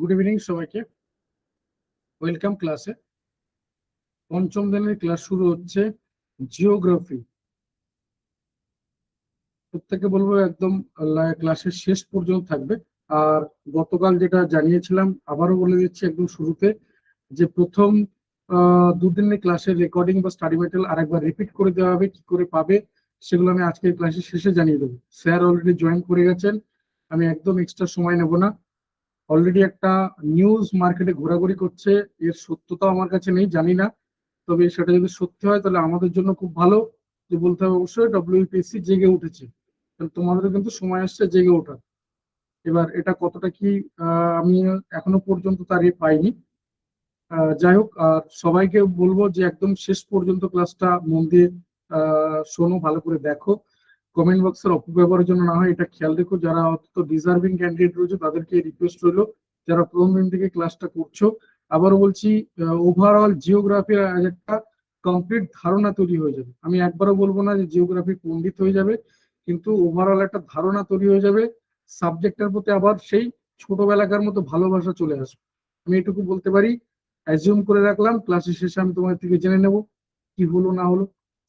Good evening সবাইকে। Welcome ক্লাসে। পঞ্চম দিনের ক্লাস শুরু হচ্ছে জিওগ্রাফি। প্রত্যেকে বলবো একদম ক্লাসের শেষ পর্যন্ত থাকবে। আর গতকাল যেটা জানিয়েছিলাম আবারও বলে দিচ্ছি একদম শুরুতে, যে প্রথম দুদিনের ক্লাসের রেকর্ডিং বা স্টাডি মেটেরিয়াল আরেকবার রিপিট করে দেওয়া হবে। কি করে পাবে সেগুলো আমি আজকের ক্লাসের শেষে জানিয়ে দেবো। স্যার অলরেডি জয়েন করে গেছেন, আমি একদম এক্সট্রা সময় নেব না। অলরেডি একটা নিউজ মার্কেটে ঘোরাঘুরি করছে, এর সত্যতা আমার কাছে নেই, জানি না। তবে সেটা যদি সত্যি হয় তাহলে আমাদের জন্য খুব ভালো। যে বলতে হবে অবশ্যই ডব্লিউপিএসসি জেগে উঠেছে, তাহলে তোমাদেরও কিন্তু সময় আসছে জেগে ওঠার। এবার এটা কতটা কি আমি এখনো পর্যন্ত তার পাইনি। যাই হোক, আর সবাইকে বলবো যে একদম শেষ পর্যন্ত ক্লাসটা মন দিয়ে শোনো, ভালো করে দেখো। কমেন্ট বক্সের অপব্যবহারের জন্য না হয় এটা খেয়াল রেখো। যারা অত্যন্ত ডিজার্ভিং ক্যান্ডিডেট রয়েছে তাদেরকে রিকোয়েস্ট রইলো, যারা প্রথম দিন থেকে ক্লাসটা করছো। আবারও বলছি, ওভারঅল জিওগ্রাফির একটা কমপ্লিট ধারণা তৈরি হয়ে যাবে। আমি একবারও বলবো না যে জিওগ্রাফি পণ্ডিত হয়ে যাবে, কিন্তু ওভারঅল একটা ধারণা তৈরি হয়ে যাবে। সাবজেক্টের প্রতি আবার সেই ছোটবেলাকার মতো ভালোবাসা চলে আসবে। আমি এটুকু বলতে পারি। অ্যাজিউম করে রাখলাম ক্লাসের শেষে আমি তোমাদের থেকে জেনে নেব কি হলো না হলো।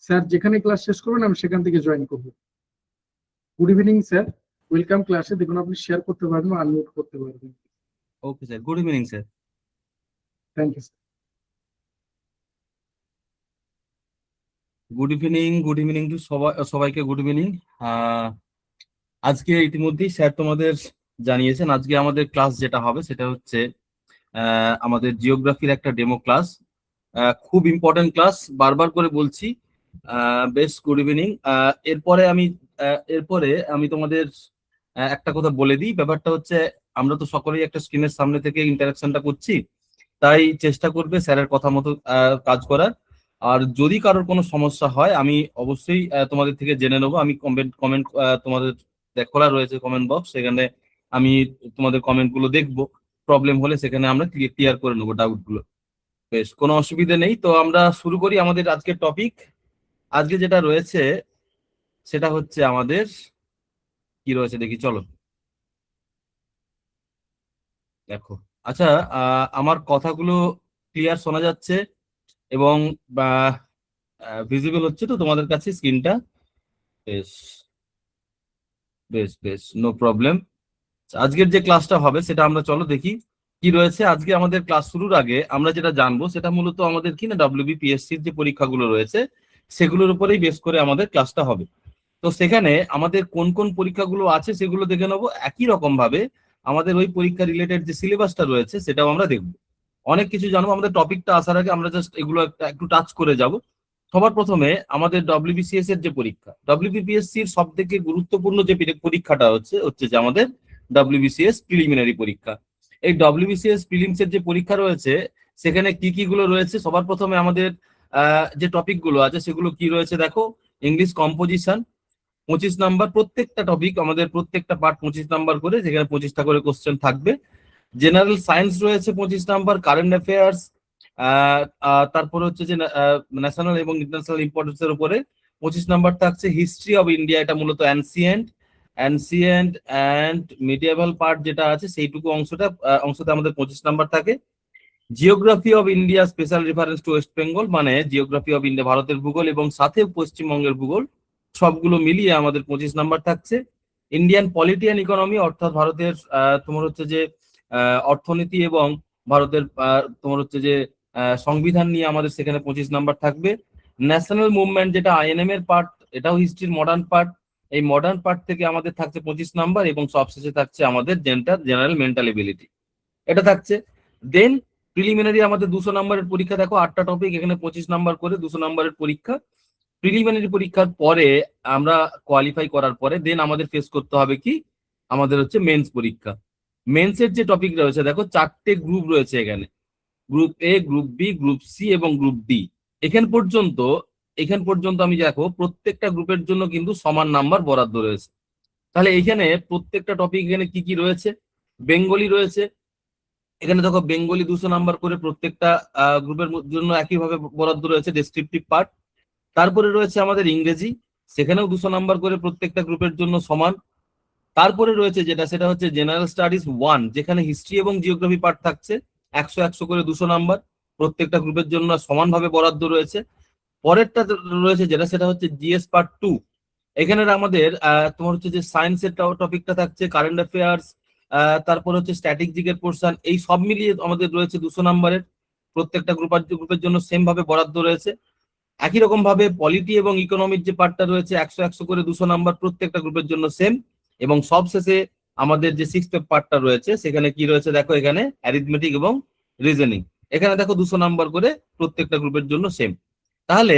স্যার যেখানে ক্লাস শেষ করবেন আমি সেখান থেকে জয়েন করবো। গুড ইভিনিং স্যার, ওয়েলকাম ক্লাসে। দেখুন আপনি শেয়ার করতে পারবেন, আনমিউট করতে পারবেন। Okay sir, good evening sir. Thank you sir. Good evening to সবাইকে গুড ইভিনিং। আজকে ইতিমধ্যেই স্যার তোমাদের জানিয়েছেন আজকে আমাদের ক্লাস যেটা হবে সেটা হচ্ছে আমাদের জিওগ্রাফির একটা ডেমো ক্লাস। খুব ইম্পর্টেন্ট ক্লাস, বারবার করে বলছি। বেশ গুড ইভিনিং। এরপরে আমি তোমাদের একটা কথা বলে দিই। ব্যাপারটা হচ্ছে আমরা তো সকলেই একটা স্ক্রিনের সামনে থেকে ইন্টারাকশনটা করছি, তাই চেষ্টা করবে স্যারের কথা মতো কাজ করার। আর যদি কারোর কোনো সমস্যা হয় আমি অবশ্যই তোমাদের থেকে জেনে নেবো। আমি কমেন্ট কমেন্ট তোমাদের খোলা রয়েছে কমেন্ট বক্স, সেখানে আমি তোমাদের কমেন্ট গুলো দেখবো। প্রবলেম হলে সেখানে আমরা ক্লিয়ার করে নেবো ডাউট গুলো। বেশ, কোনো অসুবিধা নেই। তো আমরা শুরু করি আমাদের আজকের টপিক। আজকে যেটা রয়েছে সেটা হচ্ছে আমাদের কি রয়েছে দেখি, চলো দেখো। আচ্ছা, আমার কথাগুলো ক্লিয়ার শোনা যাচ্ছে এবং ভিজিবল হচ্ছে তো তোমাদের কাছে স্ক্রিনটা? বেশ বেশ বেশ, নো প্রবলেম। আজকের যে ক্লাসটা হবে সেটা আমরা চলো দেখি কি রয়েছে। আজকে আমাদের ক্লাস শুরুর আগে আমরা যেটা জানবো সেটা মূলত আমাদের কি না ডব্লিউবিপিএসসির যে পরীক্ষাগুলো রয়েছে সেগুলোর উপরেই বেস করে আমাদের ক্লাসটা হবে। তো সেখানে আমাদের কোন কোন পরীক্ষাগুলো আছে সেগুলো দেখে নেবো। একই রকম ভাবে আমাদের ওই পরীক্ষা রিলেটেড যে সিলেবাসটা রয়েছে সেটাও আমরা দেখবো। অনেক কিছু জানবো। আমাদের টপিকটা আসার আগে আমরা জাস্ট এগুলো একটু টাচ করে যাব। সবার প্রথমে আমাদের ডব্লিউবিসিএস এর যে পরীক্ষা, ডব্লিউবিপিএসসির সব থেকে গুরুত্বপূর্ণ যে পরীক্ষাটা হচ্ছে হচ্ছে যে আমাদের ডব্লিউবিসিএস প্রিলিমিনারি পরীক্ষা। এই ডব্লিউবিসিএস প্রিলিমস এর যে পরীক্ষা রয়েছে সেখানে কি কি গুলো রয়েছে, সবার প্রথমে আমাদের যে টপিক গুলো আছে সেগুলো কি রয়েছে দেখো। ইংলিশ কম্পোজিশন 25 নাম্বার, প্রত্যেকটা টপিক আমাদের প্রত্যেকটা পার্ট 25 নাম্বার করে, যেখানে 25টা করে কোশ্চেন থাকবে। জেনারেল সায়েন্স রয়েছে 25 নাম্বার, কারেন্ট অ্যাফেয়ার্স, তারপরে হচ্ছে যে ন্যাশনাল এবং ইন্টারন্যাশনাল ইম্পর্টেন্সের উপরে 25 নাম্বার থাকছে। হিস্ট্রি অফ ইন্ডিয়া, এটা মূলত অ্যানসিয়েন্ট অ্যান্ড মিডিয়েভাল পার্ট যেটা আছে সেইটুকু অংশতে আমাদের 25 নাম্বার থাকে। Geography of India special reference to West Bengal, মানে জিওগ্রাফি অফ ইন্ডিয়া ভারতের ভূগোল এবং সাথে পশ্চিমবঙ্গের ভূগোল, সবগুলো মিলিয়ে আমাদের 25 নাম্বার থাকছে। ইন্ডিয়ান পলিটি অ্যান্ড ইকোনমি, অর্থাৎ ভারতের তোমার হচ্ছে যে অর্থনীতি এবং ভারতের তোমার হচ্ছে যে সংবিধান নিয়ে আমাদের সেখানে 25 নাম্বার থাকবে। ন্যাশনাল মুভমেন্ট যেটা আইএনএম এর পার্ট, এটাও হিস্ট্রির মডার্ন পার্ট। এই মডার্ন পার্ট থেকে আমাদের থাকছে 25 নাম্বার এবং সবশেষে থাকছে আমাদের জেনারেল মেন্টাল এবিলিটি, এটা থাকছে। দেন প্রিলিমিনারি আমাদের 200 নাম্বারের পরীক্ষা। দেখো 8টা টপিক, এখানে 25 নাম্বার করে 200 নাম্বারের পরীক্ষা। প্রিলিমিনারি পরীক্ষার পরে আমরা কোয়ালিফাই করার পরে দেন আমাদের ফেস করতে হবে কি, আমাদের হচ্ছে মেন্স পরীক্ষা। মেন্সের যে টপিক রয়েছে দেখো 4টে গ্রুপ রয়েছে এখানে, group A, group B, group C এবং গ্রুপ ডি। এখান পর্যন্ত এখান পর্যন্ত আমি দেখো প্রত্যেকটা গ্রুপের জন্য কিন্তু সমান নাম্বার বরাদ্দ রয়েছে। তাহলে এখানে প্রত্যেকটা টপিক এখানে কি কি রয়েছে, বেঙ্গলি রয়েছে। এখানে দেখো বেঙ্গলি 200 নাম্বার করে প্রত্যেকটা গ্রুপের জন্য একইভাবে বরাদ্দ রয়েছে, ডেসক্রিপটিভ পার্ট। তারপরে রয়েছে আমাদের ইংরেজি, সেখানেও 200 নাম্বার করে প্রত্যেকটা গ্রুপের জন্য সমান। তারপরে রয়েছে যেটা, সেটা হচ্ছে জেনারেল স্টাডিজ 1, যেখানে হিস্ট্রি এবং জিওগ্রাফি পার্ট থাকছে 100 করে 200 নাম্বার, প্রত্যেকটা গ্রুপের জন্য সমানভাবে বরাদ্দ রয়েছে। পরেরটা রয়েছে যেটা, সেটা হচ্ছে জিএস পার্ট 2। এখানে আমাদের তোমার হচ্ছে যে সায়েন্সের টপিকটা থাকছে, কারেন্ট অ্যাফেয়ার্স, তারপর হচ্ছে স্ট্র্যাটেজিকের পোর্শন, এই সব মিলিয়ে আমাদের রয়েছে 200 নাম্বারের, প্রত্যেকটা গ্রুপের জন্য সেম ভাবে বরাদ্দ রয়েছে। একই রকম ভাবে পলিটি এবং ইকোনমিক যে পার্টটা রয়েছে 100 করে 200 নাম্বার, প্রত্যেকটা গ্রুপের জন্য সেম। এবং সবশেষে আমাদের যে সিক্স পার্টটা রয়েছে, সেখানে কি রয়েছে দেখো, এখানে অ্যারিথমেটিক এবং রিজনিং, এখানে দেখো 200 নাম্বার করে, প্রত্যেকটা গ্রুপের জন্য সেম। তাহলে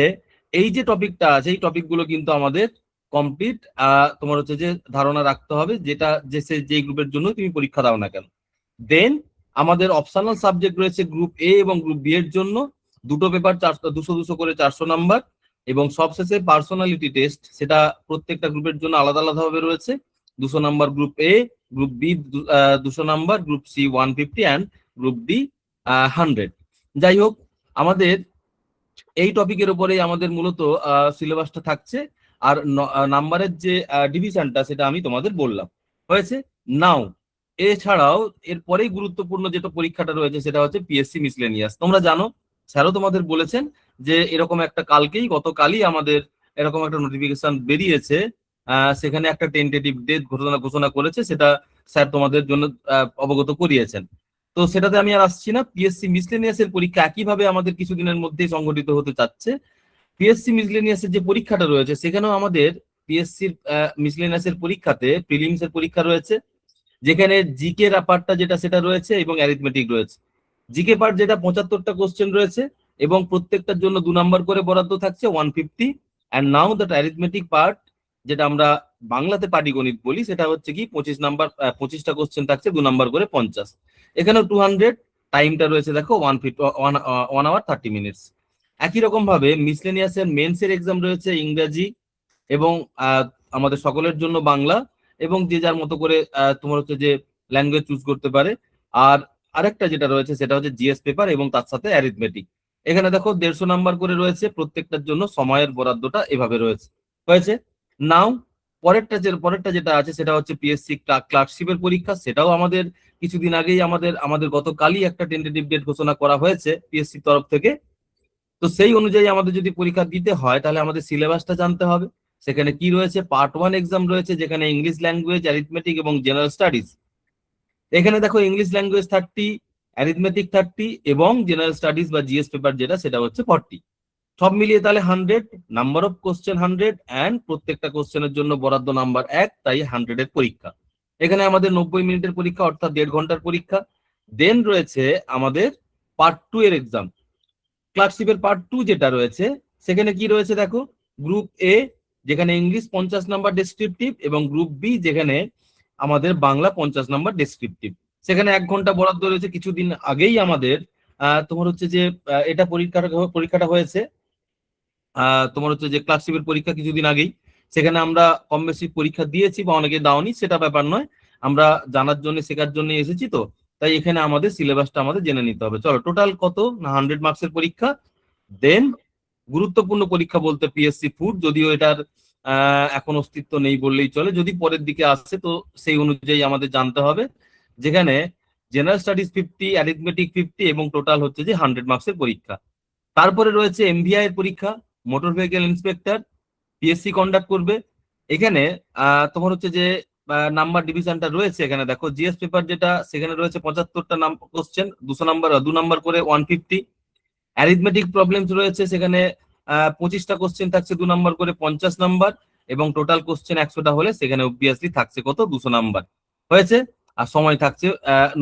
এই যে টপিকটা আছে, এই টপিকগুলো কিন্তু আমাদের কমপ্লিট তোমার হচ্ছে যে ধারণা রাখতে হবে, যেটা যে গ্রুপের জন্য তুমি পরীক্ষা দাও না কেন। দেন আমাদের অপশনাল সাবজেক্ট রয়েছে গ্রুপ এ এবং গ্রুপ বি এর জন্য, দুটো পেপার 200 করে 400 নাম্বার। এবং সবশেষে পার্সোনালিটি টেস্ট, সেটা প্রত্যেকটা গ্রুপের জন্য আলাদা আলাদা ভাবে রয়েছে, 200 number group A, group B 200 number, group C 150 and group D 100। যাই হোক, আমাদের এই টপিকের উপরেই আমাদের মূলত সিলেবাসটা থাকছে। আর নাম্বারের যে ডিভিশনটা, সেটা আমি তোমাদের বললাম হয়েছে। নাও এছাড়াও এরপরেই গুরুত্বপূর্ণ যেটা পরীক্ষাটা রয়েছে, সেটা হচ্ছে পিএসসি মিসলেনিয়াস। তোমরা জানো, স্যারও তোমাদের বলেছেন যে এরকম একটা গতকালই আমাদের এরকম একটা নোটিফিকেশন বেরিয়েছে, সেখানে একটা টেন্টেটিভ ডেট ঘোষণা করেছে, সেটা স্যার তোমাদের জন্য অবগত করিয়েছেন। তো সেটাতে আমি আর আসছি না। পিএসসি মিসলেনিয়াস এর পরীক্ষা একইভাবে আমাদের কিছুদিনের মধ্যেই সংগঠিত হতে চাচ্ছে। পিএসসি মিসলেনিয়াস এর যে পরীক্ষাটা রয়েছে, সেখানেও আমাদের পিএসসি মিসলেনিয়াস এর পরীক্ষাতে প্রিলিমস এর পরীক্ষা রয়েছে, যেখানে জিকে পার্টটা যেটা সেটা রয়েছে এবং অ্যারিথমেটিক রয়েছে। জিকে পার্ট যেটা 75টা কোশ্চেন রয়েছে এবং প্রত্যেকটার জন্য 2 নাম্বার করে বরাদ্দ থাকছে 150। And now that arithmetic part, যেটা আমরা বাংলাতে পাটিগণিত বলি, সেটা হচ্ছে কি 25টা কোশ্চেন থাকছে 2 নাম্বার করে 50। এখানেও 200। টাইমটা রয়েছে দেখো 1 আওয়ার 30 মিনিটস। একই রকম ভাবে মিসলেনিয়াস এর মেন্স এর এক্সাম রয়েছে ইংরেজি এবং আমাদের সকলের জন্য বাংলা, এবং যে যার মতো করে তোমার হচ্ছে যে ল্যাঙ্গুয়েজ চুজ করতে পারে। আর আরেকটা যেটা রয়েছে, সেটা হচ্ছে জিএস পেপার এবং তার সাথে অ্যারিথমেটিক। এখানে দেখো 150 নাম্বার করে রয়েছে, প্রত্যেকটার জন্য সময়ের বরাদ্দটা এভাবে হয়েছে। নাও পরেরটা যেটা আছে, সেটা হচ্ছে পিএসসি ক্লার্কশিপের পরীক্ষা। সেটাও আমাদের কিছুদিন আগেই আমাদের গতকালই একটা টেন্টেটিভ ডেট ঘোষণা করা হয়েছে পিএসসি তরফ থেকে। তো সেই অনুযায়ী আমাদের যদি পরীক্ষা দিতে হয়, তাহলে আমাদের সিলেবাসটা জানতে হবে। সেখানে কি রয়েছে, পার্ট 1 এক্সাম রয়েছে, যেখানে ইংলিশ ল্যাঙ্গুয়েজ, অ্যারিথমেটিক এবং জেনারেল স্টাডিজ। এখানে দেখো ইংলিশ ল্যাঙ্গুয়েজ 30, অ্যারিথমেটিক 30 এবং জেনারেল স্টাডিজ বা জিএস পেপার যেটা, সেটা হচ্ছে 40। সব মিলিয়ে তাহলে 100 নাম্বার অফ কোশ্চেন, 100 অ্যান্ড প্রত্যেকটা কোশ্চেনের জন্য বরাদ্দ নাম্বার 1, তাই 100 এর পরীক্ষা। এখানে আমাদের 90 মিনিটের পরীক্ষা, অর্থাৎ 1.5 ঘন্টার পরীক্ষা। দেন রয়েছে আমাদের পার্ট 2 এর এক্সাম। ক্লার্কশিপের পার্ট 2 যেটা রয়েছে, সেখানে কি রয়েছে দেখো, গ্রুপ এ যেখানে ইংলিশ 50 নাম্বার ডেসক্রিপটিভ, এবং গ্রুপ বি যেখানে আমাদের বাংলা 50 নাম্বার ডেসক্রিপটিভ। সেখানে 1 ঘন্টা বরাদ্দ রয়েছে। কিছুদিন আগেই আমাদের তোমার হচ্ছে যে এটা পরীক্ষাটা হয়েছে, তোমার হচ্ছে যে ক্লার্কশিপের পরীক্ষা কিছুদিন আগেই। সেখানে আমরা কম বেশি পরীক্ষা দিয়েছি বা অনেকে দাওনি, সেটা ব্যাপার নয়, আমরা জানার জন্য শেখার জন্য এসেছি। তো তাই এখানে আমাদের সিলেবাসটা আমাদের জেনে নিতে হবে। চলো, টোটাল কত না 100 মার্কসের পরীক্ষা। দেন গুরুত্বপূর্ণ পরীক্ষা বলতে পিএসসি ফুড, যদিও এটার এখন অস্তিত্ব নেই বললেই চলে, যদি পরের দিকে আসে তো সেই অনুযায়ী আমাদের জানতে হবে, যেখানে জেনারেল স্টাডিজ 50, অ্যারিথমেটিক 50 এবং টোটাল হচ্ছে যে 100 মার্কসের পরীক্ষা। তারপরে রয়েছে এমভিআই এর পরীক্ষা, motor vehicle inspector, PSC conduct করবে। এখানে তোমার হচ্ছে যে নাম্বার ডিভিশনটা রয়েছে, এখানে দেখো জিএস পেপার যেটা, সেখানে রয়েছে 75টা কোশ্চেন, 2 নাম্বার করে 150। অ্যারিথমেটিক প্রবলেমস রয়েছে, সেখানে 25টা কোশ্চেন থাকছে 2 নাম্বার করে 50 নাম্বার, এবং টোটাল কোশ্চেন 100টা হলে সেখানে অবভিয়াসলি থাকছে কত, 200 নাম্বার হয়েছে। আর সময় থাকছে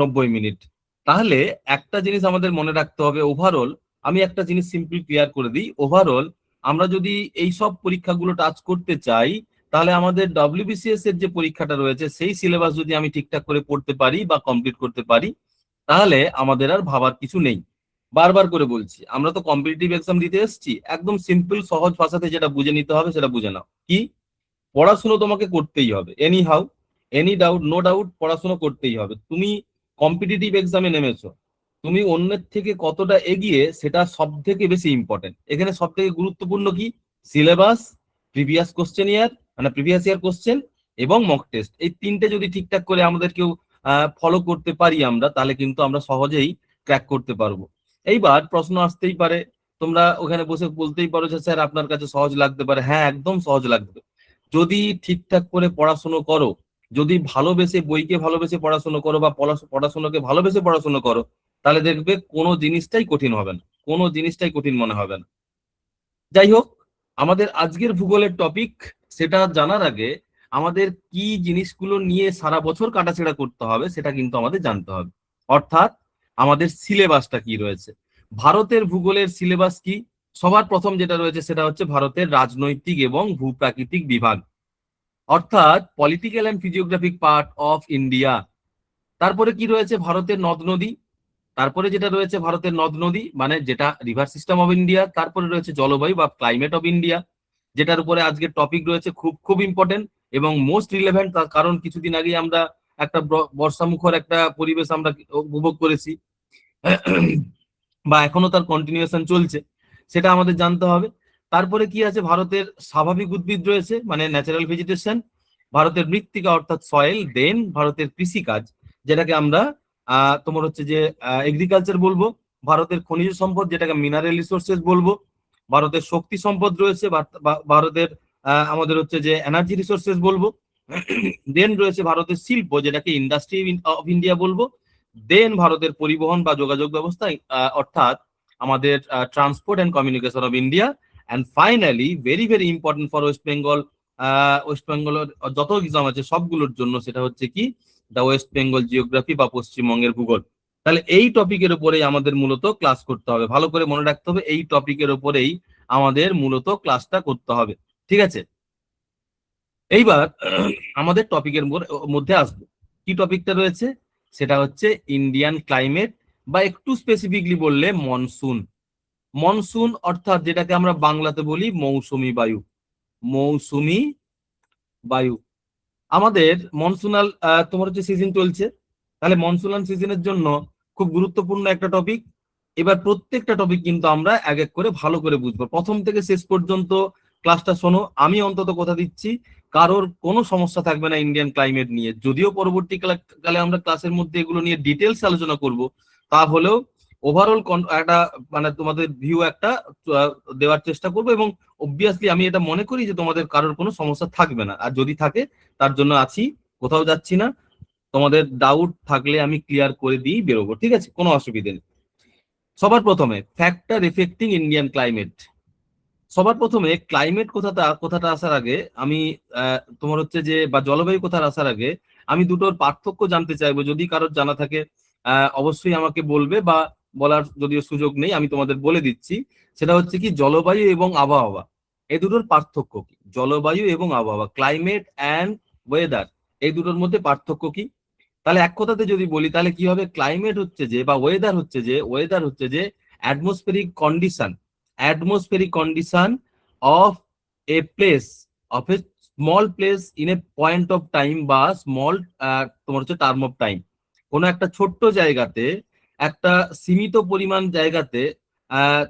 90 মিনিট। তাহলে একটা জিনিস আমাদের মনে রাখতে হবে, ওভারঅল আমি একটা জিনিস সিম্পল ক্লিয়ার করে দিই। ওভারঅল আমরা যদি এই সব পরীক্ষাগুলো টাচ করতে চাই, তাহলে আমাদের ডব্লিউবিসিএস এর যে পরীক্ষাটা রয়েছে, সেই সিলেবাস যদি আমি ঠিকঠাক করে পড়তে পারি বা কমপ্লিট করতে পারি, তাহলে আমাদের আর ভাবার কিছু নেই। বারবার করে বলছি, আমরা তো কম্পিটিটিভ এক্সাম দিতে এসেছি, একদম সিম্পল সহজ ভাষাতে যেটা বুঝে নিতে হবে সেটা বুঝে নাও। কি, পড়াশুনো তোমাকে করতেই হবে, anyhow, any doubt, no doubt, পড়াশুনো করতেই হবে। তুমি কম্পিটিটিভ এক্সামে নেমেছো, তুমি অন্যের থেকে কতটা এগিয়ে, সেটা সব থেকে বেশি ইম্পর্টেন্ট। এখানে সব থেকে গুরুত্বপূর্ণ কি, সিলেবাস, প্রিভিয়াস কোশ্চেন ইয়ার, মানে প্রিভিয়াস ইয়ার কোশ্চেন, এবং মক টেস্ট, এই তিনটে যদি ঠিকঠাক করে আমাদের কেউ ফলো করতে পারি আমরা, তাহলে কিন্তু আমরা সহজেই ক্র্যাক করতে পারবো। এইবার প্রশ্ন আসতেই পারে, তোমরা ওখানে বসে বলতেই পারো যে স্যার আপনার কাছে সহজ লাগতে পারে। হ্যাঁ, একদম সহজ লাগবে যদি ঠিকঠাক করে পড়াশুনো করো, যদি ভালোবেসে বইকে ভালোবেসে পড়াশুনো করো বা পড়াশোনাকে ভালোবেসে পড়াশুনো করো, তাহলে দেখবে কোনো জিনিসটাই কঠিন হবে না, কোনো জিনিসটাই কঠিন মনে হবে না। যাই হোক, আমাদের আজকের ভূগোলের টপিক, সেটা জানার আগে আমাদের কি জিনিসগুলো নিয়ে সারা বছর কাটাছেড়া করতে হবে সেটা কিন্তু আমাদের জানতে হবে। অর্থাৎ আমাদের সিলেবাসটা কি রয়েছে। ভারতের ভূগোলের সিলেবাস কি? সবার প্রথম যেটা রয়েছে সেটা হচ্ছে ভারতের রাজনৈতিক এবং ভূপ্রাকৃতিক বিভাগ, অর্থাৎ political and physiographic part of India. তারপরে কি রয়েছে? ভারতের নদ নদী। তারপরে যেটা রয়েছে ভারতের নদ নদী মানে যেটা রিভার সিস্টেম অফ ইন্ডিয়া। তারপরে রয়েছে জলবায়ু বা ক্লাইমেট অফ ইন্ডিয়া, যেটার উপরে আজকের টপিক রয়েছে, খুব খুব ইম্পর্টেন্ট এবং মোস্ট রিলেভেন্ট, কারণ কিছুদিন আগে আমরা একটা বর্ষামুখর একটা পরিবেশ আমরা উপভোগ করেছি বা এখনো তার কন্টিনিউয়েশন চলছে, সেটা আমাদের জানতে হবে। তারপরে কি আছে? ভারতের স্বাভাবিক উদ্ভিদ রয়েছে মানে ন্যাচারাল ভেজিটেশন, ভারতের মৃত্তিকা অর্থাৎ সয়েল, দেন ভারতের কৃষিকাজ যেটাকে আমরা তোমার হচ্ছে যে এগ্রিকালচার বলবো, ভারতের খনিজ সম্পদ যেটাকে মিনারেল রিসোর্সেস বলবো, ভারতের শক্তি সম্পদ রয়েছে, ভারতের আমাদের হচ্ছে যে এনার্জি রিসোর্সেস বলবো, দেন রয়েছে ভারতের শিল্প যেটাকে ইন্ডাস্ট্রি অফ ইন্ডিয়া বলবো, দেন ভারতের পরিবহন বা যোগাযোগ ব্যবস্থা অর্থাৎ আমাদের transport and communication of India, and finally very very important for West Bengal, West বেঙ্গলের যত এক্সাম আছে সবগুলোর জন্য, সেটা হচ্ছে কি দ্য ওয়েস্ট বেঙ্গল জিওগ্রাফি বা পশ্চিমবঙ্গের ভূগোল। তাহলে এই টপিকের উপরেই আমাদের মূলত ক্লাস করতে হবে, ভালো করে মনে রাখতে হবে, এই টপিকের উপরেই আমাদের মূলত ক্লাসটা করতে হবে। ঠিক আছে, এইবার আমাদের টপিকের মধ্যে আসবো। কি টপিকটা রয়েছে? সেটা হচ্ছে ইন্ডিয়ান ক্লাইমেট বা একটু স্পেসিফিকলি বললে মনসুন। মনসুন অর্থাৎ যেটাকে আমরা বাংলাতে বলি মৌসুমী বায়ু। মৌসুমী বায়ু আমাদের মনসুনাল তোমার হচ্ছে সিজন চলছে, তাহলে মনসুনাল সিজনের জন্য খুব গুরুত্বপূর্ণ একটা টপিক। এবার প্রত্যেকটা টপিক কিন্তু আমরা এক এক করে ভালো করে বুঝবো, প্রথম থেকে শেষ পর্যন্ত ক্লাসটা শোনো। আমি অন্তত কথা দিচ্ছি কারোর কোনো সমস্যা থাকবে না ইন্ডিয়ান ক্লাইমেট নিয়ে, যদিও পরবর্তীকালে আমরা ক্লাসের মধ্যে এগুলো নিয়ে ডিটেলস আলোচনা করব, তাহলেও ওভারঅল একটা মানে তোমাদের ভিউ একটা দেওয়ার চেষ্টা করবো, এবং অবভিয়াসলি আমি এটা মনে করি যে তোমাদের কারোর কোনো সমস্যা থাকবে না, আর যদি থাকে তার জন্য আছি, কোথাও যাচ্ছি না, তোমাদের ডাউট থাকলে আমি ক্লিয়ার করে দিয়ে বেরোবো। ঠিক আছে, কোনো অসুবিধা নেই। সবার প্রথমে ফ্যাক্টর এফেক্টিং ইন্ডিয়ান ক্লাইমেট। সবার প্রথমে ক্লাইমেট কথাটা আসার আগে আমি তোমার হচ্ছে যে বা জলবায়ু কথার আসার আগে আমি দুটোর পার্থক্য জানতে চাইবো, যদি কারোর জানা থাকে অবশ্যই আমাকে বলবে, বা বলার যদিও সুযোগ নেই আমি তোমাদের বলে দিচ্ছি। সেটা হচ্ছে কি জলবায়ু এবং আবহাওয়া, এই দুটোর পার্থক্য কি? জলবায়ু এবং আবহাওয়া, ক্লাইমেট অ্যান্ড ওয়েদার, এই দুটোর মধ্যে পার্থক্য কি? তাহলে এক কথাতে যদি বলি তাহলে কি হবে? ক্লাইমেট হচ্ছে যে বা ওয়েদার হচ্ছে যে atmospheric condition of a place, of a small place in a point of time বা স্মল তোমার হচ্ছে টার্ম অফ টাইম। কোনো একটা ছোট্ট জায়গাতে, একটা সীমিত পরিমাণ জায়গাতে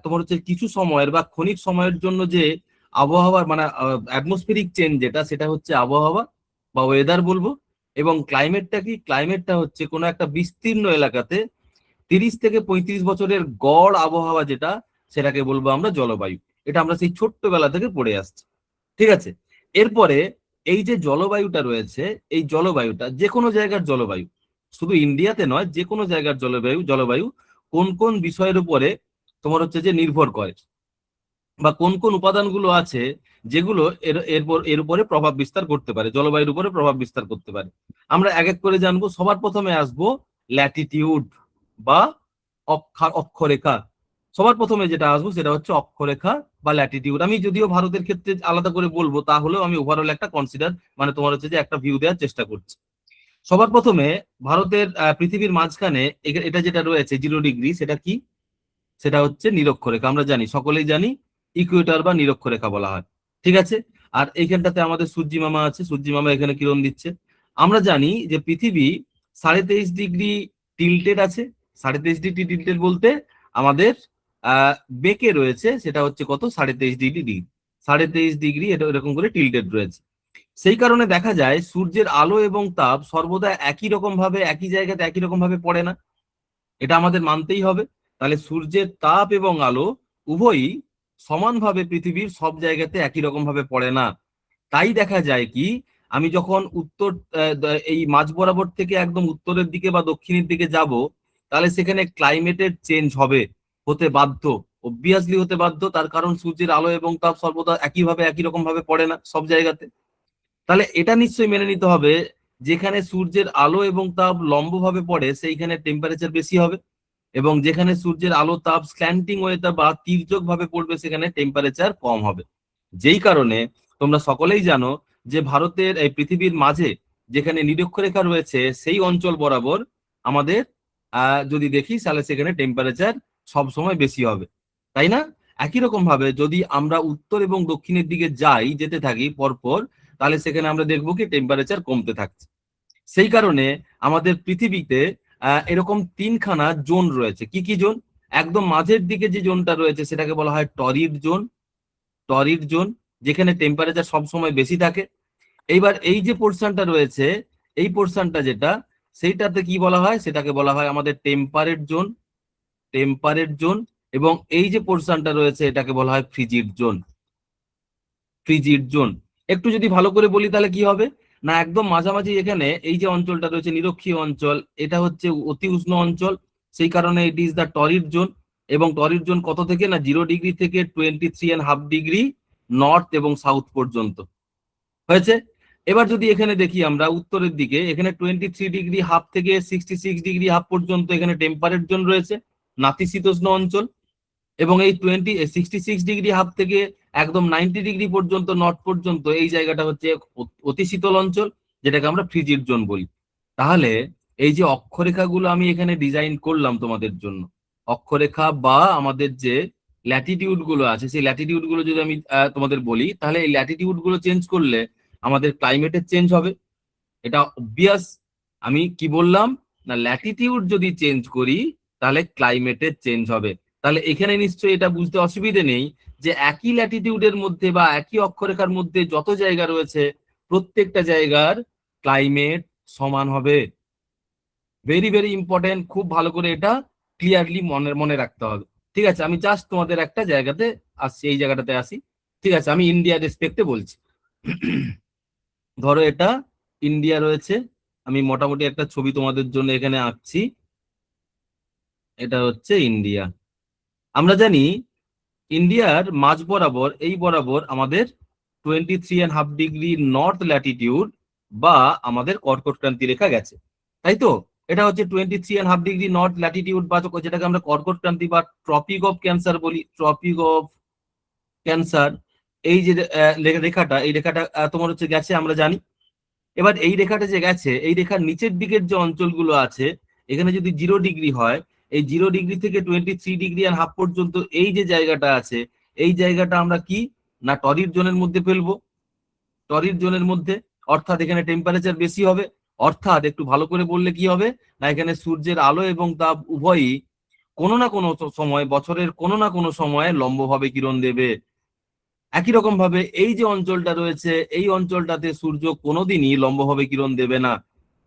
তোমার হচ্ছে কিছু সময়ের বা ক্ষণিক সময়ের জন্য যে আবহাওয়ার মানে অ্যাটমসফেরিক চেঞ্জ যেটা, সেটা হচ্ছে আবহাওয়া বা ওয়েদার বলবো। এবং ক্লাইমেটটা কি? ক্লাইমেটটা হচ্ছে কোনো একটা বিস্তীর্ণ এলাকাতে 30 থেকে 35 বছরের গড় আবহাওয়া যেটা, সেটাকে বলবো আমরা জলবায়ু। এটা আমরা সেই ছোট্টবেলা থেকে পড়ে আসছি। ঠিক আছে, এরপরে এই যে জলবায়ুটা রয়েছে, এই জলবায়ুটা যে কোনো জায়গার জলবায়ু, শুধু ইন্ডিয়াতে নয়, যে কোনো জায়গার জলবায়ু কোন কোন বিষয়ের উপরে তোমার হচ্ছে যে নির্ভর করে, বা কোন কোন উপাদানগুলো আছে যেগুলো এর উপরে প্রভাব বিস্তার করতে পারে, জলবায়ুর উপরে প্রভাব বিস্তার করতে পারে, আমরা এক এক করে জানবো। সবার প্রথমে আসবো ল্যাটিটিউড বা অক্ষরেখা। সবার প্রথমে যেটা আসবো সেটা হচ্ছে অক্ষরেখা বা ল্যাটিটিউড। আমি যদিও ভারতের ক্ষেত্রে আলাদা করে বলবো, তাহলেও আমি ওভারঅল একটা কনসিডার মানে তোমার হচ্ছে যে একটা ভিউ দেওয়ার চেষ্টা করছি। সবার প্রথমে ভারতের পৃথিবীর মাঝখানে এটা যেটা রয়েছে 0 ডিগ্রি, সেটা কি? সেটা হচ্ছে নিরক্ষরেখা। আমরা জানি, সকলেই জানি, ইকুয়েটর বা নিরক্ষরেখা বলা হয়। ঠিক আছে, আর এইখানটাতে আমাদের সূর্যি মামা আছে, সূর্যি মামা এখানে কিরণ দিচ্ছে। আমরা জানি যে পৃথিবী 23.5 ডিগ্রি টিল্টেড আছে। 23.5 ডিগ্রি টিল্টেড বলতে আমাদের বেঁকে রয়েছে, সেটা হচ্ছে কত? 23.5 ডিগ্রি। 23.5 ডিগ্রি এটা এরকম করে টিল্টেড রয়েছে। সেই কারণে দেখা যায় সূর্যের আলো এবং তাপ সর্বদা একই রকম ভাবে একই জায়গাতে একই রকম ভাবে পড়ে না, এটা আমাদের মানতেই হবে। তাহলে সূর্যের তাপ এবং আলো উভয়ই সমানভাবে পৃথিবীর সব জায়গাতে একই রকম ভাবে পড়ে না। তাই দেখা যায় কি, আমি যখন উত্তর এই মাঝ বরাবর থেকে একদম উত্তরের দিকে বা দক্ষিণের দিকে যাব, তাহলে সেখানে ক্লাইমেটের চেঞ্জ হবে, হতে বাধ্য, অবভিয়াসলি হতে বাধ্য। তার কারণ সূর্যের আলো এবং তাপ সর্বদা একইভাবে একই রকম ভাবে পড়ে না সব জায়গাতে। তাহলে এটা নিশ্চয়ই মেনে নিতে হবে, যেখানে সূর্যের আলো এবং তাপ লম্বভাবে পড়ে সেইখানে টেম্পারেচার বেশি হবে, এবং যেখানে সূর্যের আলো তাপ স্ল্যান্টিং ওয়েতে বা তির্যক ভাবে পড়বে সেখানে টেম্পারেচার কম হবে। যেই কারণে তোমরা সকলেই জানো যে ভারতের এই পৃথিবীর মাঝে যেখানে নিরক্ষরেখা রয়েছে সেই অঞ্চল বরাবর আমাদের যদি দেখি তাহলে সেখানে টেম্পারেচার সব সময় বেশি হবে, তাই না? একই রকম ভাবে যদি আমরা উত্তর এবং দক্ষিণের দিকে যেতে থাকি পরপর, তাহলে সেখানে আমরা দেখবো কি টেম্পারেচার কমতে থাকছে। সেই কারণে আমাদের পৃথিবীতে এরকম তিনখানা জোন রয়েছে। কি কি জোন? একদম মাঝের দিকে যে জোনটা রয়েছে সেটাকে বলা হয় টরিড জোন। টরিড জোন, যেখানে টেম্পারেচার সবসময় বেশি থাকে। এইবার এই যে পোর্শনটা রয়েছে, এই পোর্শনটা যেটা, সেইটাতে কি বলা হয়? সেটাকে বলা হয় আমাদের টেম্পারেট জোন। Temperate zone. এবং এই যে পোর্শনটা রয়েছে এটাকে বলা হয় ফ্রিজিড জোন। ফ্রিজিড জোন। একটু যদি ভালো করে বলি তাহলে কি হবে না, একদম মাঝামাঝি এখানে এই যে অঞ্চলটা রয়েছে নিরক্ষীয় অঞ্চল, এটা হচ্ছে অতি উষ্ণ অঞ্চল, সেই কারণে ইট ইজ দ্য টরিড জোন। এবং টরিড জোন কত থেকে না 0 ডিগ্রি থেকে 23.5 ডিগ্রি নর্থ এবং সাউথ পর্যন্ত হয়েছে। এবার যদি এখানে দেখি আমরা উত্তরের দিকে, এখানে 23.5 ডিগ্রি থেকে 66.5 ডিগ্রি পর্যন্ত এখানে টেম্পারেট জোন রয়েছে, নাতিশীতোষ্ণ অঞ্চল। এবং এই 66.5 ডিগ্রি থেকে একদম 90 ডিগ্রি পর্যন্ত নর্থ পর্যন্ত এই জায়গাটা হচ্ছে অতি শীতল অঞ্চল, যেটাকে আমরা ফ্রিজিড জোন বলি। তাহলে এই যে অক্ষরেখাগুলো আমি এখানে ডিজাইন করলাম তোমাদের জন্য, অক্ষরেখা বা আমাদের যে ল্যাটিটিউড গুলো আছে, সেই ল্যাটিটিউড গুলো যদি আমি তোমাদের বলি, তাহলে এই ল্যাটিটিউড গুলো চেঞ্জ করলে আমাদের ক্লাইমেটের চেঞ্জ হবে, এটা অবভিয়াস। আমি কি বললাম না, ল্যাটিটিউড যদি চেঞ্জ করি তাহলে ক্লাইমেটের চেঞ্জ হবে। তাহলে এখানে নিশ্চয়ই এটা বুঝতে অসুবিধে নেই যে একই ল্যাটিটিউডের মধ্যে বা একই অক্ষরেখার মধ্যে যত জায়গা রয়েছে প্রত্যেকটা জায়গার ক্লাইমেট সমান হবে। ভেরি ভেরি ইম্পর্টেন্ট, খুব ভালো করে এটা ক্লিয়ারলি মনে মনে রাখতে হবে। ঠিক আছে, আমি জাস্ট তোমাদের একটা জায়গাতে আসছি, এই জায়গাটাতে আসি। ঠিক আছে, আমি ইন্ডিয়ার রেসপেক্টে বলছি। ধরো এটা ইন্ডিয়া রয়েছে, আমি মোটামুটি একটা ছবি তোমাদের জন্য এখানে আঁকছি। এটা হচ্ছে ইন্ডিয়া। আমরা জানি ইন্ডিয়ার মাঝ বরাবর এই বরাবর আমাদের 23.5 ডিগ্রি নর্থ ল্যাটিটিউড বা আমাদের কর্কট ক্রান্তি রেখা গেছে, তাই তো? এটা হচ্ছে 23.5 ডিগ্রি নর্থ ল্যাটিটিউড বা যেটাকে আমরা কর্কট ক্রান্তি বা ট্রপিক অফ ক্যান্সার বলি, ট্রপিক অফ ক্যান্সার। এই যে রেখাটা, এই রেখাটা তোমার হচ্ছে গেছে, আমরা জানি। এবার এই রেখাটা যে গেছে, এই রেখার নিচের দিকের যে অঞ্চলগুলো আছে, এখানে যদি 0 ডিগ্রি হয়, এই 0 ডিগ্রি থেকে 23.5 ডিগ্রি পর্যন্ত এই যে জায়গাটা আছে, এই জায়গাটা আমরা কি না টরিড জোনের মধ্যে ফেলবো। টরিড জোনের মধ্যে, অর্থাৎ এখানে টেম্পারেচার বেশি হবে। অর্থাৎ একটু ভালো করে বললে কি হবে না, এখানে সূর্যের আলো এবং তাপ উভয়ই কোনো না কোনো সময়, বছরের কোনো না কোনো সময়ে লম্বভাবে কিরণ দেবে। একই রকম ভাবে এই যে অঞ্চলটা রয়েছে, এই অঞ্চলটাতে সূর্য কোনোদিনই লম্বভাবে কিরণ দেবে না।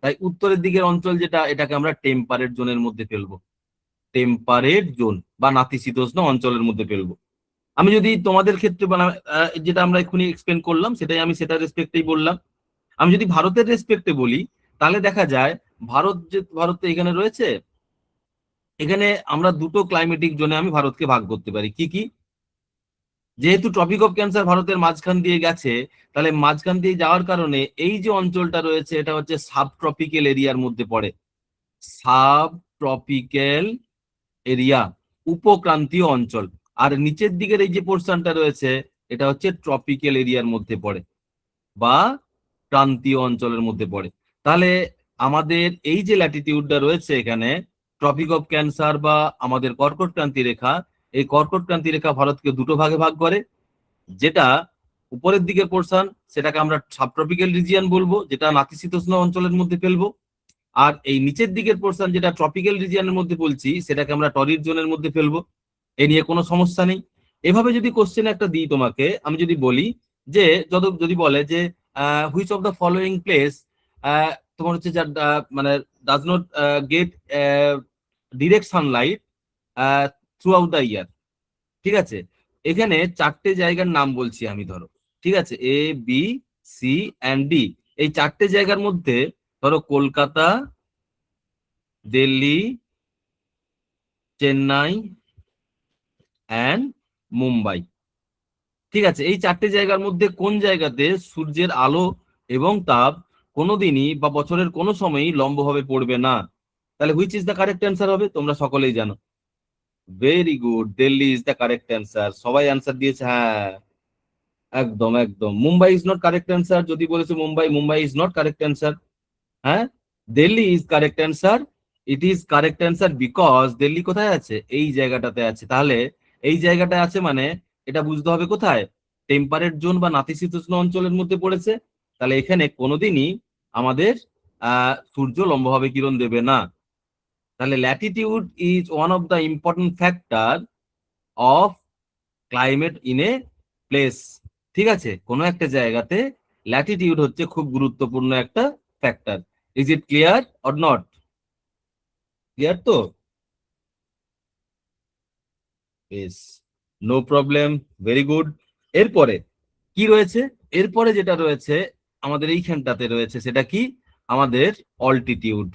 তাই উত্তরের দিকের অঞ্চল যেটা, এটাকে আমরা টেম্পারেট জোনের মধ্যে ফেলবো। টেম্পারেট জোন বা নাতিশীতোষ্ণ অঞ্চলের মধ্যে ফেলবো। আমি যদি তোমাদের ক্ষেত্রে যেটা আমরা এক্ষুনি এক্সপ্লেন করলাম সেটাই আমি সেটার রেসপেক্টেই বললাম। আমি যদি ভারতের রেসপেক্টে বলি, তাহলে দেখা যায় ভারত তো এখানে রয়েছে, এখানে আমরা দুটো ক্লাইমেটিক জোনে আমি ভারতকে ভাগ করতে পারি। কি কি? যেহেতু ট্রপিক অফ ক্যান্সার ভারতের মাঝখান দিয়ে গেছে, তাহলে মাঝখান দিয়ে যাওয়ার কারণে এই যে অঞ্চলটা রয়েছে এটা হচ্ছে সাব ট্রপিক্যাল এরিয়ার মধ্যে পড়ে। সাব ট্রপিক্যাল এরিয়া, উপক্রান্তীয় অঞ্চল। আর নিচের দিকের এই যে পোর্শনটা রয়েছে এটা হচ্ছে ট্রপিক্যাল এরিয়ার মধ্যে পড়ে বা ক্রান্তীয় অঞ্চলের মধ্যে পড়ে। তাহলে আমাদের এই যে ল্যাটিটিউডটা রয়েছে এখানে, ট্রপিক অফ ক্যান্সার বা আমাদের কর্কট ক্রান্তি রেখা, এই কর্কট ক্রান্তি রেখা ভারতকে দুটো ভাগে ভাগ করে। যেটা উপরের দিকের পোর্শন সেটাকে আমরা সাবট্রপিক্যাল রিজিয়ন বলবো, যেটা নাতিশীতোষ্ণ অঞ্চলের মধ্যে ফেলবো। আর এই নিচের দিকের পোর্শন যেটা ট্রপিক্যাল রিজিয়নের মধ্যে বলছি, সেটাকে আমরা টরিড জোনের মধ্যে ফেলবো। এ নিয়ে কোনো সমস্যা নেই। এভাবে যদি কোশ্চেন একটা দিই তোমাকে, আমি যদি বলি যে যদি বলে যে which of the following place তোমার হচ্ছে যার মানে does not get direct sunlight throughout the year. ঠিক আছে, এখানে চারটে জায়গার নাম বলছি আমি, ধরো ঠিক আছে, A B C and D. এই চারটে জায়গার মধ্যে ধরো কলকাতা, দিল্লি, চেন্নাই অ্যান্ড মুম্বাই। ঠিক আছে, এই চারটে জায়গার মধ্যে কোন জায়গাতে সূর্যের আলো এবং তাপ কোনোদিনই বা বছরের কোনো সময়ই লম্বভাবে পড়বে না? তাহলে which is the correct answer হবে? তোমরা সকলেই জানো। Very good, Delhi is the correct answer. সবাই অ্যান্সার দিয়েছে, হ্যাঁ একদম একদম। Mumbai is not correct answer, যদি বলেছে Mumbai, Mumbai is not correct answer. হ্যাঁ, Delhi is correct answer. It is correct answer because Delhi কোথায় আছে? এই জায়গাটাতে আছে। তাহলে এই জায়গাটা আছে মানে এটা বুঝতে হবে কোথায়? টেম্পারেট জোন বা নাতিশীতোষ্ণ অঞ্চলের মধ্যে পড়েছে। তাহলে এখানে কোনোদিনই আমাদের সূর্য লম্বভাবে কিরণ দেবে না। তাহলে Latitude is one of the important factor of climate in a place. ঠিক আছে, কোনো একটা জায়গাতে ল্যাটিটিউড হচ্ছে খুব গুরুত্বপূর্ণ একটা factor. Is it clear or not? Clear তো? ইস, নো প্রবলেম, ভেরি গুড। এরপরে কি রয়েছে? এরপরে যেটা রয়েছে আমাদের এইখানটাতে রয়েছে সেটা কি? আমাদের অল্টিটিউড।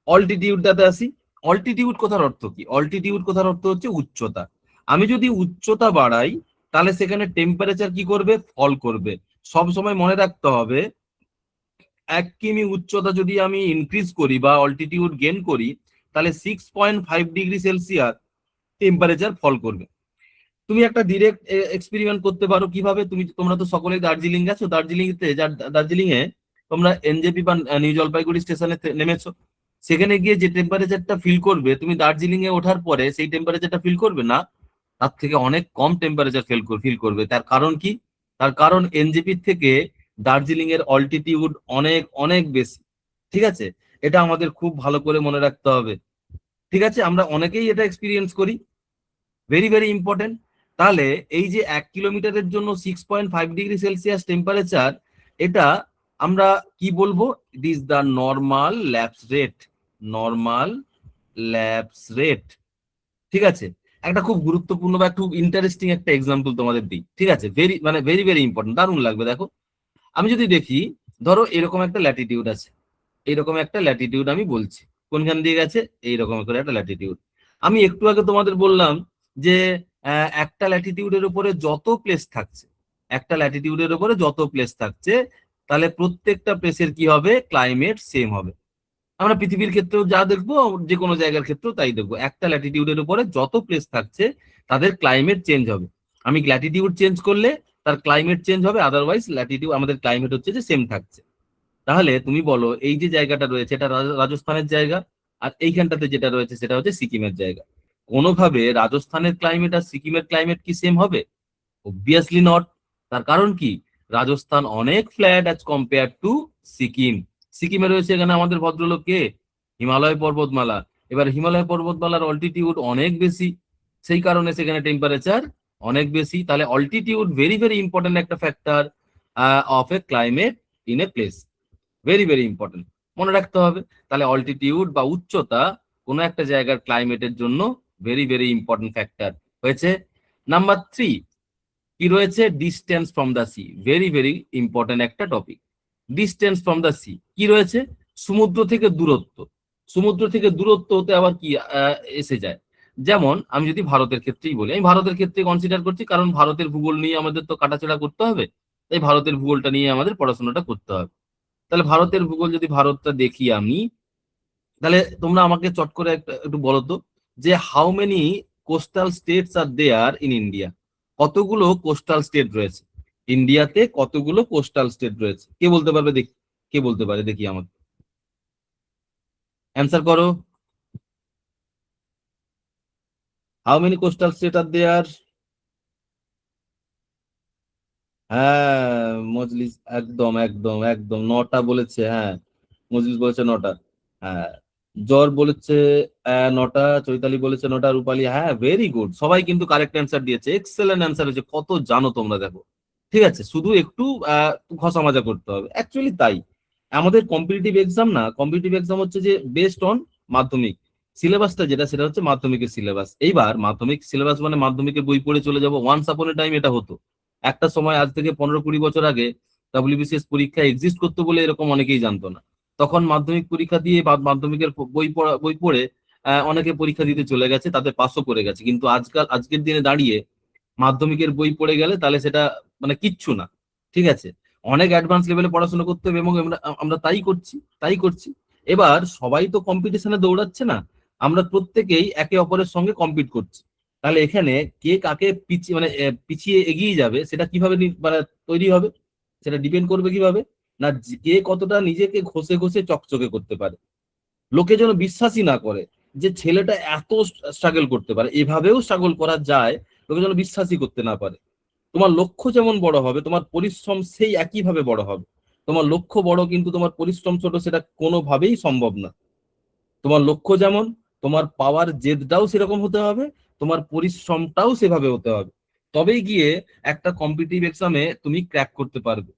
অল্টিটিউডটাতে আসি। অল্টিটিউড কথার অর্থ কি? অল্টিটিউড কথার অর্থ হচ্ছে উচ্চতা। আমি যদি উচ্চতা বাড়াই তাহলে সেখানে টেম্পারেচার কি করবে? ফল করবে। সব সময় মনে রাখতে হবে 1 কিমি উচ্চতা যদি আমি ইনক্রিজ করি বা অল্টিটিউড গেন করি তাহলে 6.5 ডিগ্রি সেলসিয়াস টেম্পারেচার ফল করবে। তুমি একটা ডিরেক্ট এক্সপেরিমেন্ট করতে পারো। কিভাবে? তোমরা তো সকলেই দার্জিলিং গেছো। দার্জিলিং এ তোমরা এনজেপি বা নিউ জলপাইগুড়ি স্টেশনে নেমেছো। সেখানে গিয়ে যে টেম্পারেচারটা ফিল করবে, তুমি দার্জিলিং এ ওঠার পরে সেই টেম্পারেচারটা ফিল করবে না, তার থেকে অনেক কম টেম্পারেচার ফিল করবে। তার কারণ কি? তার কারণ এনজেপি থেকে দার্জিলিং এর অল্টিটিউড অনেক অনেক বেশি। ঠিক আছে, এটা আমাদের খুব ভালো করে মনে রাখতে হবে। ঠিক আছে, আমরা অনেকেই এটা এক্সপিরিয়েন্স করি। Very very important. তাহলে এই যে 1 কিলোমিটারের জন্য 6.5 ডিগ্রি সেলসিয়াস টেম্পারেচার, এটা আমরা কি বলবো? ইট is the normal lapse rate. Normal lapse rate. ঠিক আছে, একটা খুব গুরুত্বপূর্ণ বা খুব ইন্টারেস্টিং একটা এক্সাম্পল তোমাদের দিই। ঠিক আছে, ভেরি ভেরি ইম্পর্টেন্ট, দারুণ লাগবে। দেখো, আমি যদি দেখি, ধরো এরকম একটা ল্যাটিটিউড আছে, এইরকম একটা ল্যাটিটিউড আমি বলছি, কোনখান দিয়ে গেছে? এইরকম করে একটা ল্যাটিটিউড। আমি একটু আগে তোমাদের বললাম যে একটা ল্যাটিটিউডের উপরে যত প্লেস থাকছে, একটা ল্যাটিটিউডের উপরে যত প্লেস থাকছে, তাহলে প্রত্যেকটা প্লেসের কি হবে? ক্লাইমেট সেম হবে। আমরা পৃথিবীর ক্ষেত্রেও যা দেখবো, যে কোনো জায়গার ক্ষেত্রেও তাই দেখবো। একটা ল্যাটিটিউডের উপরে যত প্লেস থাকছে তাদের ক্লাইমেট চেঞ্জ হবে। আমি ল্যাটিটিউড চেঞ্জ করলে তার ক্লাইমেট চেঞ্জ হবে, আদারওয়াইজ ল্যাটিটিউড আমাদের ক্লাইমেট হচ্ছে যে সেম থাকছে। তাহলে তুমি বলো, এই যে জায়গাটা রয়েছে এটা রাজস্থানের জায়গা, আর এইখানটাতে যেটা রয়েছে সেটা হচ্ছে সিকিমের জায়গা। কোনোভাবে রাজস্থানের ক্লাইমেট আর সিকিমের ক্লাইমেট কি সেম হবে? Obviously not. তার কারণ কি? রাজস্থান অনেক flat as compare to Sikkim. সিকিমে রয়েছে এখানে আমাদের ভদ্রলোক কে? হিমালয় পর্বতমালা। এবার হিমালয় পর্বতমালার অল্টিটিউড অনেক বেশি, সেই কারণে সেখানে টেম্পারেচার অনেক বেশি। তাহলে অল্টিটিউড ভেরি ভেরি ইম্পর্টেন্ট একটা factor of A climate in a place. Very very important, মনে রাখতে হবে। তাহলে অল্টিটিউড বা উচ্চতা কোনো একটা জায়গার ক্লাইমেটের জন্য ভেরি ভেরি ইম্পর্টেন্ট ফ্যাক্টর হয়েছে। নাম্বার 3 কি রয়েছে? Distance from the sea. Very very important একটা topic. Distance from the sea কি রয়েছে? সমুদ্র থেকে দূরত্ব। সমুদ্র থেকে দূরত্ব হতে আবার কি এসে যায়? যেমন আমি যদি ভারতের ক্ষেত্রেই বলি, আমি ভারতের ক্ষেত্রে কনসিডার করছি, কারণ ভারতের ভূগোল নিয়ে আমাদের তো কাটাছেড়া করতে হবে, তাই ভারতের ভূগোলটা নিয়ে আমাদের পড়াশোনাটা করতে হবে। তাহলে ভারতের ভূগোল যদি ভারতটা দেখি আমি, তাহলে তোমরা আমাকে চট করে একটু বলো তো যে how many coastal states are there in India? কতগুলো কোস্টাল স্টেট রয়েছে ইন্ডিয়াতে? কতগুলো কোস্টাল স্টেট রয়েছে? কে বলতে পারবে দেখি? কে বলতে পারে দেখি আমাকে? অ্যান্সার করো। হাউ মেনি কোস্টাল স্টেট আর দেয়ার? হ্যাঁ, মজলিস একদম একদম একদম 9টা বলেছে। হ্যাঁ, মজলিস বলেছে 9টা। হ্যাঁ, জ্বর বলেছে 9টা, চৈতালি বলেছে 9টা, রূপালী। হ্যাঁ, ভেরি গুড, সবাই কিন্তু কারেক্ট অ্যান্সার দিয়েছে। এক্সেলেন্ট অ্যান্সার হয়েছে। কত জানো তোমরা, দেখো। ঠিক আছে, শুধু একটু ঘষা মাজা করতে হবে, অ্যাকচুয়ালি তাই। আমাদের কম্পিটিটিভ এক্সাম না, কম্পিটিটিভ এক্সাম হচ্ছে যে বেসড অন মাধ্যমিক সিলেবাসটা, যেটা সেটা হচ্ছে মাধ্যমিকের সিলেবাস। এইবার মাধ্যমিক সিলেবাস মানে মাধ্যমিকের বই পড়ে চলে যাবো, ওয়ান্স আপন এ টাইম এটা হতো। একটা সময় আজ থেকে 15-20 বছর আগে ডাব্লিউবিসিএস পরীক্ষা এক্সিস্ট করতো বলে এরকম অনেকেই জানতো না। তখন মাধ্যমিক পরীক্ষা দিয়ে বা মাধ্যমিকের বই পড়ে অনেকে পরীক্ষা দিতে চলে গেছে, তাদের পাসও করে গেছে। কিন্তু আজকের দিনে দাঁড়িয়ে মাধ্যমিকের বই পড়ে গেলে তাহলে সেটা মানে কিচ্ছু না। ঠিক আছে, অনেক অ্যাডভান্স লেভেলে পড়াশোনা করতে হবে এবং আমরা আমরা তাই করছি। এবার সবাই তো কম্পিটিশনে দৌড়াচ্ছে না, আমরা প্রত্যেকেই একে অপরের সঙ্গে কম্পিট করছি। তাহলে এখানে কে কাকে পিছিয়ে মানে পিছিয়ে এগিয়ে যাবে সেটা কিভাবে মানে তৈরি হবে, সেটা ডিপেন্ড করবে কিভাবে না, কে কতটা নিজেকে ঘষে ঘষে চকচকে করতে পারে। লোকে যেন বিশ্বাসই না করে যে ছেলেটা এত স্ট্রাগল করতে পারে, এভাবেও স্ট্রাগল করা যায়, লোকে যেন বিশ্বাসই করতে না পারে। তোমার লক্ষ্য যেমন বড় হবে, তোমার পরিশ্রম সেই একইভাবে বড় হবে। তোমার লক্ষ্য বড় কিন্তু তোমার পরিশ্রম ছোট, সেটা কোনোভাবেই সম্ভব না। তোমার লক্ষ্য যেমন, তোমার পাওয়ার জেদটাও সেরকম হতে হবে, তোমার পরিশ্রমটাও সেভাবে হতে হবে। তবেই গিয়ে একটা কম্পিটিটিভ এক্সামে তুমি ক্র্যাক করতে পারবে।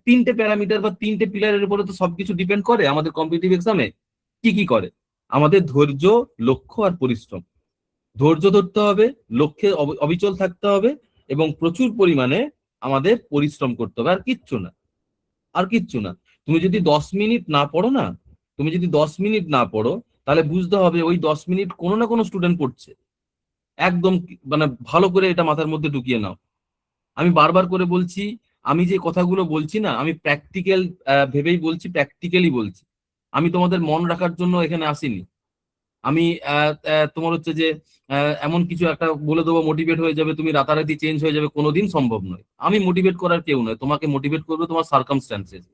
তিনটে প্যারামিটার বা তিনটে পিলারের উপরে তো সবকিছু ডিপেন্ড করে আমাদের কম্পিটিটিভ এক্সামে। কি কি করে? আমাদের ধৈর্য, লক্ষ্য আর পরিশ্রম। ধৈর্য ধরতে হবে, লক্ষ্যে অবিচল থাকতে হবে এবং প্রচুর পরিমাণে আমাদের পরিশ্রম করতে হবে, আর কিচ্ছু না। তুমি যদি 10 মিনিট না পড়ো না, তুমি যদি 10 মিনিট না পড়ো, তাহলে বুঝতে হবে ওই 10 মিনিট কোনো না কোনো স্টুডেন্ট পড়ছে। একদম মানে ভালো করে এটা মাথার মধ্যে ঢুকিয়ে নাও। আমি বারবার করে বলছি, আমি যে কথাগুলো বলছি না, আমি প্র্যাকটিক্যাল ভেবেই বলছি, প্র্যাকটিক্যালি বলছি। আমি তোমাদের মন রাখার জন্য এখানে আসিনি। আমি তোমার হচ্ছে যে এমন কিছু একটা বলে দেবো, মোটিভেট হয়ে যাবে, তুমি রাতারাতি চেঞ্জ হয়ে যাবে, কোনোদিন সম্ভব নয়। আমি মোটিভেট করার কেউ নয়, তোমাকে মোটিভেট করবে তোমার সার্কামস্ট্যান্সেস।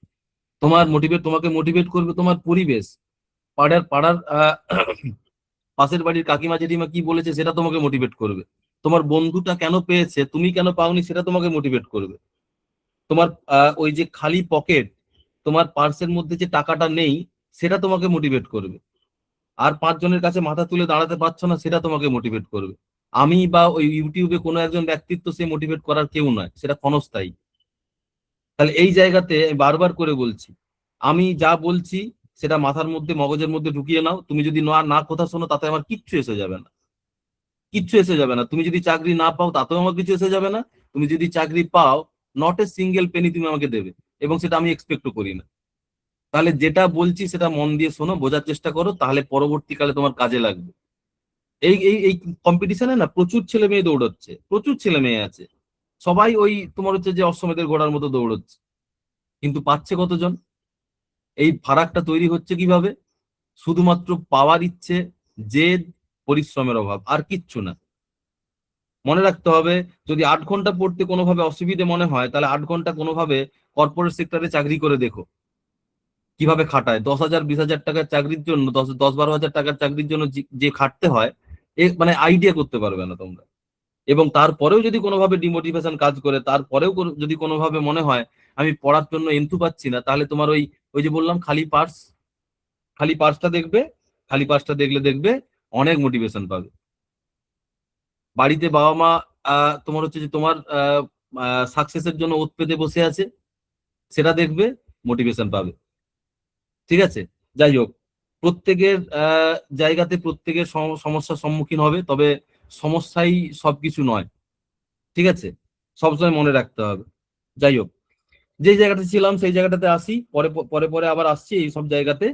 তোমাকে মোটিভেট করবে তোমার পরিবেশ। পাড়ার পাড়ার পাশের বাড়ির কাকিমা জেঠিমা কি বলেছে সেটা তোমাকে মোটিভেট করবে। তোমার বন্ধুটা কেন পেয়েছে, তুমি কেন পাওনি, সেটা তোমাকে মোটিভেট করবে। তোমার ওই যে খালি পকেট, তোমার পার্সের মধ্যে যে টাকাটা নেই, সেটা তোমাকে মোটিভেট করবে। আর 5 জনের কাছে মাথা তুলে দাঁড়াতে পারছো না, সেটা তোমাকে মোটিভেট করবে। আমি বা ওই ইউটিউবে কোনো একজন ব্যক্তিত্ব সে মোটিভেট করার কেউ নয়, সেটা ক্ষণস্থায়ী। তাহলে এই জায়গাতে আমি বারবার করে বলছি, আমি যা বলছি সেটা মাথার মধ্যে মগজের মধ্যে ঢুকিয়ে নাও। তুমি যদি না না কথা শোনো, তাতে আমার কিচ্ছু এসে যাবে না, কিচ্ছু এসে যাবে না। তুমি যদি চাকরি না পাও, তাতেও আমার কিছু এসে যাবে না। তুমি যদি চাকরি পাও, নট এ সিঙ্গেল পেনি তুমি আমাকে দেবে, এবং সেটা আমি এক্সপেক্টও করি না। তাহলে যেটা বলছি সেটা মন দিয়ে শোনো, বোঝার চেষ্টা করো, তাহলে পরবর্তীকালে তোমার কাজে লাগবে। এই এই এই কম্পিটিশনে না প্রচুর ছেলে মেয়ে দৌড়াচ্ছে, প্রচুর ছেলে মেয়ে আছে। সবাই ওই তোমার হচ্ছে যে অশ্বমেধের ঘোড়ার মতো দৌড়চ্ছে, কিন্তু পাচ্ছে কতজন? এই ফারাকটা তৈরি হচ্ছে কিভাবে? শুধুমাত্র পাওয়ার ইচ্ছে, জেদ, পরিশ্রমের অভাব, আর কিচ্ছু না। মনে রাখতে হবে, যদি 8 ঘন্টা পড়তে কোনোভাবে অসুবিধে মনে হয়, তাহলে 8 ঘন্টা কোনোভাবে কর্পোরেট সেক্টরে চাকরি করে দেখো কিভাবে খাটায়। 10,000 20,000 টাকার চাকরির জন্য, 10-12 হাজার টাকার চাকরির জন্য যে খাটতে হয়, মানে আইডিয়া করতে পারবে না তোমরা। এবং তারপরেও যদি কোনোভাবে ডিমোটিভেশন কাজ করে, তারপরেও যদি কোনোভাবে মনে হয় আমি পড়ার জন্য এন্থু পাচ্ছি না, তাহলে তোমার ওই ওই যে বললাম খালি পার্স, খালি পার্সটা দেখবে। খালি পার্সটা দেখবে অনেক মোটিভেশন পাবে। বাড়িতে বাবা মা তোমার হচ্ছে যে তোমার সাকসেসের জন্য ওত পেতে বসে আছে, সেটা দেখবে, মোটিভেশন পাবে। ঠিক আছে, যাই হোক, প্রত্যেকের জায়গাতে প্রত্যেকের সমস্যার সম্মুখীন হবে, তবে সমস্যাই সবকিছু নয়। ঠিক আছে, সবসময় মনে রাখতে হবে। যাই হোক, যে জায়গাটা ছিলাম সেই জায়গাটাতে আসি, পরে পরে পরে আবার আসছি এই সব জায়গাতে।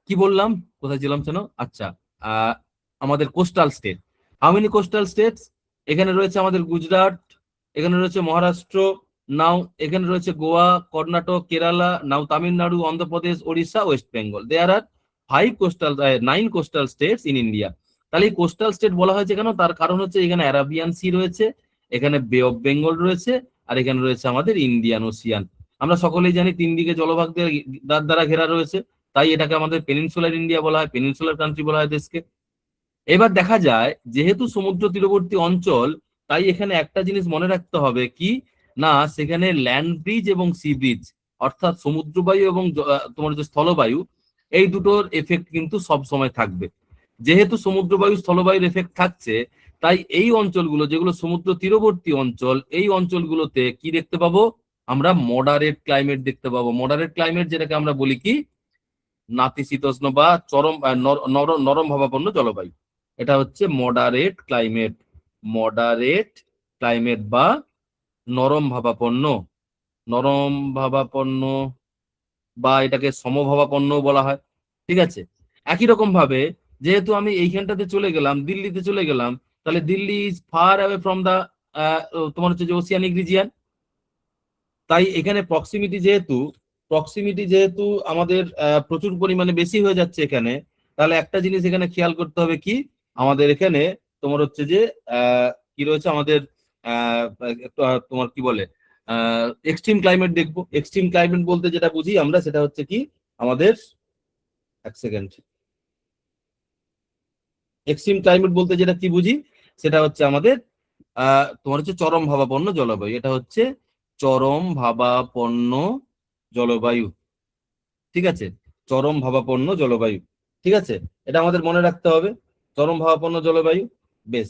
কি বললাম, কোথায় ছিলাম যেন? আচ্ছা, আহ আমাদের coastal state. How many coastal states? এখানে রয়েছে আমাদের গুজরাট, এখানে রয়েছে মহারাষ্ট্র, নাও এখানে রয়েছে Goa, Karnataka, Kerala, now Tamil Nadu, Andhra Pradesh, Odisha, West Bengal. There are 9 coastal states in India. তাহলে এই কোস্টাল স্টেট বলা হয়েছে কেন? তার কারণ হচ্ছে এখানে অ্যারাবিয়ান সি রয়েছে, এখানে বে অফ বেঙ্গল রয়েছে, আর এখানে রয়েছে আমাদের ইন্ডিয়ান ওসিয়ান। আমরা সকলেই জানি 3 দিকে জলভাগ দ্বারা ঘেরা রয়েছে, তাই এটাকে আমাদের পেনিনসুলার ইন্ডিয়া বলা হয়, পেনিনসুলার কান্ট্রি বলা হয় দেশকে। এবার দেখা যায় যেহেতু সমুদ্র তীরবর্তী অঞ্চল, তাই এখানে একটা জিনিস মনে রাখতে হবে কি না, সেখানে ল্যান্ড ব্রিজ এবং সি ব্রিজ, অর্থাৎ সমুদ্রবায়ু এবং তোমার যে স্থলবায়ু, এই দুটোর এফেক্ট কিন্তু সব সময় থাকবে। যেহেতু সমুদ্রবায়ু স্থলবায়ুর এফেক্ট থাকছে, তাই এই অঞ্চলগুলো যেগুলো সমুদ্র তীরবর্তী অঞ্চল, এই অঞ্চলগুলোতে কি দেখতে পাবো? আমরা মডারেট ক্লাইমেট দেখতে পাবো। মডারেট ক্লাইমেট যেটাকে আমরা বলি কি নাতিশীতোষ্ণ বা চরম নরম ভাবাপন্ন জলবায়ু। এটা হচ্ছে মডারেট ক্লাইমেট। মডারেট ক্লাইমেট বা নরম ভাবাপন্ন, নরম ভাবাপন্ন বা এটাকে সমভাবাপন্ন বলা হয়। ঠিক আছে, একই রকম ভাবে যেহেতু আমি এইখানটাতে চলে গেলাম, দিল্লিতে চলে গেলাম, তাহলে Delhi is far away from the তোমার হচ্ছে যে ওসিয়ানিক রিজিয়ান। তাই এখানে প্রক্সিমিটি যেহেতু আমাদের প্রচুর পরিমাণে বেশি হয়ে যাচ্ছে এখানে, তাহলে একটা জিনিস এখানে খেয়াল করতে হবে কি, আমাদের এখানে তোমার হচ্ছে যে কি রয়েছে আমাদের তোমার কি বলে এক্সট্রিম ক্লাইমেট দেখবো। এক্সট্রিম ক্লাইমেট বলতে যেটা বুঝি আমরা সেটা হচ্ছে কি আমাদের, এক সেকেন্ড, এক্সট্রিম ক্লাইমেট বলতে যেটা কি বুঝি সেটা হচ্ছে আমাদের তোমার হচ্ছে চরম ভাবাপন্ন জলবায়ু। এটা হচ্ছে চরম ভাবাপন্ন জলবায়ু। ঠিক আছে, চরম ভাবাপন্ন জলবায়ু। ঠিক আছে, এটা আমাদের মনে রাখতে হবে, চরম ভাবাপন্ন জলবায়ু। বেশ,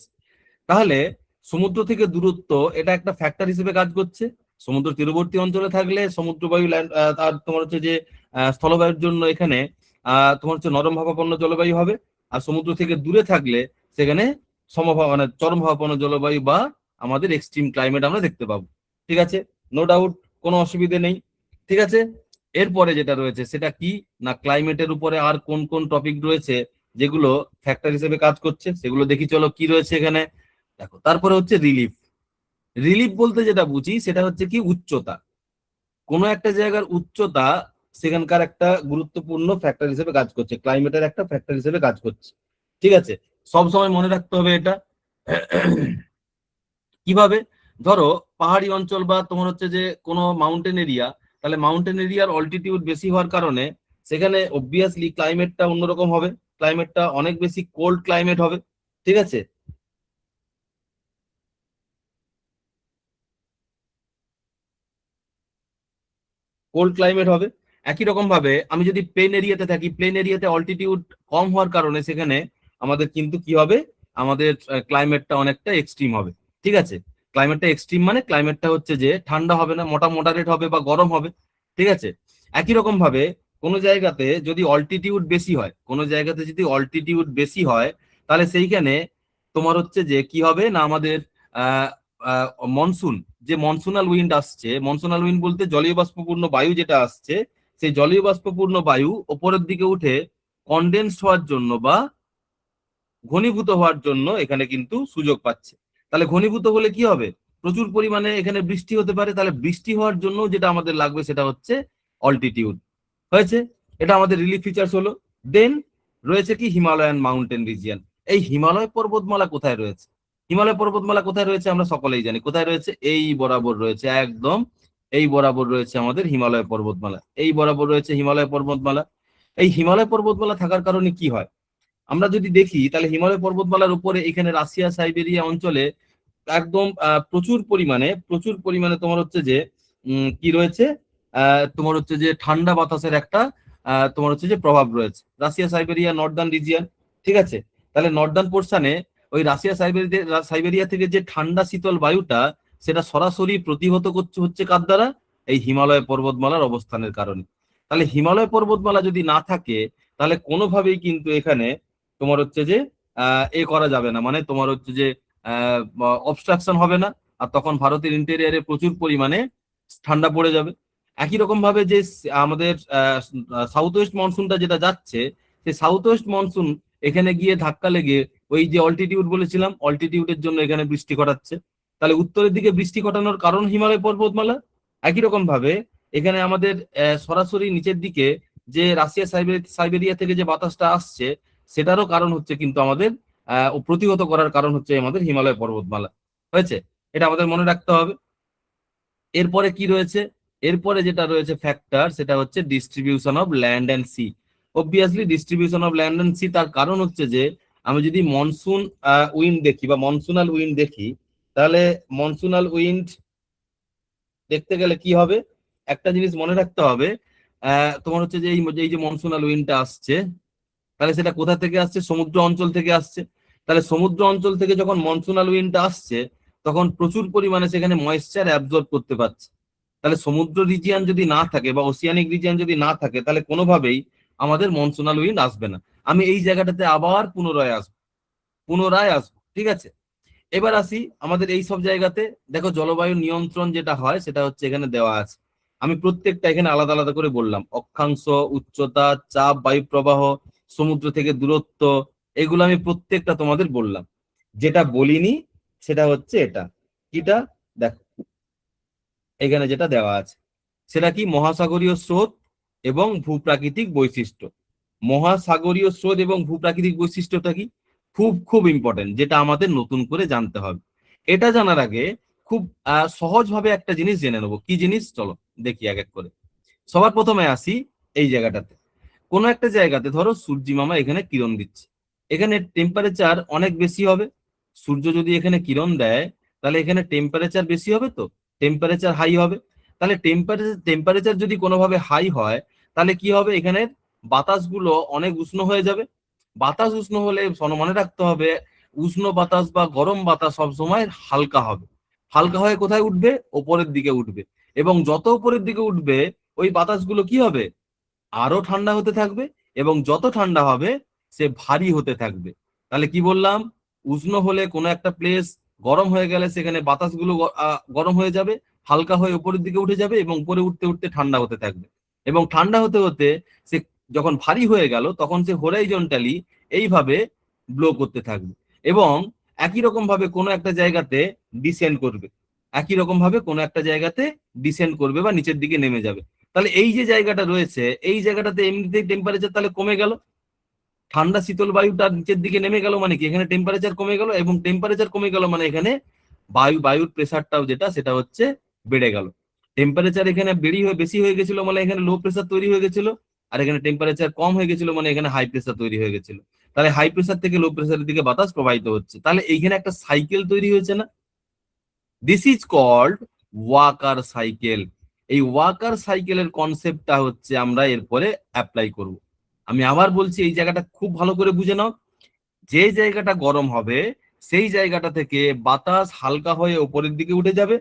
তাহলে সমুদ্র থেকে দূরত্ব এটা একটা ফ্যাক্টর হিসেবে কাজ করছে। সমুদ্র তীরবর্তী অঞ্চলে থাকলে সমুদ্রবায়ু ল্যান্ড আর তোমার হচ্ছে যে স্থলবায়ুর জন্য এখানে তোমার হচ্ছে নরম ভাবাপন্ন জলবায়ু হবে। আর সমুদ্র থেকে দূরে থাকলে সেখানে মানে চরম ভাবাপন্ন জলবায়ু বা আমাদের এক্সট্রিম ক্লাইমেট আমরা দেখতে পাবো। ঠিক আছে, নো ডাউট, কোনো অসুবিধে নেই। ঠিক আছে, এরপরে যেটা রয়েছে সেটা কি না, ক্লাইমেটের উপরে আর কোন কোন টপিক রয়েছে যেগুলো ফ্যাক্টর হিসেবে কাজ করছে সেগুলো দেখি। চলো কি রয়েছে এখানে দেখো। তারপরে হচ্ছে রিলিফ। রিলিফ বলতে যেটা বুঝি সেটা হচ্ছে কি উচ্চতা। কোনো একটা জায়গার উচ্চতা সেখানকার একটা গুরুত্বপূর্ণ ফ্যাক্টর হিসেবে কাজ করছে, ক্লাইমেটের একটা ফ্যাক্টর হিসেবে কাজ করছে। ঠিক আছে, সব সময় মনে রাখতে হবে এটা। কিভাবে? ধরো পাহাড়ি অঞ্চল বা তোমার হচ্ছে যে কোনো মাউন্টেন এরিয়া, তাহলে মাউন্টেন এরিয়ার অল্টিটিউড বেশি হওয়ার কারণে সেখানে অবভিয়াসলি ক্লাইমেটটা অন্যরকম হবে, ক্লাইমেটটা অনেক বেশি কোল্ড ক্লাইমেট হবে। ঠিক আছে, কোল্ড ক্লাইমেট হবে। একই রকম ভাবে আমি যদি প্লেন এরিয়াতে থাকি, প্লেন এরিয়াতে অল্টিটিউড কম হওয়ার কারণে সেখানে আমাদের কিন্তু কি হবে, আমাদের ক্লাইমেটটা অনেকটা এক্সট্রিম হবে। ঠিক আছে, ক্লাইমেটটা এক্সট্রিম মানে ক্লাইমেটটা হচ্ছে যে ঠান্ডা হবে না, মডারেট হবে বা গরম হবে। ঠিক আছে, একই রকম ভাবে কোনো জায়গাতে যদি অল্টিটিউড বেশি হয়, কোনো জায়গাতে যদি অল্টিটিউড বেশি হয়, তাহলে সেইখানে তোমার হচ্ছে যে কি হবে না, আমাদের আহ মনসুন, যে মনসুনাল উইন্ড আসছে, মনসুনাল উইন্ড বলতে জলীয় বাষ্পপূর্ণ বায়ু যেটা আসছে, সেই জলীয় বাষ্পপূর্ণ বায়ু ওপরের দিকে উঠে কনডেন্স হওয়ার জন্য বা ঘনীভূত হওয়ার জন্য এখানে কিন্তু সুযোগ পাচ্ছে। তাহলে ঘনীভূত হলে কি হবে, প্রচুর পরিমাণে এখানে বৃষ্টি হতে পারে। তাহলে বৃষ্টি হওয়ার জন্য যেটা আমাদের লাগবে সেটা হচ্ছে অল্টিটিউড। হয়েছে, এটা আমাদের রিলিফ ফিচার্স হলো। দেন রয়েছে কি হিমালয়ান মাউন্টেন রিজিয়ন। এই হিমালয় পর্বতমালা কোথায় রয়েছে? হিমালয় পর্বতমালা কোথায় রয়েছে আমরা সকলেই জানি, কোথায় রয়েছে, এই বরাবর রয়েছে, একদম এই বরাবর রয়েছে আমাদের হিমালয় পর্বতমালা। এই বরাবর রয়েছে হিমালয় পর্বতমালা। এই হিমালয় পর্বতমালা থাকার কারণে কি হয়, আমরা যদি দেখি তাহলে হিমালয় পর্বতমালার উপরে এখানে রাশিয়া সাইবেরিয়া অঞ্চলে একদম প্রচুর পরিমাণে তোমার হচ্ছে যে কি রয়েছে, তোমার হচ্ছে যে ঠান্ডা বাতাসের একটা তোমার হচ্ছে যে প্রভাব রয়েছে, রাশিয়া সাইবেরিয়া নর্দার্ন রিজিয়ন। ঠিক আছে, তাহলে নর্দার্ন পোর্শনে ওই রাশিয়া সাইবেরিয়া থেকে যে ঠান্ডা শীতল বায়ুটা, সেটা সরাসরি প্রতিহত করছে হচ্ছে কার দ্বারা, এই হিমালয় পর্বতমালার অবস্থানের কারণে। তাহলে হিমালয় পর্বতমালা যদি না থাকে তাহলে কোনোভাবেই কিন্তু এখানে তোমার হচ্ছে যে এ করা যাবে না, মানে তোমার হচ্ছে যে অবস্ট্রাকশন হবে না। আর তখন ভারতের ইন্টেরিয়ারে প্রচুর পরিমাণে ঠান্ডা পড়ে যাবে। একই রকম ভাবে যে আমাদের সাউথ ওয়েস্ট মনসুনটা যেটা যাচ্ছে, সেই সাউথ ওয়েস্ট মনসুন এখানে গিয়ে ধাক্কা লেগে ওই যে অল্টিটিউড বলেছিলাম, অল্টিটিউডের জন্য এখানে বৃষ্টি ঘটাচ্ছে। তাহলে উত্তরের দিকে বৃষ্টি ঘটানোর কারণ হিমালয় পর্বতমালা। একই রকম ভাবে এখানে আমাদের সরাসরি নিচের দিকে যে রাশিয়া সাইবেরিয়া থেকে যে বাতাসটা আসছে, সেটারও কারণ হচ্ছে কিন্তু আমাদের প্রতিহত করার কারণ হচ্ছে আমাদের হিমালয় পর্বতমালা। হয়েছে, এটা আমাদের মনে রাখতে হবে। এরপরে কি রয়েছে, এরপরে যেটা রয়েছে ফ্যাক্টর, সেটা হচ্ছে distribution of land and sea. Obviously distribution of land and sea, তার কারণ হচ্ছে যে আমি যদি মনসুন উইন্ড দেখি বা মনসুনাল উইন্ড দেখি, তাহলে মনসুনাল উইন্ড দেখতে গেলে কি হবে, একটা জিনিস মনে রাখতে হবে, তোমার হচ্ছে যে এই যে মনসুনাল উইন্ডটা আসছে, তাহলে সেটা কোথা থেকে আসছে, সমুদ্র অঞ্চল থেকে আসছে। তাহলে সমুদ্র অঞ্চল থেকে যখন মনসুনাল উইন্ডটা আসছে তখন প্রচুর পরিমাণে সেখানে ময়েশ্চার অ্যাবজর্ব করতে পারছে। তাহলে সমুদ্র রিজিয়ান যদি না থাকে বা ওসিয়ানিক রিজিয়ান যদি না থাকে তাহলে কোনোভাবেই আমাদের মনসুনাল উইন্ড আসবে না। আমি এই জায়গাটাতে আবার পুনরায় আসবো, ঠিক আছে। এবার আসি আমাদের এই সব জায়গাতে, দেখো জলবায়ু নিয়ন্ত্রণ যেটা হয় সেটা হচ্ছে এখানে দেওয়া আছে। আমি প্রত্যেকটা এখানে আলাদা আলাদা করে বললাম, অক্ষাংশ, উচ্চতা, চাপ, বায়ু প্রবাহ, সমুদ্র থেকে দূরত্ব, এগুলো আমি প্রত্যেকটা তোমাদের বললাম। যেটা বলিনি সেটা হচ্ছে এটা দেখো এখানে যেটা দেওয়া আছে সেটা কি, মহাসাগরীয় স্রোত এবং ভূপ্রাকৃতিক বৈশিষ্ট্য। মহাসাগরীয় স্রোত এবং ভূপ্রাকৃতিক বৈশিষ্ট্যটা কি, খুব খুব ইম্পর্টেন্ট, যেটা আমাদের নতুন করে জানতে হবে। এটা জানার আগে খুব সহজভাবে একটা জিনিস জেনে নেবো। কি জিনিস, চলো দেখি এক এক করে। সবার প্রথমে আসি এই জায়গাটাতে। কোনো একটা জায়গাতে ধরো সূর্যি মামা এখানে কিরণ দিচ্ছে, এখানে টেম্পারেচার অনেক বেশি হবে। সূর্য যদি এখানে কিরণ দেয় তাহলে এখানে টেম্পারেচার বেশি হবে, তো টেম্পারেচার হাই হবে। তাহলে টেম্পারেচার যদি কোনোভাবে হাই হয় তাহলে কি হবে, এখানে বাতাসগুলো অনেক উষ্ণ হয়ে যাবে। বাতাস উষ্ণ হলে মনে রাখতে হবে, উষ্ণ বাতাস বা গরম বাতাস সবসময় হালকা হবে। হালকা হয়ে কোথায় উঠবে, ওপরের দিকে উঠবে। এবং যত উপরের দিকে উঠবে ওই বাতাসগুলো কি হবে, আরো ঠান্ডা হতে থাকবে। এবং যত ঠান্ডা হবে সে ভারী হতে থাকবে। তাহলে কি বললাম, উষ্ণ হলে কোনো একটা প্লেস গরম হয়ে গেলে সেখানে বাতাসগুলো গরম হয়ে যাবে, হালকা হয়ে উপরের দিকে উঠে যাবে এবং উপরে উঠতে উঠতে ঠান্ডা হতে থাকবে। এবং ঠান্ডা হতে হতে সে যখন ভারী হয়ে গেল তখন সে হরাইজন্টালি এইভাবে ব্লো করতে থাকবে এবং একই রকম ভাবে কোনো একটা জায়গাতে ডিসেন্ড করবে। একই রকম ভাবে কোনো একটা জায়গাতে ডিসেন্ড করবে বা নিচের দিকে নেমে যাবে। তাহলে এই যে জায়গাটা রয়েছে এই জায়গাটাতে এমনিতেই টেম্পারেচার তাহলে কমে গেল, ঠান্ডা শীতল বায়ুটা নিচের দিকে নেমে গেল, মানে কি এখানে টেম্পারেচার কমে গেল। এবং টেম্পারেচার কমে গেল মানে এখানে বায়ুর প্রেসারটাও যেটা সেটা হচ্ছে বেড়ে গেল। টেম্পারেচার এখানে বেশি হয়ে গেছিল মানে এখানে লো প্রেসার তৈরি হয়ে গেছিল, আর এখানে টেম্পারেচার কম হয়ে গেছিল মানে এখানে হাই প্রেসার তৈরি হয়ে গেছিল। তাহলে হাই প্রেসার থেকে লো প্রেসারের দিকে বাতাস প্রবাহিত হচ্ছে, তাহলে এইখানে একটা সাইকেল তৈরি হয়েছে না। This is called Walker cycle. এই ওয়াকার সাইকেলের কনসেপ্টটা হচ্ছে আমরা এরপরে অ্যাপ্লাই করব। আমি আবার বলছি, এই জায়গাটা খুব ভালো করে বুঝে নাও। যে জায়গাটা গরম হবে সেই জায়গাটা থেকে বাতাস হালকা হয়ে উপরের দিকে উঠে যাবে।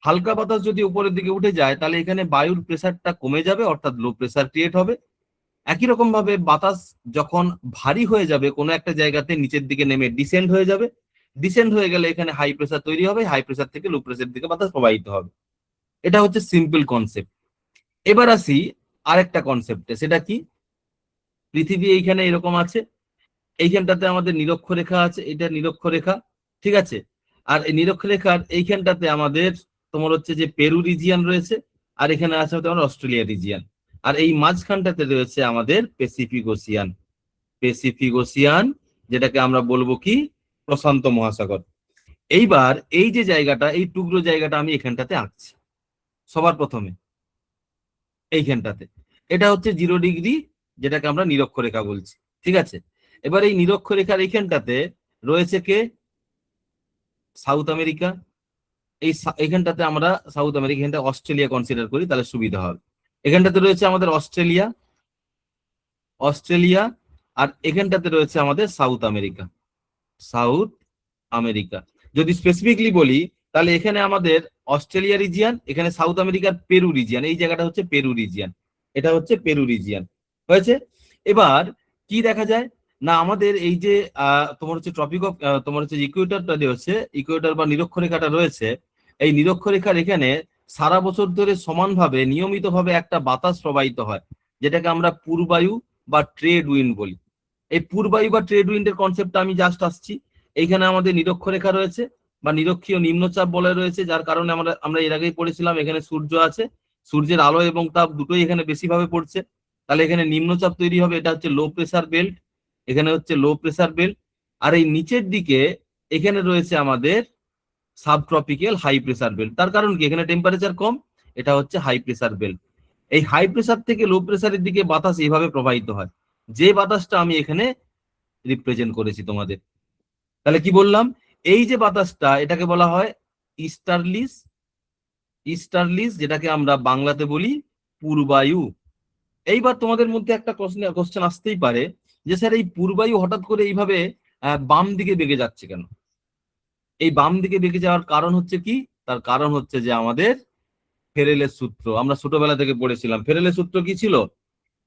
হালকা বাতাস যদি উপরের দিকে উঠে যায় তাহলে এখানে বায়ুর প্রেসারটা কমে যাবে, অর্থাৎ লো প্রেসার ক্রিয়েট হবে। একই রকম ভাবে বাতাস যখন ভারী হয়ে যাবে কোনো একটা জায়গাতে নিচের দিকে নেমে ডিসেন্ড হয়ে যাবে। ডিসেন্ড হয়ে গেলে এখানে হাই প্রেসার তৈরি হবে, হাই প্রেসার থেকে লো প্রেসারের দিকে বাতাস প্রবাহিত হবে। এটা হচ্ছে সিম্পল কনসেপ্ট। এবার আসি আরেকটা কনসেপ্টে, সেটা কি, পৃথিবী এইখানে এরকম আছে, এইখানটাতে আমাদের নিরক্ষরেখা আছে, এটা নিরক্ষরেখা, ঠিক আছে। আর এই নিরক্ষরেখার এইখানটাতে আমাদের তোমার হচ্ছে যে পেরু রিজিয়ান রয়েছে, আর এখানে আছে তোমার অস্ট্রেলিয়া রিজিয়ান। আর এই মাঝখানটাতে রয়েছে আমাদের প্যাসিফিক ওসিয়ান, যেটাকে আমরা বলবো কি, প্রশান্ত মহাসাগর। এইবার এই যে জায়গাটা, এই টুকরো জায়গাটা আমি এখানটাতে আঁকছি সবার প্রথমে এইখানটাতে। এটা হচ্ছে 0 ডিগ্রি, যেটাকে আমরা নিরক্ষরেখা বলছি, ঠিক আছে। এবার এই নিরক্ষরেখার এইখানটাতে রয়েছে কে, সাউথ আমেরিকা। এইখানটাতে আমরা সাউথ আমেরিকা, এখানটা অস্ট্রেলিয়া কনসিডার করি তাহলে সুবিধা হবে। এখানটাতে রয়েছে আমাদের অস্ট্রেলিয়া, আর এখানটাতে রয়েছে আমাদের সাউথ আমেরিকা। যদি স্পেসিফিকলি বলি তাহলে এখানে আমাদের অস্ট্রেলিয়া রিজিয়ান, এখানে সাউথ আমেরিকার পেরু রিজিয়ান, এই জায়গাটা হচ্ছে পেরু রিজিয়ান, এটা হচ্ছে পেরু রিজিয়ান হয়েছে। এবার কি দেখা যায় না, আমাদের এই যে তোমার হচ্ছে ট্রপিক অফ তোমার হচ্ছে ইকুয়েটরটা হচ্ছে ইকুয়েটর বা নিরক্ষরেখাটা রয়েছে, এই নিরক্ষরেখার এখানে সারা বছর ধরে সমানভাবে নিয়মিতভাবে একটা বাতাস প্রবাহিত হয়, যেটাকে আমরা পূর্বায়ু বা ট্রেড উইন্ড বলি। এই পূর্বায়ু বা ট্রেড উইন্ডের কনসেপ্টটা আমি জাস্ট আসছি। এইখানে আমাদের নিরক্ষরেখা রয়েছে বা নিরক্ষীয় নিম্নচাপ বলয় রয়েছে, যার কারণে আমরা এর আগেই পড়েছিলাম এখানে সূর্য আছে, সূর্যের আলো এবং তাপ দুটোই এখানে বেশিভাবে পড়ছে। তাহলে এখানে নিম্নচাপ তৈরি হবে, এটা হচ্ছে লো প্রেসার বেল্ট, এখানে হচ্ছে লো প্রেসার বেল্ট। আর এই নিচের দিকে এখানে রয়েছে আমাদের সাবট্রপিক্যাল হাই প্রেসার বেল্ট। তার কারণ কি, এখানে টেম্পারেচার কম, এটা হচ্ছে হাই প্রেসার বেল্ট। এই হাই প্রেসার থেকে লো প্রেসারের দিকে বাতাস এইভাবে প্রবাহিত হয়, যে বাতাসটা আমি এখানে রিপ্রেজেন্ট করেছি তোমাদের। তাহলে কি বললাম, এই যে বাতাসটা এটাকে বলা হয় ইস্টার্লিস, যেটাকে আমরা বাংলাতে বলি পূর্বায়ু। এইবার তোমাদের মধ্যে একটা কোশ্চেন আসতেই পারে যে স্যার এই পূর্বায়ু হঠাৎ করে এইভাবে বাম দিকে বেঁকে যাচ্ছে কেন? এই বাম দিকে বেঁকে যাওয়ার কারণ হচ্ছে কি? তার কারণ হচ্ছে যে আমাদের ফেরেলের সূত্র আমরা ছোটবেলা থেকে পড়েছিলাম। ফেরেলের সূত্র কি ছিল?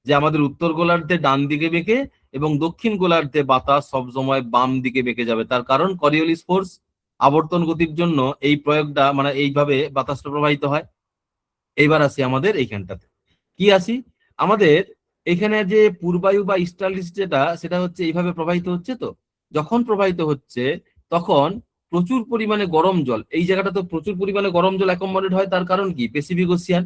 যে আমাদের উত্তর গোলার্ধে ডান দিকে বেঁকে এবং দক্ষিণ গোলার্ধে বাতাস সবসময় বাম দিকে বেঁকে যাবে। তার কারণ করিওলিস ফোর্স, আবর্তন গতির জন্য এই প্রয়োগটা, মানে এইভাবে বাতাসটা প্রবাহিত হয়। এইবার আসি আমাদের এইখানটাতে, কি আসি আমাদের এখানে যে পূর্বায়ু বা ইস্টার্লিস যেটা, সেটা হচ্ছে এইভাবে প্রবাহিত হচ্ছে। তো যখন প্রবাহিত হচ্ছে তখন প্রচুর পরিমাণে গরম জল, এই জায়গাটা তো প্রচুর পরিমাণে গরম জল অ্যাকোমোডেট হয়। তার কারণ কি? Pacific ocean.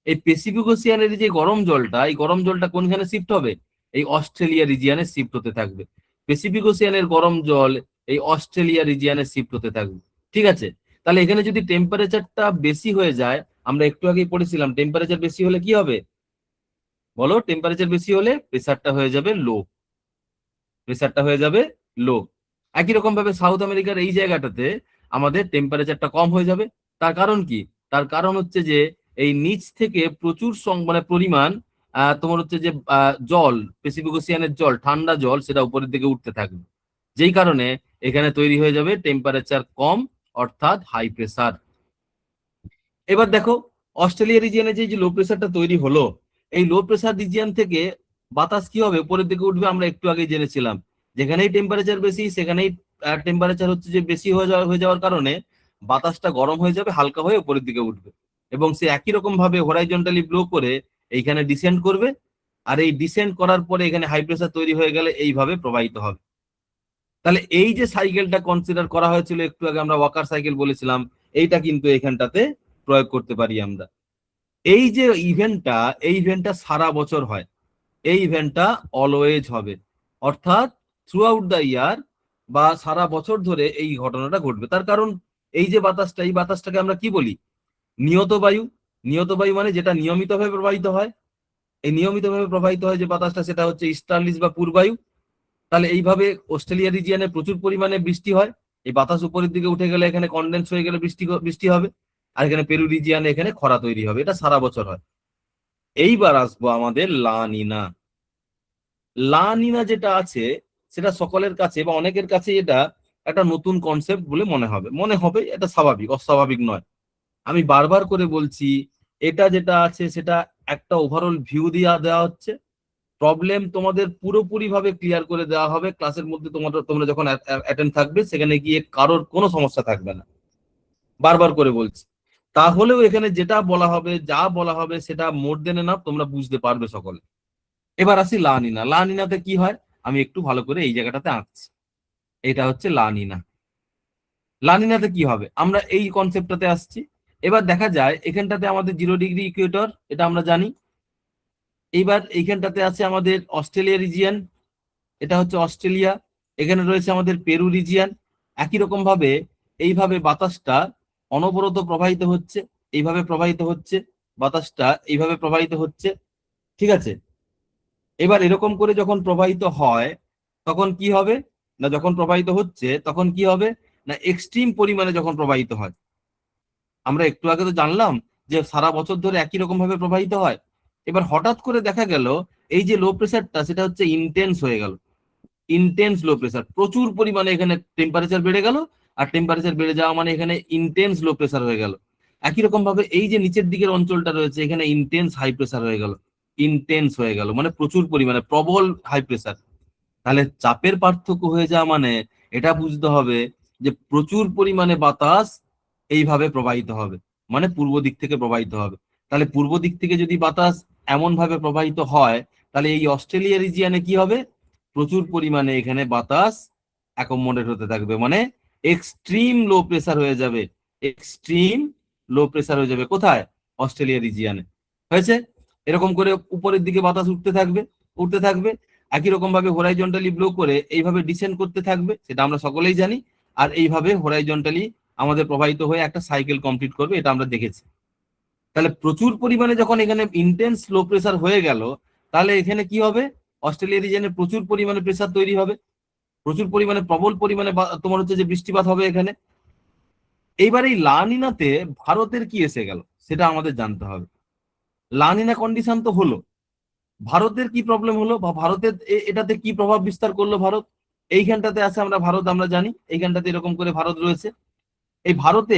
এই প্যাসিফিক ওসিয়ানের যে গরম জলটা, এই গরম জলটা কোনখানে শিফট হবে? এই অস্ট্রেলিয়া রিজিয়ানে শিফট হতে থাকবে। প্যাসিফিক ওসিয়ানের গরম জল এই অস্ট্রেলিয়া রিজিয়ানে শিফট হতে থাকবে। ঠিক আছে, তাহলে এখানে যদি টেম্পারেচারটা বেশি হয়ে যায়, আমরা একটু আগেই পড়েছিলাম টেম্পারেচার বেশি হলে কি হবে? বলো, টেম্পারেচার বেশি হলে প্রেসারটা হয়ে যাবে লো। প্রেসারটা হয়ে যাবে লো। একই রকম ভাবে সাউথ আমেরিকার এই জায়গাটাতে আমাদের টেম্পারেচারটা কম হয়ে যাবে। তার কারণ কি? তার কারণ হচ্ছে যে এই নিচ থেকে প্রচুর মানে পরিমাণ তোমার হচ্ছে যে জল, প্যাসিফিক ওসিয়ানের জল, ঠান্ডা জল, সেটা উপরের দিকে উঠতে থাকবে। যেই কারণে এখানে তৈরি হয়ে যাবে টেম্পারেচার কম, অর্থাৎ হাই প্রেসার। এবার দেখো, অস্ট্রেলিয়া রিজিয়নে যে লো প্রেসারটা তৈরি হলো, এই লো প্রেসার রিজিয়ন থেকে বাতাস কি হবে? উপরের দিকে উঠবে। আমরা একটু আগে জেনেছিলাম যেখানেই টেম্পারেচার বেশি সেখানেই টেম্পারেচার হচ্ছে যে বেশি হয়ে যাওয়ার কারণে বাতাসটা গরম হয়ে যাবে, হালকা হয়ে উপরের দিকে উঠবে এবং সে একই রকম ভাবে হরাইজন্টালি ব্লো করে এইখানে ডিসেন্ড করবে। আর এই ডিসেন্ড করার পরে এখানে হাই প্রেসার তৈরি হয়ে গেলে এইভাবে প্রবাহিত হবে। তাহলে এই যে সাইকেলটা কনসিডার করা হয়েছিল একটু আগে, আমরা ওয়াকার সাইকেল বলেছিলাম, এইটা কিন্তু এখানটাতে প্রয়োগ করতে পারি আমরা। এই যে ইভেন্টটা, এই ইভেন্টটা সারা বছর হয়। এই ইভেন্টটা অলওয়েজ হবে, অর্থাৎ থ্রু আউট দ্য ইয়ার বা সারা বছর ধরে এই ঘটনাটা ঘটবে। তার কারণ এই যে বাতাসটা, এই বাতাসটাকে আমরা কি বলি? নিয়ত বায়ু। নিয়ত বায়ু মানে যেটা নিয়মিতভাবে প্রবাহিত হয়। এই নিয়মিতভাবে প্রবাহিত হয় যে বাতাসটা, সেটা হচ্ছে ইস্টার্লিস বা পূর্বায়ু। তাহলে এইভাবে অস্ট্রেলিয়া রিজিয়নে প্রচুর পরিমাণে বৃষ্টি হয়। এই বাতাস উপরের দিকে উঠে গেলে এখানে কনডেন্স হয়ে গেলে বৃষ্টি বৃষ্টি হবে। আর এখানে পেরু রিজিয়নে এখানে খরা তৈরি হবে। এটা সারা বছর হয়। এইবার আসবো আমাদের লা নিনা। লা নিনা যেটা আছে সেটা সকলের কাছে বা অনেকের কাছে এটা একটা নতুন কনসেপ্ট বলে মনে হবে এটা স্বাভাবিক, অস্বাভাবিক নয়। আমি বারবার করে বলছি, এটা যেটা আছে সেটা একটা ওভারঅল ভিউ দিয়ে দেওয়া হচ্ছে। প্রবলেম তোমাদের পুরোপুরি ভাবে ক্লিয়ার করে দেওয়া হবে ক্লাসের মধ্যে। তোমরা যখন অ্যাটেন্ড থাকবে সেখানে গিয়ে কারোর কোনো সমস্যা থাকবে না। বারবার করে বলছি, তাহলেও এখানে যেটা বলা হবে, যা বলা হবে, সেটা মোর দেন এনাফ, তোমরা বুঝতে পারবে সকলে। এবার আসি লা নিনা। লা নিনাতে কি হয় আমি একটু ভালো করে এই জায়গাটাতে আঁকছি। এটা হচ্ছে লা নিনা। লা নিনাতে কি হবে আমরা এই কনসেপ্টটাতে আসছি। এবার দেখা যায় এখানটাতে আমাদের 0 ডিগ্রি ইকুয়েটর, এটা আমরা জানি। এইবার এইখানটাতে আছে আমাদের অস্ট্রেলিয়া রিজিয়ন, এটা হচ্ছে অস্ট্রেলিয়া। এখানে রয়েছে আমাদের পেরু রিজিয়ন। একই রকম ভাবে এইভাবে বাতাসটা অনবরত প্রবাহিত হচ্ছে, এইভাবে প্রবাহিত হচ্ছে বাতাসটা, এইভাবে প্রবাহিত হচ্ছে। ঠিক আছে, এবার এরকম করে যখন প্রবাহিত হয় তখন কি হবে? না, যখন প্রবাহিত হচ্ছে তখন কি হবে? না, এক্সট্রিম পরিমাণে যখন প্রবাহিত হয়। আমরা একটু আগে তো জানলাম যে সারা বছর ধরে একই রকম ভাবে প্রবাহিত হয়। এবার হঠাৎ করে দেখা গেল এই যে লো প্রেসারটা, সেটা হচ্ছে ইন্টেন্স হয়ে গেল। ইন্টেন্স লো প্রেসার, প্রচুর পরিমাণে এখানে টেম্পারেচার বেড়ে গেল। আর টেম্পারেচার বেড়ে যাওয়া মানে এখানে ইন্টেন্স লো প্রেসার হয়ে গেল। একই রকম ভাবে এই যে নিচের দিকের অঞ্চলটা রয়েছে, এখানে ইন্টেন্স হাই প্রেসার হয়ে গেল। ইন্টেন্স হয়ে গেল মানে প্রচুর পরিমাণে, প্রবল হাই প্রেসার। তাহলে চাপের পার্থক্য হয়ে যাওয়া মানে এটা বুঝতে হবে যে প্রচুর পরিমাণে বাতাস এইভাবে প্রবাহিত হবে, মানে পূর্ব দিক থেকে প্রবাহিত হবে। তাহলে পূর্ব দিক থেকে যদি বাতাস এমন ভাবে প্রবাহিত হয়, তাহলে এই অস্ট্রেলিয়া রিজিয়নে কি হবে? প্রচুর পরিমাণে এখানে বাতাস অ্যাকোমোডেট হতে থাকবে, মানে এক্সট্রিম লো প্রেসার হয়ে যাবে। এক্সট্রিম লো প্রেসার হয়ে যাবে কোথায়? অস্ট্রেলিয়া রিজিয়নে। হয়েছে? এরকম করে উপরের দিকে বাতাস উঠতে থাকবে, উঠতে থাকবে। একই রকম ভাবে হরাইজন্টালি ব্লো করে এইভাবে ডিসেন্ড করতে থাকবে, সেটা আমরা সকলেই জানি। আর এইভাবে হরাইজন্টালি আমাদের প্রবাহিত হয়ে একটা সাইকেল কমপ্লিট করবে, এটা আমরা দেখেছি। তাহলে প্রচুর পরিমাণে যখন এখানে ইন্টেন্স লো প্রেসার হয়ে গেল, তাহলে এখানে কি হবে? অস্ট্রেলিয়া রিজিয়নে প্রচুর পরিমাণে প্রেসার তৈরি হবে, প্রচুর পরিমাণে প্রবল পরিমাণে তোমার হচ্ছে যে বৃষ্টিপাত হবে এখানে। এইবার এই লা নিনাতে ভারতের কি এসে গেল সেটা আমাদের জানতে হবে। লা নিনা কন্ডিশন তো হলো, ভারতের কি প্রবলেম হলো বা ভারতের এটাতে কি প্রভাব বিস্তার করলো ভারত? এইখানটাতে আছে আমরা ভারত, আমরা জানি এইখানটাতে এরকম করে ভারত রয়েছে। এই ভারতে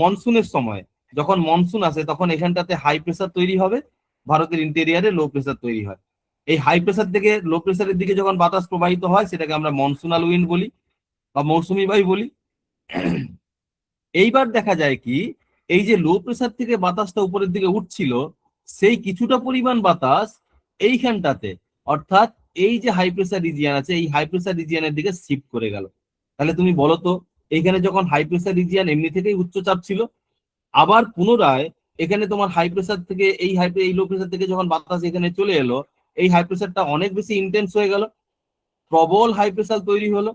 মনসুনের সময় যখন মনসুন আসে তখন এখানটাতে হাই প্রেসার তৈরি হবে, ভারতের ইন্টেরিয়ারে লো প্রেসার তৈরি হয়। এই হাই প্রেসার থেকে লো প্রেসারের দিকে যখন বাতাস প্রবাহিত হয় সেটাকে আমরা মনসুনাল উইন্ড বলি বা মৌসুমী বায়ু বলি। এইবার দেখা যায় কি, এই যে লো প্রেসার থেকে বাতাসটা উপরের দিকে উঠছিল, সেই কিছুটা পরিমাণ বাতাস এইখানটাতে, অর্থাৎ এই যে হাই প্রেসার রিজিয়ান আছে এই হাই প্রেসার রিজিয়ানের দিকে শিফট করে গেল। তাহলে তুমি বলো তো, এইখানে যখন হাই প্রেসার রিজিয়ান এমনি থেকেই উচ্চচাপ ছিল, আবার পুনরায় এখানে তোমার হাই প্রেসার থেকে এই লো প্রেসার থেকে যখন বাতাস এখানে চলে এলো, এই হাই প্রেসারটা অনেক বেশি ইন্টেন্স হয়ে গেল, প্রবল হাই প্রেসার তৈরি হলো,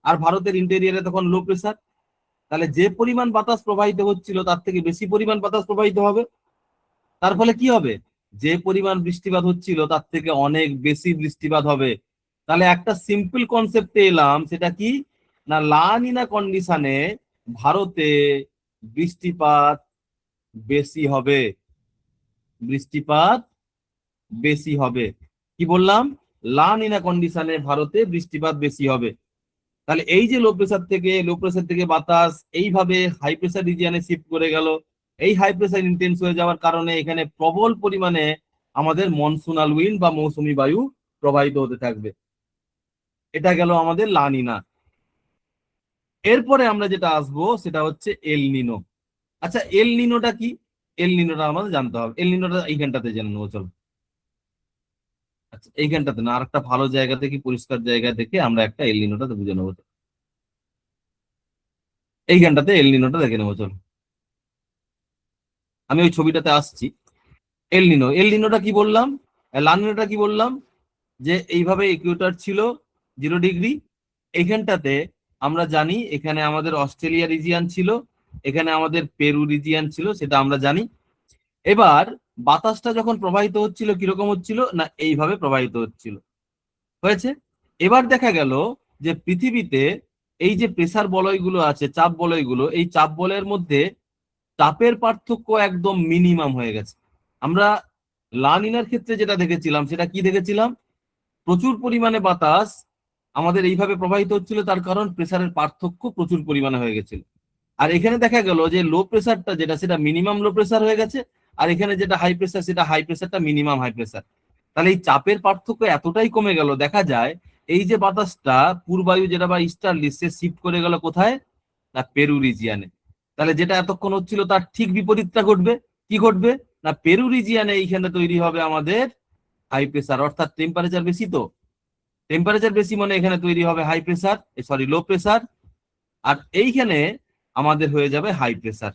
আর ভারতের ইন্টেরিয়ারে তখন লো প্রেসার। তাহলে যে পরিমাণ বাতাস প্রবাহিত হচ্ছিল তার থেকে বেশি পরিমাণ বাতাস প্রবাহিত হবে, তার ফলে কি হবে, যে পরিমাণ বৃষ্টিপাত হচ্ছিল তার থেকে অনেক বেশি বৃষ্টিপাত হবে। তাহলে একটা সিম্পল কনসেপ্টে এলাম, সেটা কি না, লা নিনা কন্ডিশনে ভারতে বৃষ্টিপাত বেশি হবে, বৃষ্টিপাত বেশি হবে। কি বললাম, লা নিনা কন্ডিশনে ভারতে বৃষ্টিপাত বেশি হবে। তাহলে এই যে লো প্রেসার থেকে বাতাস এইভাবে হাই প্রেসার রিজিয়নে শিফট করে গেল, এই হাই প্রেসার ইন্টেন্স হয়ে যাওয়ার কারণে এখানে প্রবল পরিমাণে আমাদের মনসুনাল উইন্ড বা মৌসুমী বায়ু প্রবাহিত হতে থাকবে। এটা গেল আমাদের লা নিনা। এরপরে আমরা যেটা আসবো সেটা হচ্ছে এল নিনো। আচ্ছা, এল নিনোটা কি? এল নিনোটা আমাদের জানতে হবে। এল নিনোটা এইখানটাতে জেনে নেবো, চলো। আচ্ছা, এইখানটাতে না, আরেকটা ভালো জায়গা থেকে, পরিষ্কার জায়গা থেকে আমরা একটা এল নিনোটা বুঝে নেবো। এইখানটাতে এল নিনোটা দেখে নেবো, চলো। আমি ওই ছবিটাতে আসছি। এল নিনো, এল নিনোটা কি বললাম, লা নিনোটা কি বললাম, যে এইভাবে ইকুয়েটর ছিল 0 ডিগ্রি, এইখানটাতে আমরা জানি এখানে আমাদের অস্ট্রেলিয়া রিজিয়ান ছিল, এখানে আমাদের পেরু রিজিয়ান ছিল, সেটা আমরা জানি। এবার বাতাসটা যখন প্রবাহিত হচ্ছিল কিরকম হচ্ছিল না, এইভাবে প্রবাহিত হচ্ছিল, হয়েছে। এবার দেখা গেল যে পৃথিবীতে এই যে প্রেসার বলয়গুলো আছে, চাপ বলয়গুলো, এই চাপ বলয়ের মধ্যে চাপের পার্থক্য একদম মিনিমাম হয়ে গেছে। আমরা লা নিনার ক্ষেত্রে যেটা দেখেছিলাম সেটা কি দেখেছিলাম, প্রচুর পরিমাণে বাতাস আমাদের এইভাবে প্রবাহিত হচ্ছিল, তার কারণ প্রেসারের পার্থক্য প্রচুর পরিমাণে হয়ে গেছিল। আর এখানে দেখা গেল যে লো প্রেসারটা যেটা সেটা মিনিমাম লো প্রেসার হয়ে গেছে, আর এখানে যেটা হাই প্রেসার সেটা হাই প্রেসারটা মিনিমাম হাই প্রেসার। তাহলে এই চাপের পার্থক্য এতটাই কমে গেল, দেখা যায় এই যে বাতাসটা পূর্বায়ু যেটা বা ইস্টার্লি, সে শিফট করে গেল কোথায়, না পেরু রিজিয়ানে। তাহলে যেটা এতক্ষণ হচ্ছিল তার ঠিক বিপরীতটা ঘটবে। কি ঘটবে না, পেরু রিজিয়ানে এইখানে তৈরি হবে আমাদের হাই প্রেসার, অর্থাৎ টেম্পারেচার বেশি, তো টেম্পারেচার বেশি মানে এখানে তৈরি হবে high pressure, sorry low pressure, আর এইখানে আমাদের হয়ে যাবে হাই প্রেসার।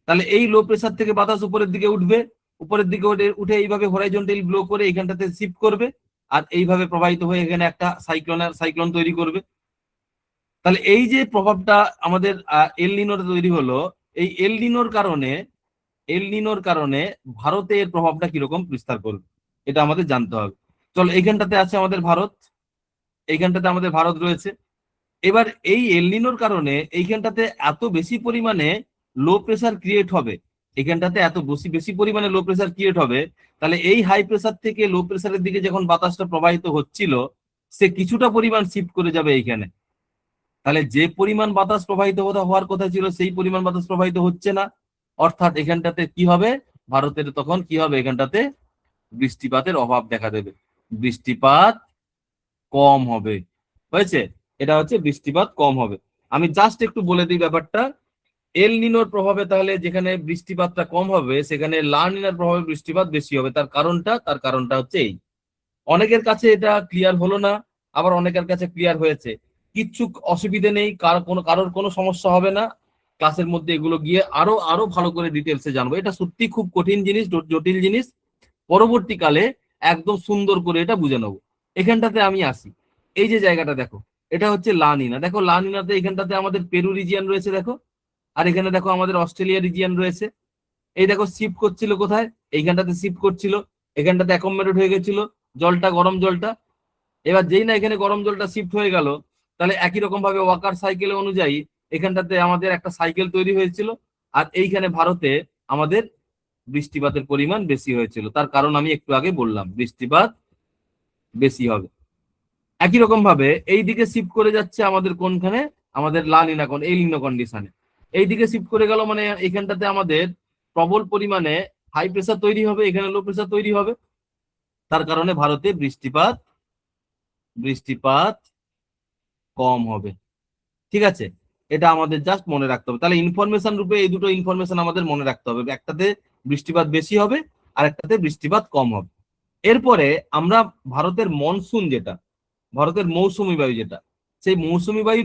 তাহলে এই লো প্রেসার থেকে বাতাস উপরের দিকে উঠবে, উপরের দিকে উঠে এইভাবে হরাইজন্টাল ব্লো করে এইখানটাতে শিফট করবে, আর এইভাবে প্রবাহিত হয়ে এখানে একটা সাইক্লোন তৈরি করবে। তাহলে এই যে প্রভাবটা আমাদের এল নিনোর তৈরি হলো, এই এল নিনোর কারণে ভারতে এর প্রভাবটা কিরকম বিস্তার করবে, এটা আমাদের জানতে হবে। চলো, এইখানটাতে আছে আমাদের ভারত, এইখানটাতে আমাদের ভারত রয়েছে। এবার এই এল নিনোর কারণে এইখানটাতে এত বেশি পরিমাণে লো প্রেসার ক্রিয়েট হবে, এখানটাতে এত বেশি বেশি পরিমাণে লো প্রেসার ক্রিয়েট হবে, তাহলে এই হাই প্রেসার থেকে লো প্রেসারের দিকে যখন বাতাসটা প্রবাহিত হচ্ছিল, সে কিছুটা পরিমাণ শিফট করে যাবে এইখানে। তাহলে যে পরিমাণ বাতাস প্রবাহিত হওয়ার কথা ছিল সেই পরিমাণ বাতাস প্রবাহিত হচ্ছে না, অর্থাৎ এখানটাতে কি হবে, ভারতের তখন কি হবে, এখানটাতে বৃষ্টিপাতের অভাব দেখা দেবে, বৃষ্টিপাত কম হবে। হয়েছে, এটা হচ্ছে বৃষ্টিপাত কম হবে। আমি জাস্ট একটু বলে দিই ব্যাপারটা। এল নিনোর প্রভাবে তাহলে যেখানে বৃষ্টিপাতটা কম হবে সেখানে লা নিনার প্রভাবে বৃষ্টিপাত বেশি হবে। তার কারণটা হচ্ছে এই। অনেকের কাছে এটা ক্লিয়ার হলো না, আবার অনেকের কাছে ক্লিয়ার হয়েছে। কিচ্ছু অসুবিধে নেই, কারোর কোনো সমস্যা হবে না। ক্লাসের মধ্যে এগুলো গিয়ে আরো আরো ভালো করে ডিটেলসে জানবো। এটা সত্যি খুব কঠিন জিনিস, জটিল জিনিস, পরবর্তীকালে একদম সুন্দর করে এটা বুঝে নেবো। এখানটাতে আমি আসি, এই যে জায়গাটা দেখো, এটা হচ্ছে লা নিনা। দেখো লা নিনাতে এখানটাতে আমাদের পেরু রিজিয়ান রয়েছে দেখো, আর এখানে দেখো আমাদের অস্ট্রেলিয়া রিজিয়ান রয়েছে। এই দেখো শিফট করছিল কোথায়, এইখানটাতে শিফট করছিল, এখানটাতে অ্যাকোমোডেট হয়ে গেছিল জলটা, গরম জলটা। এবার যেই না এখানে গরম জলটা শিফট হয়ে গেল, তাহলে একই রকম ভাবে ওয়াকার সাইকেল অনুযায়ী এখানটাতে আমাদের একটা সাইকেল তৈরি হয়েছিল, আর এইখানে ভারতে আমাদের বৃষ্টিপাতের পরিমাণ বেশি হয়েছিল। তার কারণ আমি একটু আগে বললাম, বৃষ্টিপাত বেশি হবে। একই রকম ভাবে এই দিকে শিফট করে যাচ্ছে আমাদের কোনখানে, আমাদের লা নিনা এই লিনো কন্ডিশনে এই দিকে শিফট করে গেল, মানে এখানটাতে আমাদের প্রবল পরিমাণে হাই প্রেসার তৈরি হবে, এখানে লো প্রেসার তৈরি হবে। তার কারণে ভারতে বৃষ্টিপাত বৃষ্টিপাত কম হবে। ঠিক আছে, এটা আমাদের জাস্ট মনে রাখতে হবে। তাহলে ইনফরমেশন রূপে এই দুটো ইনফরমেশন আমাদের মনে রাখতে হবে, একটাতে বৃষ্টিপাত বেশি হবে আর একটাতে বৃষ্টিপাত কম হবে। এরপরে আমরা ভারতের মনসুন যেটা, ভারতের মৌসুমী বায়ু যেটা, সেই মৌসুমী বায়ু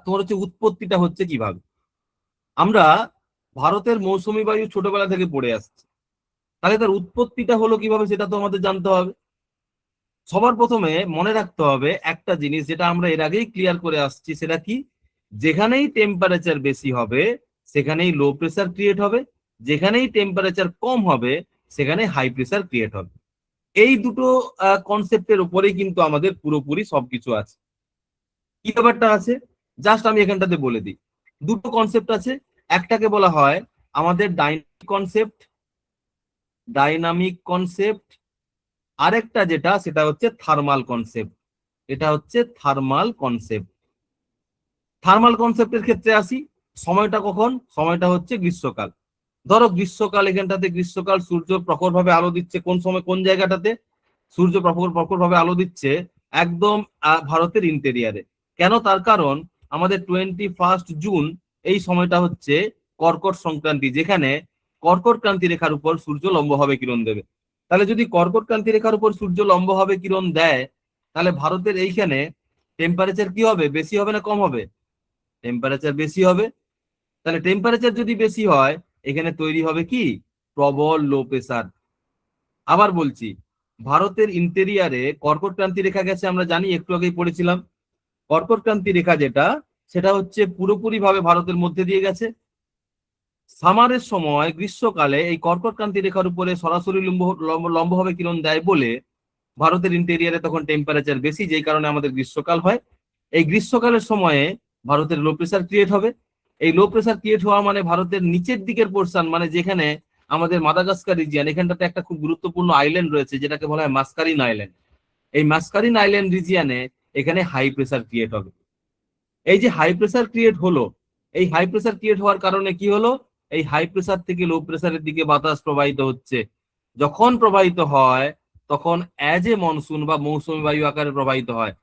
তোমার হচ্ছে উৎপত্তিটা হচ্ছে কিভাবে। আমরা ভারতের মৌসুমী বায়ু ছোটবেলা থেকে পড়ে আসছি, তাহলে তার উৎপত্তিটা হলো কিভাবে সেটা তো আমাদের জানতে হবে। সবার প্রথমে মনে রাখতে হবে একটা জিনিস, যেটা আমরা এর আগেই ক্লিয়ার করে আসছি, সেটা কি, যেখানেই টেম্পারেচার বেশি হবে সেখানেই লো প্রেসার ক্রিয়েট হবে, যেখানেই টেম্পারেচার কম হবে সেখানে হাই প্রেসার ক্রিয়েট হবে। এই দুটো কনসেপ্টের উপরেই কিন্তু আমাদের পুরোপুরি সবকিছু আছে। কি ব্যাপারটা আছে জাস্ট আমি এখানটাতে বলে দিই। দুটো কনসেপ্ট আছে, একটাকে বলা হয় আমাদের ডাইনামিক কনসেপ্ট, আরেকটা যেটা সেটা হচ্ছে থার্মাল কনসেপ্ট। এটা হচ্ছে থার্মাল কনসেপ্ট। থার্মাল কনসেপ্টের ক্ষেত্রে আসি, সময়টা কখন, সময়টা হচ্ছে গ্রীষ্মকাল। ধরো গ্রীষ্মকাল, এখানটাতে গ্রীষ্মকাল সূর্য প্রখর ভাবে আলো দিচ্ছে কোন সময়, কোন জায়গাটাতে সূর্য প্রখর ভাবে আলো দিচ্ছে, একদম ভারতের ইন্টেরিয়ারে। কেন, তার কারণ আমাদের 21 জুন এই সময়টা হচ্ছে কর্কট সংক্রান্তি, যেখানে কর্কট ক্রান্তি রেখার উপর সূর্য লম্বভাবে কিরণ দেবে। তাহলে যদি কর্কট ক্রান্তি রেখার উপর সূর্য লম্বভাবে কিরণ দেয়, তাহলে ভারতের এইখানে টেম্পারেচার কি হবে, বেশি হবে না কম হবে? টেম্পারেচার বেশি হবে। তাহলে টেম্পারেচার যদি বেশি হয়, এখানে তৈরি হবে কি, প্রবল লো প্রেসার। আবার বলছি, ভারতের ইন্টেরিয়ারে কর্কট ক্রান্তি রেখা গেছে, আমরা জানি, একটু আগেই পড়েছিলাম। কর্কট ক্রান্তি রেখা যেটা, সেটা হচ্ছে পুরোপুরি ভাবে ভারতের মধ্যে দিয়ে গেছে। সামারের সময়, গ্রীষ্মকালে এই কর্কট ক্রান্তি রেখার উপরে সরাসরি লম্বভাবে কিরণ দেয় বলে ভারতের ইন্টেরিয়ারে তখন টেম্পারেচার বেশি, যেই কারণে আমাদের গ্রীষ্মকাল হয়। এই গ্রীষ্মকালের সময়ে ভারতের লো প্রেসার ক্রিয়েট হবে। এই লো প্রেসার ক্রিয়েট হওয়া মানে ভারতের নিচের দিকের পোর্শন, মানে যেখানে আমাদের মাদাগাস্কার রিজিয়ন, এখানটাতে একটা খুব গুরুত্বপূর্ণ আইল্যান্ড রয়েছে যেটাকে বলা হয় মাস্কারিন আইল্যান্ড। এই মাস্কারিন আইল্যান্ড রিজিয়নে এখানে হাই প্রেসার ক্রিয়েট হবে। এই যে হাই প্রেসার ক্রিয়েট হলো, এই হাই প্রেসার ক্রিয়েট হওয়ার কারণে কি হলো, এই হাই প্রেসার থেকে লো প্রেসারের দিকে বাতাস প্রবাহিত হচ্ছে। যখন প্রবাহিত হয় তখন অ্যাজ এ মনসুন বা মৌসুমী বায়ু আকারে প্রবাহিত হয়।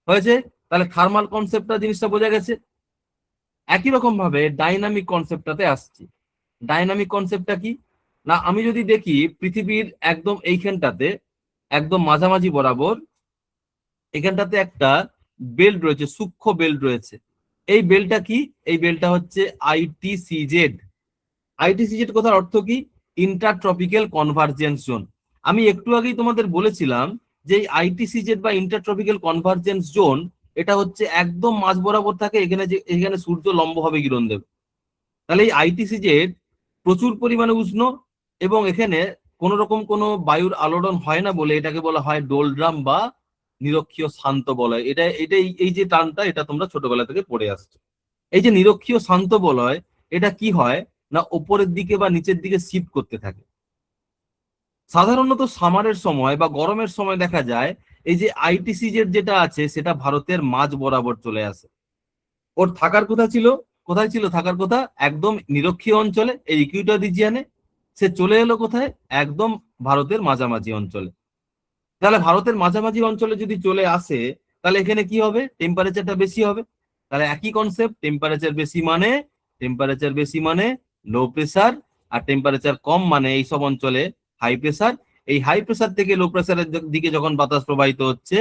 হয়েছে? তাহলে থার্মাল কনসেপ্টটা জিনিসটা বোঝা গেছে। একই রকম ভাবে ডাইনামিক কনসেপ্টটাতে আসছি। ডাইনামিক কনসেপ্টটা কি না, আমি যদি দেখি পৃথিবীর একদম এইখানটাতে, একদম মাঝামাঝি বরাবর এখানটাতে একটা বেল্ট রয়েছে, সূক্ষ্ম বেল্ট রয়েছে। এই বেল্টটা কি, এই বেল্টটা হচ্ছে আইটিসিজেড। আইটিসিজেড কথার অর্থ কি, ইন্টারট্রপিক্যাল কনভার্জেন্স জোন। আমি একটু আগেই তোমাদের বলেছিলাম যে আইটিসিজেড বা ইন্টারট্রপিক্যাল কনভার্জেন্স জোন, এটা হচ্ছে একদম মাঝ বরাবর থাকে, এখানে যে এখানে সূর্য লম্বভাবে কিরণ দেবে। তাহলে এই আইটিসিজেড প্রচুর পরিমাণে উষ্ণ, এবং এখানে কোন রকম কোনো বায়ুর আলোড়ন হয় না বলে এটাকে বলা হয় ডোলড্রাম বা নিরক্ষীয় শান্ত বলয়। এটাই এই যে টার্মটা, এটা তোমরা ছোটবেলা থেকে পড়ে আসছো। এই যে নিরক্ষীয় শান্ত বলয়, এটা কি হয় না, ওপরের দিকে বা নিচের দিকে শিফট করতে থাকে। সাধারণত সামারের সময় বা গরমের সময় দেখা যায় এই যে আইটিসিজেড যেটা আছে সেটা ভারতের মাঝ বরাবর চলে আসে। ওর থাকার কথা ছিল, কোথায় ছিল থাকার কথা, একদম নিরক্ষীয় অঞ্চলে, এই ইকুয়েটর রিজিয়নে। সে চলে এলো কোথায়, একদম ভারতের মাঝামাঝি অঞ্চলে। তাহলে ভারতের মাঝামাঝি অঞ্চলে যদি চলে আসে, তাহলে এখানে কি হবে, টেম্পারেচারটা বেশি হবে। তাহলে একই কনসেপ্ট, টেম্পারেচার বেশি মানে লো প্রেসার, আর টেম্পারেচার কম মানে এইসব অঞ্চলে হাই প্রেসার। এই হাই প্রেসার থেকে লো প্রেসারের দিকে যখন বাতাস প্রবাহিত হচ্ছে,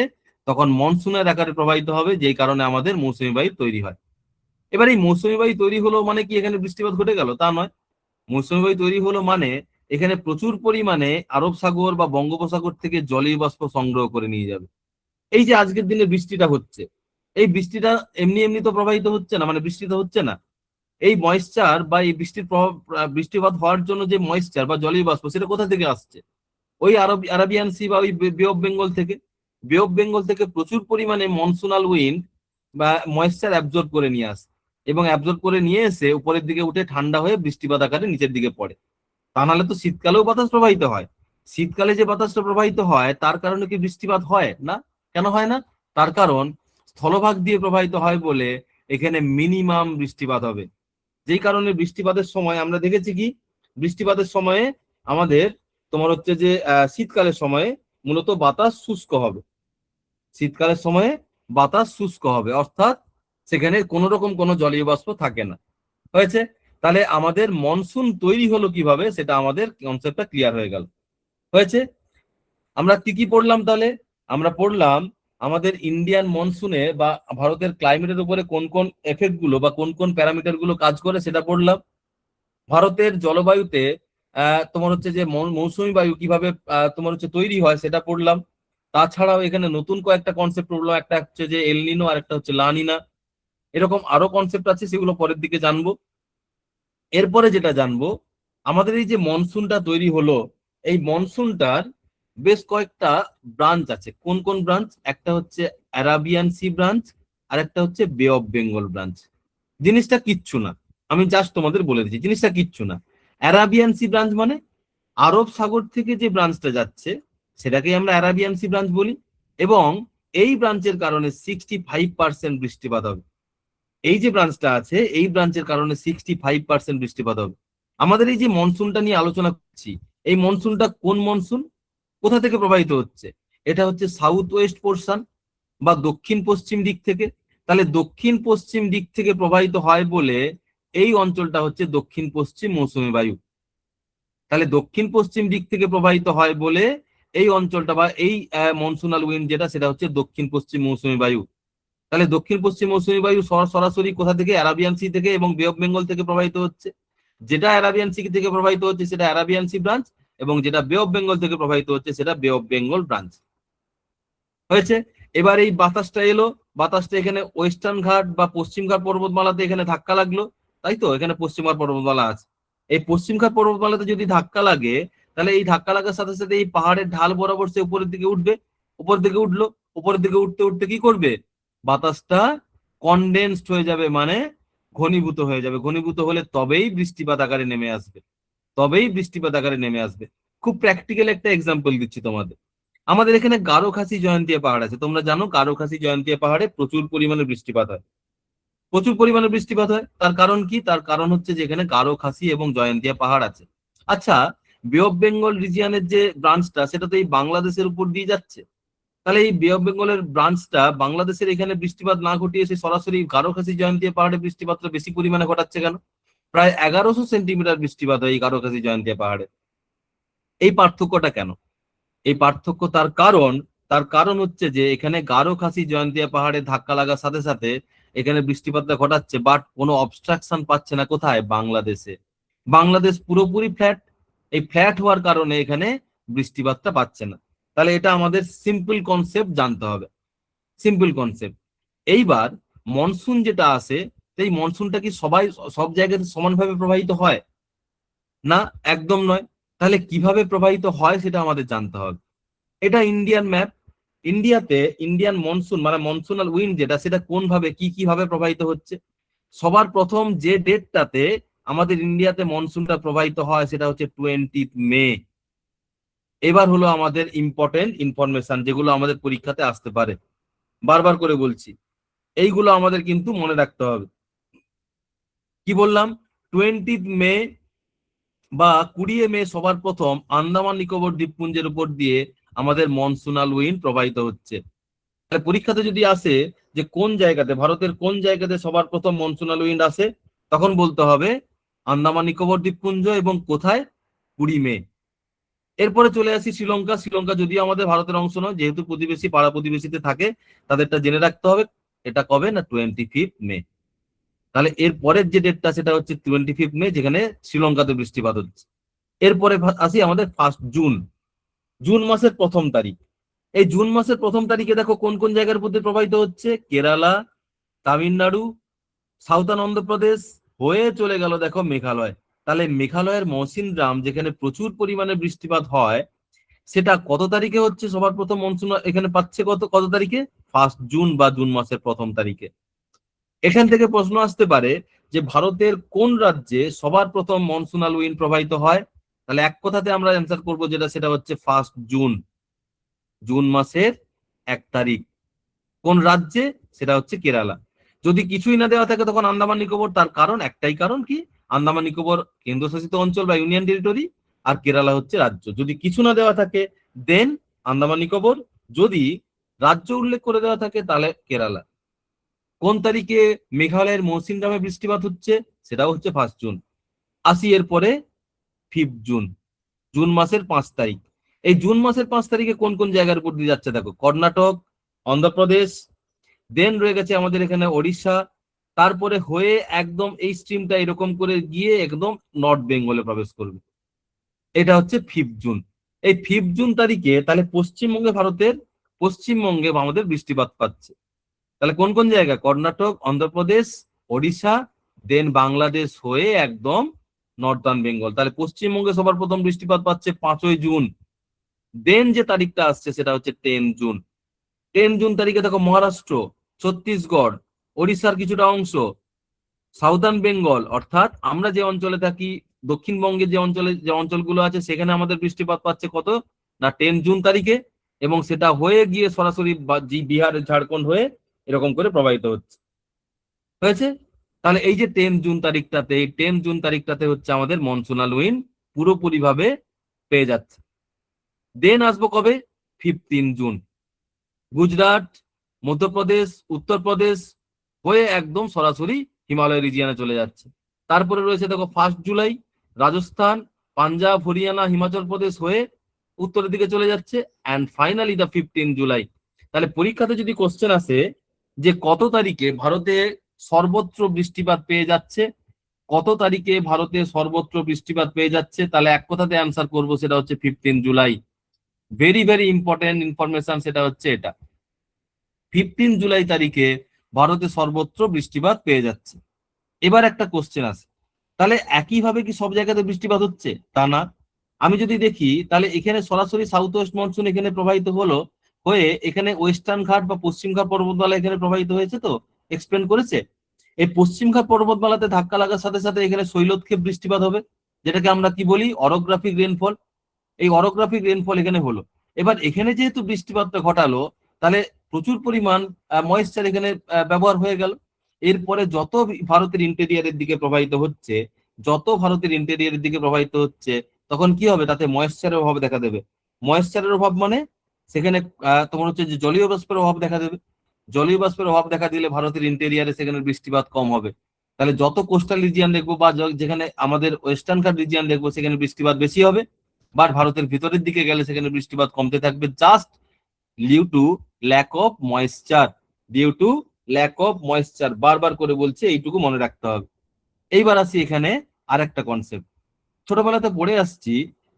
তখন মনসুনের আকারে প্রবাহিত হবে, যেই কারণে আমাদের মৌসুমী বায়ু তৈরি হয়। এবার এই মৌসুমী বায়ু তৈরি হলো মানে কি এখানে বৃষ্টিপাত ঘটে গেল, তা নয়। মৌসুমী বায়ু তৈরি হলো মানে এখানে প্রচুর পরিমাণে আরব সাগর বা বঙ্গোপসাগর থেকে জলীয় বাষ্প সংগ্রহ করে নিয়ে যাবে। এই যে আজকের দিনে বৃষ্টিটা হচ্ছে, এই বৃষ্টিটা এমনি এমনি তো প্রবাহিত হচ্ছে না, মানে বৃষ্টি তো হচ্ছে না। এই ময়েশ্চার বা এই বৃষ্টির প্রভাব, বৃষ্টিপাত হওয়ার জন্য যে ময়েশ্চার বা জলীয় বাষ্প, সেটা কোথা থেকে আসছে, ওই আরাবিয়ান সি বা ওই বে অফ বেঙ্গল থেকে। বে অফ বেঙ্গল থেকে প্রচুর পরিমাণে মনসুনাল উইন্ড বা ময়েশ্চার অ্যাবজর্ব করে নিয়ে আসে, এবং অ্যাবজর্ব করে নিয়ে এসে উপরের দিকে উঠে ঠান্ডা হয়ে বৃষ্টিপাত আকারে নিচের দিকে পড়ে। তা নাহলে তো শীতকালেও বাতাস প্রবাহিত হয়। শীতকালে যে বাতাসটা প্রবাহিত হয় তার কারণে কি বৃষ্টিপাত হয় না? কেন হয় না? তার কারণ স্থলভাগ দিয়ে প্রবাহিত হয় বলে এখানে মিনিমাম বৃষ্টিপাত হবে। যেই কারণে বৃষ্টিপাতের সময় আমরা দেখেছি কি, বৃষ্টিপাতের সময়ে আমাদের তোমার হচ্ছে যে শীতকালের সময়ে মূলত বাতাস শুষ্ক হবে। শীতকালের সময়ে বাতাস শুষ্ক হবে, অর্থাৎ সেখানে কোনো রকম কোনো জলীয় বাষ্প থাকে না। হয়েছে? তাহলে আমাদের মনসুন তৈরি হলো কিভাবে, সেটা আমাদের কনসেপ্টটা ক্লিয়ার হয়ে গেল। হয়েছে? আমরা কি কি পড়লাম তাহলে? আমরা পড়লাম আমাদের ইন্ডিয়ান মনসুনে বা ভারতের ক্লাইমেটের উপরে কোন কোন এফেক্ট গুলো বা কোন কোন প্যারামিটার গুলো কাজ করে সেটা পড়লাম। ভারতের জলবায়ুতে তোমার হচ্ছে যে মৌসুমী বায়ু কিভাবে তোমার হচ্ছে তৈরি হয় সেটা পড়লাম। তাছাড়াও এখানে নতুন কয়েকটা কনসেপ্ট পড়লাম, একটা হচ্ছে যে এলনিনো আর একটা হচ্ছে লানিনা। এরকম আরো কনসেপ্ট আছে, সেগুলো পরের দিকে জানবো। এরপরে যেটা জানবো, আমাদের এই যে মনসুনটা তৈরি হলো, এই মনসুনটার বেশ কয়েকটা ব্রাঞ্চ আছে। কোন কোন ব্রাঞ্চ? একটা হচ্ছে অ্যারাবিয়ান সি ব্রাঞ্চ, আর একটা হচ্ছে বে অফ বেঙ্গল ব্রাঞ্চ। জিনিসটা কিচ্ছু না, আমি জাস্ট তোমাদের বলে দিচ্ছি, জিনিসটা কিচ্ছু না। অ্যারাবিয়ান সি ব্রাঞ্চ মানে আরব সাগর থেকে যে ব্রাঞ্চটা যাচ্ছে সেটাকেই আমরা অ্যারাবিয়ান সি ব্রাঞ্চ বলি, এবং এই ব্রাঞ্চের কারণে 65% বৃষ্টিপাত হবে। এই যে ব্রাঞ্চটা আছে, এই ব্রাঞ্চের কারণে 65% বৃষ্টিপাত হবে। আমাদের এই যে মনসুনটা নিয়ে আলোচনা করছি, এই মনসুনটা কোন মনসুন, কোথা থেকে প্রবাহিত হচ্ছে? এটা হচ্ছে সাউথ ওয়েস্ট পোর্শন বা দক্ষিণ পশ্চিম দিক থেকে। তাহলে দক্ষিণ পশ্চিম দিক থেকে প্রবাহিত হয় বলে এই অঞ্চলটা হচ্ছে দক্ষিণ পশ্চিম মৌসুমী বায়ু। তাহলে দক্ষিণ পশ্চিম দিক থেকে প্রবাহিত হয় বলে এই অঞ্চলটা বা এই মনসুনাল উইন্ড যেটা, সেটা হচ্ছে দক্ষিণ পশ্চিম মৌসুমী বায়ু। তাহলে দক্ষিণ পশ্চিম মৌসুমী বায়ু সরাসরি কোথা থেকে? অ্যারাবিয়ান সি থেকে এবং বে অফ বেঙ্গল থেকে প্রবাহিত হচ্ছে। যেটা অ্যারাবিয়ান সি থেকে প্রবাহিত হচ্ছে সেটা অ্যারাবিয়ান সি ব্রাঞ্চ, এবং যেটা বে অফ বেঙ্গল থেকে প্রবাহিত হচ্ছে সেটা বে অফ বেঙ্গল ব্রাঞ্চ। হয়েছে? এবার এই বাতাসটা এলো, বাতাসটা এখানে ওয়েস্টার্ন ঘাট বা পশ্চিম ঘাট পর্বতমালাতে এখানে ধাক্কা লাগলো, তাই তো? এখানে পশ্চিম ঘাট পর্বতমালা আছে। এই পশ্চিম ঘাট পর্বতমালাতে যদি ধাক্কা লাগে, তাহলে এই ধাক্কা লাগার সাথে সাথে এই পাহাড়ের ঢাল বরাবর সে উপরের দিকে উঠবে। উপরের দিকে উঠলো, উপরের দিকে উঠতে উঠতে কি করবে? বাতাসটা কনডেন্সড হয়ে যাবে, মানে ঘনীভূত হয়ে যাবে। ঘনীভূত হলে তবেই বৃষ্টিপাত আকারে নেমে আসবে, তবেই বৃষ্টিপাত আকারে নেমে আসবে। খুব প্র্যাকটিক্যাল একটা এক্সাম্পল দিচ্ছি তোমাদের। আমাদের এখানে গারোখাসি জয়ন্তীয়া পাহাড় আছে, তোমরা জানো গারোখাসি জয়ন্তীয়া পাহাড়ে প্রচুর পরিমাণে বৃষ্টিপাত হয়। প্রচুর পরিমাণে বৃষ্টিপাত হয়, তার কারণ কি? তার কারণ হচ্ছে যে এখানে গারোখাসি এবং জয়ন্তীয়া পাহাড় আছে। আচ্ছা, বে অফ বেঙ্গল রিজিয়নের যে ব্রাঞ্চটা, সেটা তো এই বাংলাদেশের উপর দিয়ে যাচ্ছে। তাহলে এই বে অফ বেঙ্গলের ব্রাঞ্চটা বাংলাদেশের এখানে বৃষ্টিপাত না ঘটিয়ে সে সরাসরি গারোখাসি জয়ন্তীয়া পাহাড়ে বৃষ্টিপাতটা বেশি পরিমাণে ঘটাচ্ছে কেন? প্রায় 1100 সেন্টিমিটার বৃষ্টিপাত হয় এই গারোখাসি জয়ন্তীয়া পাহাড়ে। এই পার্থক্যটা কেন? এই পার্থক্য তার কারণ হচ্ছে যে এখানে গারো খাসি জয়ন্তীয়া পাহাড়ে ধাক্কা লাগার সাথে সাথে এখানে বৃষ্টিপাতটা ঘটাচ্ছে, বাট কোনো অবস্ট্রাকশন পাচ্ছে না। কোথায়? বাংলাদেশে। বাংলাদেশ পুরোপুরি ফ্ল্যাট। এই ফ্ল্যাট হওয়ার কারণে এখানে বৃষ্টিপাতটা পাচ্ছে না। তাহলে এটা আমাদের সিম্পল কনসেপ্ট জানতে হবে, সিম্পল কনসেপ্ট। এইবার মনসুন যেটা আসে, এই মনসুনটা কি সব জায়গাতে সমানভাবে প্রবাহিত হয়? না, একদম নয়। তাহলে কিভাবে প্রবাহিত হয় সেটা আমাদের জানতে হবে। এটা ইন্ডিয়ান ম্যাপ। ইন্ডিয়াতে ইন্ডিয়ান মনসুন মানে মনসুনাল উইন্ড যেটা, সেটা কোন ভাবে কিভাবে প্রবাহিত হচ্ছে। সবার প্রথম যে ডেটটাতে আমাদের ইন্ডিয়াতে মনসুনটা প্রবাহিত হয় সেটা হচ্ছে 20 মে। এবার হলো আমাদের ইম্পর্টেন্ট ইনফরমেশন, যেগুলো আমাদের পরীক্ষাতে আসতে পারে। বারবার করে বলছি, এইগুলো আমাদের কিন্তু মনে রাখতে হবে। কি বললাম? 20 মে বা 20 মে সবার প্রথম আন্দামান নিকোবর দ্বীপপুঞ্জের উপর দিয়ে আমাদের মনসুনাল উইন্ড প্রবাহিত হচ্ছে। তাহলে পরীক্ষাতে যদি আসে যে কোন জায়গাতে, ভারতের কোন জায়গাতে সবার প্রথম মনসুনাল উইন্ড আসে, তখন বলতে হবে আন্দামান নিকোবর দ্বীপপুঞ্জ, এবং কোথায়? 20 মে। এরপরে চলে আসি শ্রীলঙ্কা। শ্রীলঙ্কা যদিও আমাদের ভারতের অংশ নয়, যেহেতু প্রতিবেশী পাড়া প্রতিবেশীতে থাকে, তাদেরটা জেনে রাখতে হবে। এটা কবে? না 25 মে। তাহলে এর পরের যে ডেটটা সেটা হচ্ছে 25 মে, যেখানে শ্রীলঙ্কাতে বৃষ্টিপাত হচ্ছে। এরপরে আসি আমাদের 1 জুন, জুন মাসের প্রথম তারিখ। এই জুন মাসের প্রথম তারিখে দেখো কোন কোন জায়গার মধ্যে প্রবাহিত হচ্ছে? কেরালা, তামিলনাড়ু, সাউথার্ন অন্ধ্রপ্রদেশ হয়ে চলে গেল দেখো মেঘালয়। তাহলে মেঘালয়ের মৌসিনরাম, যেখানে প্রচুর পরিমাণে বৃষ্টিপাত হয়, সেটা কত তারিখে হচ্ছে? সবার প্রথম মনসুন এখানে পাচ্ছে কত কত তারিখে? 1 জুন বা জুন মাসের প্রথম তারিখে। এখান থেকে প্রশ্ন আসতে পারে যে ভারতের কোন রাজ্যে সবার প্রথম মনসুনাল উইন্ড প্রবাহিত হয়? তাহলে এক কথাতে আমরা অ্যান্সার করবো যেটা, সেটা হচ্ছে 1 জুন, জুন মাসের 1 তারিখ। কোন রাজ্যে? সেটা হচ্ছে কেরালা। যদি কিছুই না দেওয়া থাকে তখন আন্দামান নিকোবর। তার কারণ একটাই, কারণ কি, আন্দামান নিকোবর কেন্দ্রশাসিত অঞ্চল বা ইউনিয়ন টেরিটরি, আর কেরালা হচ্ছে রাজ্য। যদি কিছু না দেওয়া থাকে দেন আন্দামান নিকোবর, যদি রাজ্য উল্লেখ করে দেওয়া থাকে তাহলে কেরালা। কোন তারিখে মেঘালয়ের মৌসিনরামে বৃষ্টিপাত হচ্ছে? সেটাও হচ্ছে 1 জুন। আসি এরপরে 5 জুন, জুন মাসের 5 তারিখ। এই জুন মাসের 5 তারিখে কোন কোন জায়গার উপর দিয়ে যাচ্ছে দেখো, কর্ণাটক, অন্ধ্রপ্রদেশ, দেন রয়ে গেছে আমাদের এখানে ওড়িশা, তারপরে হয়ে একদম এই স্ট্রিমটা এরকম করে গিয়ে একদম নর্থ বেঙ্গলে প্রবেশ করবে। এটা হচ্ছে 5 জুন। এই 5 জুন তারিখে তাহলে পশ্চিমবঙ্গে, ভারতের পশ্চিমবঙ্গে আমাদের বৃষ্টিপাত পাচ্ছে। তাহলে কোন কোন জায়গা? কর্ণাটক, অন্ধ্রপ্রদেশ, ওড়িশা, দেন বাংলাদেশ হয়ে একদম নর্দার্ন বেঙ্গল। তাহলে পশ্চিমবঙ্গে সবার প্রথম বৃষ্টিপাত পাচ্ছে 5ই জুন। দেন যে তারিখটা আসছে সেটা হচ্ছে 10 জুন। 10 জুন তারিখে দেখো মহারাষ্ট্র, ছত্তিশগড়, ওড়িশার কিছুটা অংশ, সাউদার্ন বেঙ্গল অর্থাৎ আমরা যে অঞ্চলে থাকি, দক্ষিণবঙ্গে যে অঞ্চলগুলো আছে সেখানে আমাদের বৃষ্টিপাত পাচ্ছে কত না 10 জুন তারিখে, এবং সেটা হয়ে গিয়ে সরাসরি বিহার, ঝাড়খণ্ড হয়ে এরকম করে প্রবাহিত হচ্ছে। হয়েছে? তাহলে এই যে 10 জুন তারিখটাতে, এই 10 জুন তারিখটাতে হচ্ছে আমাদের মনসুনাল উইন্ড পুরোপুরি ভাবে পেয়ে যাচ্ছে। দেন আসবো কবে? 15 জুন, গুজরাট, মধ্যপ্রদেশ, উত্তরপ্রদেশ হয়ে একদম সরাসরি হিমালয় রিজিয়নে চলে যাচ্ছে। তারপরে রয়েছে দেখো 1 জুলাই, রাজস্থান, পাঞ্জাব, হরিয়ানা, হিমাচল প্রদেশ হয়ে উত্তরের দিকে চলে যাচ্ছে। And finally the 15 July. তাহলে পরীক্ষাতে যদি কোশ্চেন আসে যে কত তারিখে ভারতে সর্বত্র বৃষ্টিপাত পেয়ে যাচ্ছে, কত তারিখে ভারতে সর্বত্র বৃষ্টিপাত পেয়ে যাচ্ছে, তাহলে এক কথাতে অ্যান্সার করবো সেটা হচ্ছে 15 July. Very very important information, সেটা হচ্ছে এটা। 15 জুলাই তারিখে ভারতে সর্বত্র বৃষ্টিপাত পেয়ে যাচ্ছে। এবার একটা কোশ্চেন আছে, তাহলে একইভাবে কি সব জায়গাতে বৃষ্টিপাত হচ্ছে? তা না। আমি যদি দেখি তাহলে এখানে সরাসরি সাউথ ওয়েস্ট মনসুন এখানে প্রবাহিত হলো, হয়ে এখানে ওয়েস্টার্ন ঘাট বা পশ্চিম ঘাট পর্বতমালা এখানে প্রবাহিত হয়েছে, তো এক্সপ্লেন করেছে। এই পশ্চিম ঘাট পর্বতমালাতে ধাক্কা লাগার সাথে সাথে এখানে শৈলক্ষেপ বৃষ্টিপাত হবে, যেটাকে আমরা কি বলি অরোগ্রাফিক রেনফল। এই অরোগ্রাফিক রেনফল এখানে হলো। এবার এখানে যেহেতু বৃষ্টিপাতটা ঘটালো, তাহলে প্রচুর পরিমাণ ময়েশ্চার এখানে ব্যবহার হয়ে গেল। এরপরে যত ভারতের ইন্টেরিয়ারের দিকে প্রবাহিত হচ্ছে, যত ভারতের ইন্টেরিয়ারের দিকে প্রবাহিত হচ্ছে, তখন কি হবে? তাতে ময়েশ্চারের অভাব দেখা দেবে। ময়েশ্চারের অভাব মানে সেখানে তোমার হচ্ছে যে জলীয় বাষ্পের অভাব দেখা দেবে। জলীয় বাষ্পের অভাব দেখা দিলে ভারতের ইন্টেরিয়ারে সেখানে বৃষ্টিপাত কম হবে। তাহলে যত কোস্টাল রিজিয়ন দেখবো বা যেখানে আমাদের ওয়েস্টার্ন ঘাট রিজিয়ন দেখবো সেখানে বৃষ্টিপাত বেশি হবে, বাট ভারতের ভিতরের দিকে গেলে সেখানে বৃষ্টিপাত কমতে থাকবে, just due to lack of moisture. Due to lack of moisture, বারবার করে বলছে, এইটুকু মনে রাখতে হবে। এইবার আসি এখানে আর একটা কনসেপ্ট, ছোটবেলাতে পড়ে আসছি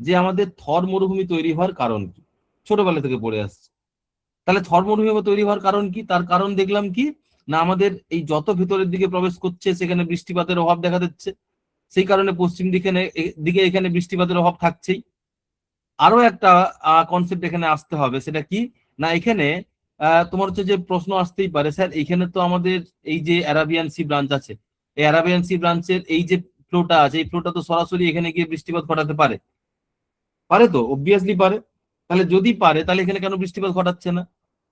যে আমাদের থর মরুভূমি তৈরি হওয়ার কারণ কি, ছোটবেলা থেকে পড়ে আসছি। তাহলে থর মরুভূমি তৈরি হওয়ার কারণ কি? তার কারণ দেখলাম কি না, আমাদের এই যত ভিতরের দিকে প্রবেশ করছে সেখানে বৃষ্টিপাতের অভাব দেখা দিচ্ছে, সেই কারণে পশ্চিম দিকে এখানে বৃষ্টিপাতের অভাব থাকছেই। আরো একটা কনসেপ্ট এখানে আসতে হবে, সেটা কি না, এখানে তোমার হচ্ছে যে প্রশ্ন আসতেই পারে, স্যার এখানে তো আমাদের এই যে অ্যারাবিয়ান সি ব্রাঞ্চ আছে, এই অ্যারাবিয়ান সি ব্রাঞ্চের এই যে ফ্লোটা আছে, এই ফ্লোটা তো সরাসরি এখানে গিয়ে বৃষ্টিপাত ঘটাতে পারে, পারে তো, অবভিয়াসলি পারে। তাহলে যদি পারে তাহলে এখানে কেন বৃষ্টিপাত ঘটাচ্ছে না?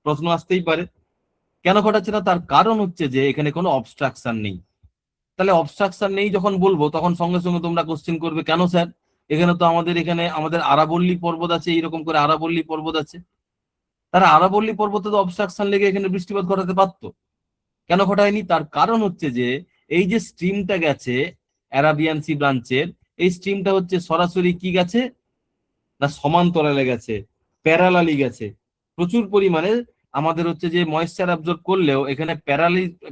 প্রশ্ন আসতেই পারে কেন ঘটাচ্ছে না। তার কারণ হচ্ছে যে এখানে কোনো অবস্ট্রাকশন নেই। তাহলে অবস্ট্রাকশন নেই যখন বলবো, তখন সঙ্গে সঙ্গে তোমরা কোশ্চেন করবে কেন স্যার, এখানে তো আমাদের আরাবল্লী পর্বত আছে, এইরকম করে আরাবল্লী পর্বত আছে, তারা আরাবল্লী পর্বতে তো অবস্ট্রাকশন লেগে এখানে বৃষ্টিপাত ঘটাতে পারতো, কেন ঘটায়নি? তার কারণ হচ্ছে যে এই যে স্ট্রিমটা গেছে অ্যারাবিয়ান সি ব্রাঞ্চের, এই স্ট্রিমটা হচ্ছে সরাসরি কি গেছে না সমান্তরালে গেছে, প্যারালালি গেছে। প্রচুর পরিমাণে আমাদের হচ্ছে যে ময়েশ্চার অ্যাবজর্ব করলেও এখানে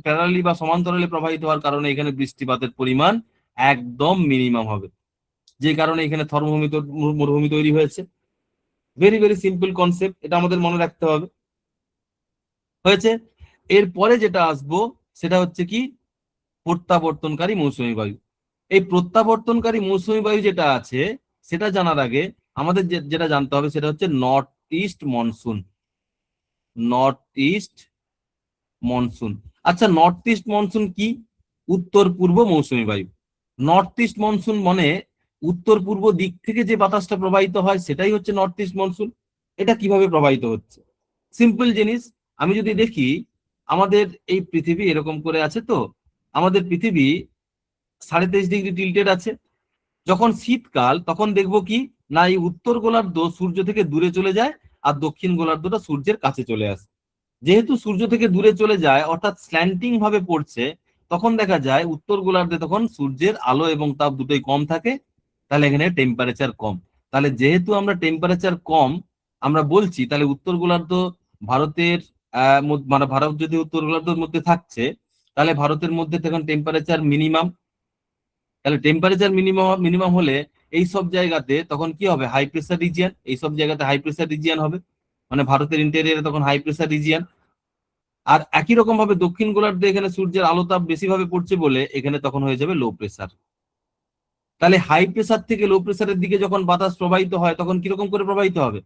প্যারালালি বা সমান্তরালে প্রবাহিত হওয়ার কারণে এখানে বৃষ্টিপাতের পরিমাণ একদম মিনিমাম হবে, যে কারণে এখানে মরুভূমি তৈরি হয়েছে। ভেরি ভেরি সিম্পল কনসেপ্ট, এটা আমাদের মনে রাখতে হবে। হয়েছে? এরপরে যেটা আসবো সেটা হচ্ছে কি প্রত্যাবর্তনকারী মৌসুমী বায়ু। এই প্রত্যাবর্তনকারী মৌসুমী বায়ু যেটা আছে সেটা জানার আগে আমাদের যেটা জানতে হবে সেটা হচ্ছে north east monsoon. North east monsoon. আচ্ছা, নর্থ ইস্ট মনসুন কি? উত্তর পূর্ব মৌসুমী বায়ু। নর্থ ইস্ট মনসুন মানে উত্তর পূর্ব দিক থেকে যে বাতাসটা প্রবাহিত হয় সেটাই হচ্ছে নর্থ ইস্ট মনসুন। এটা কিভাবে প্রবাহিত হচ্ছে সিম্পল জিনিস। আমি যদি দেখি আমাদের এই পৃথিবী এরকম করে আছে, তো আমাদের পৃথিবী 23.5 ডিগ্রি টিল্টেড আছে। যখন শীতকাল তখন দেখবো কি না, এই উত্তর গোলার্ধ সূর্য থেকে দূরে চলে যায় আর দক্ষিণ গোলার্ধটা সূর্যের কাছে চলে আসে। যেহেতু সূর্য থেকে দূরে চলে যায় অর্থাৎ স্ল্যান্টিং ভাবে পড়ছে, তখন দেখা যায় উত্তর গোলার্ধে তখন সূর্যের আলো এবং তাপ দুটোই কম থাকে। তাহলে এখানে টেম্পারেচার কম। তাহলে যেহেতু আমরা টেম্পারেচার কম আমরা বলছি, তাহলে উত্তর গোলার্ধ ভারতের মানে ভারত যদি উত্তর গোলার্ধের মধ্যে থাকছে, তাহলে ভারতের মধ্যে তখন টেম্পারেচার মিনিমাম। তাহলে টেম্পারেচার মিনিমাম মিনিমাম হলে এই সব জায়গাতে তখন কি হবে, হাই প্রেসার রিজিয়ন। এই সব জায়গাতে হাই প্রেসার রিজিয়ন হবে, মানে ভারতের ইন্টেরিয়রে তখন হাই প্রেসার রিজিয়ন। আর একই রকম ভাবে দক্ষিণ গোলার্ধে এখানে সূর্যের আলো তাপ বেশি ভাবে পড়ছে বলে এখানে তখন হয়ে যাবে লো প্রেসার। তাহলে হাই প্রেসার থেকে লো প্রেসারের দিকে যখন বাতাস প্রবাহিত হয় তখন কিরকম করে প্রবাহিত হবে,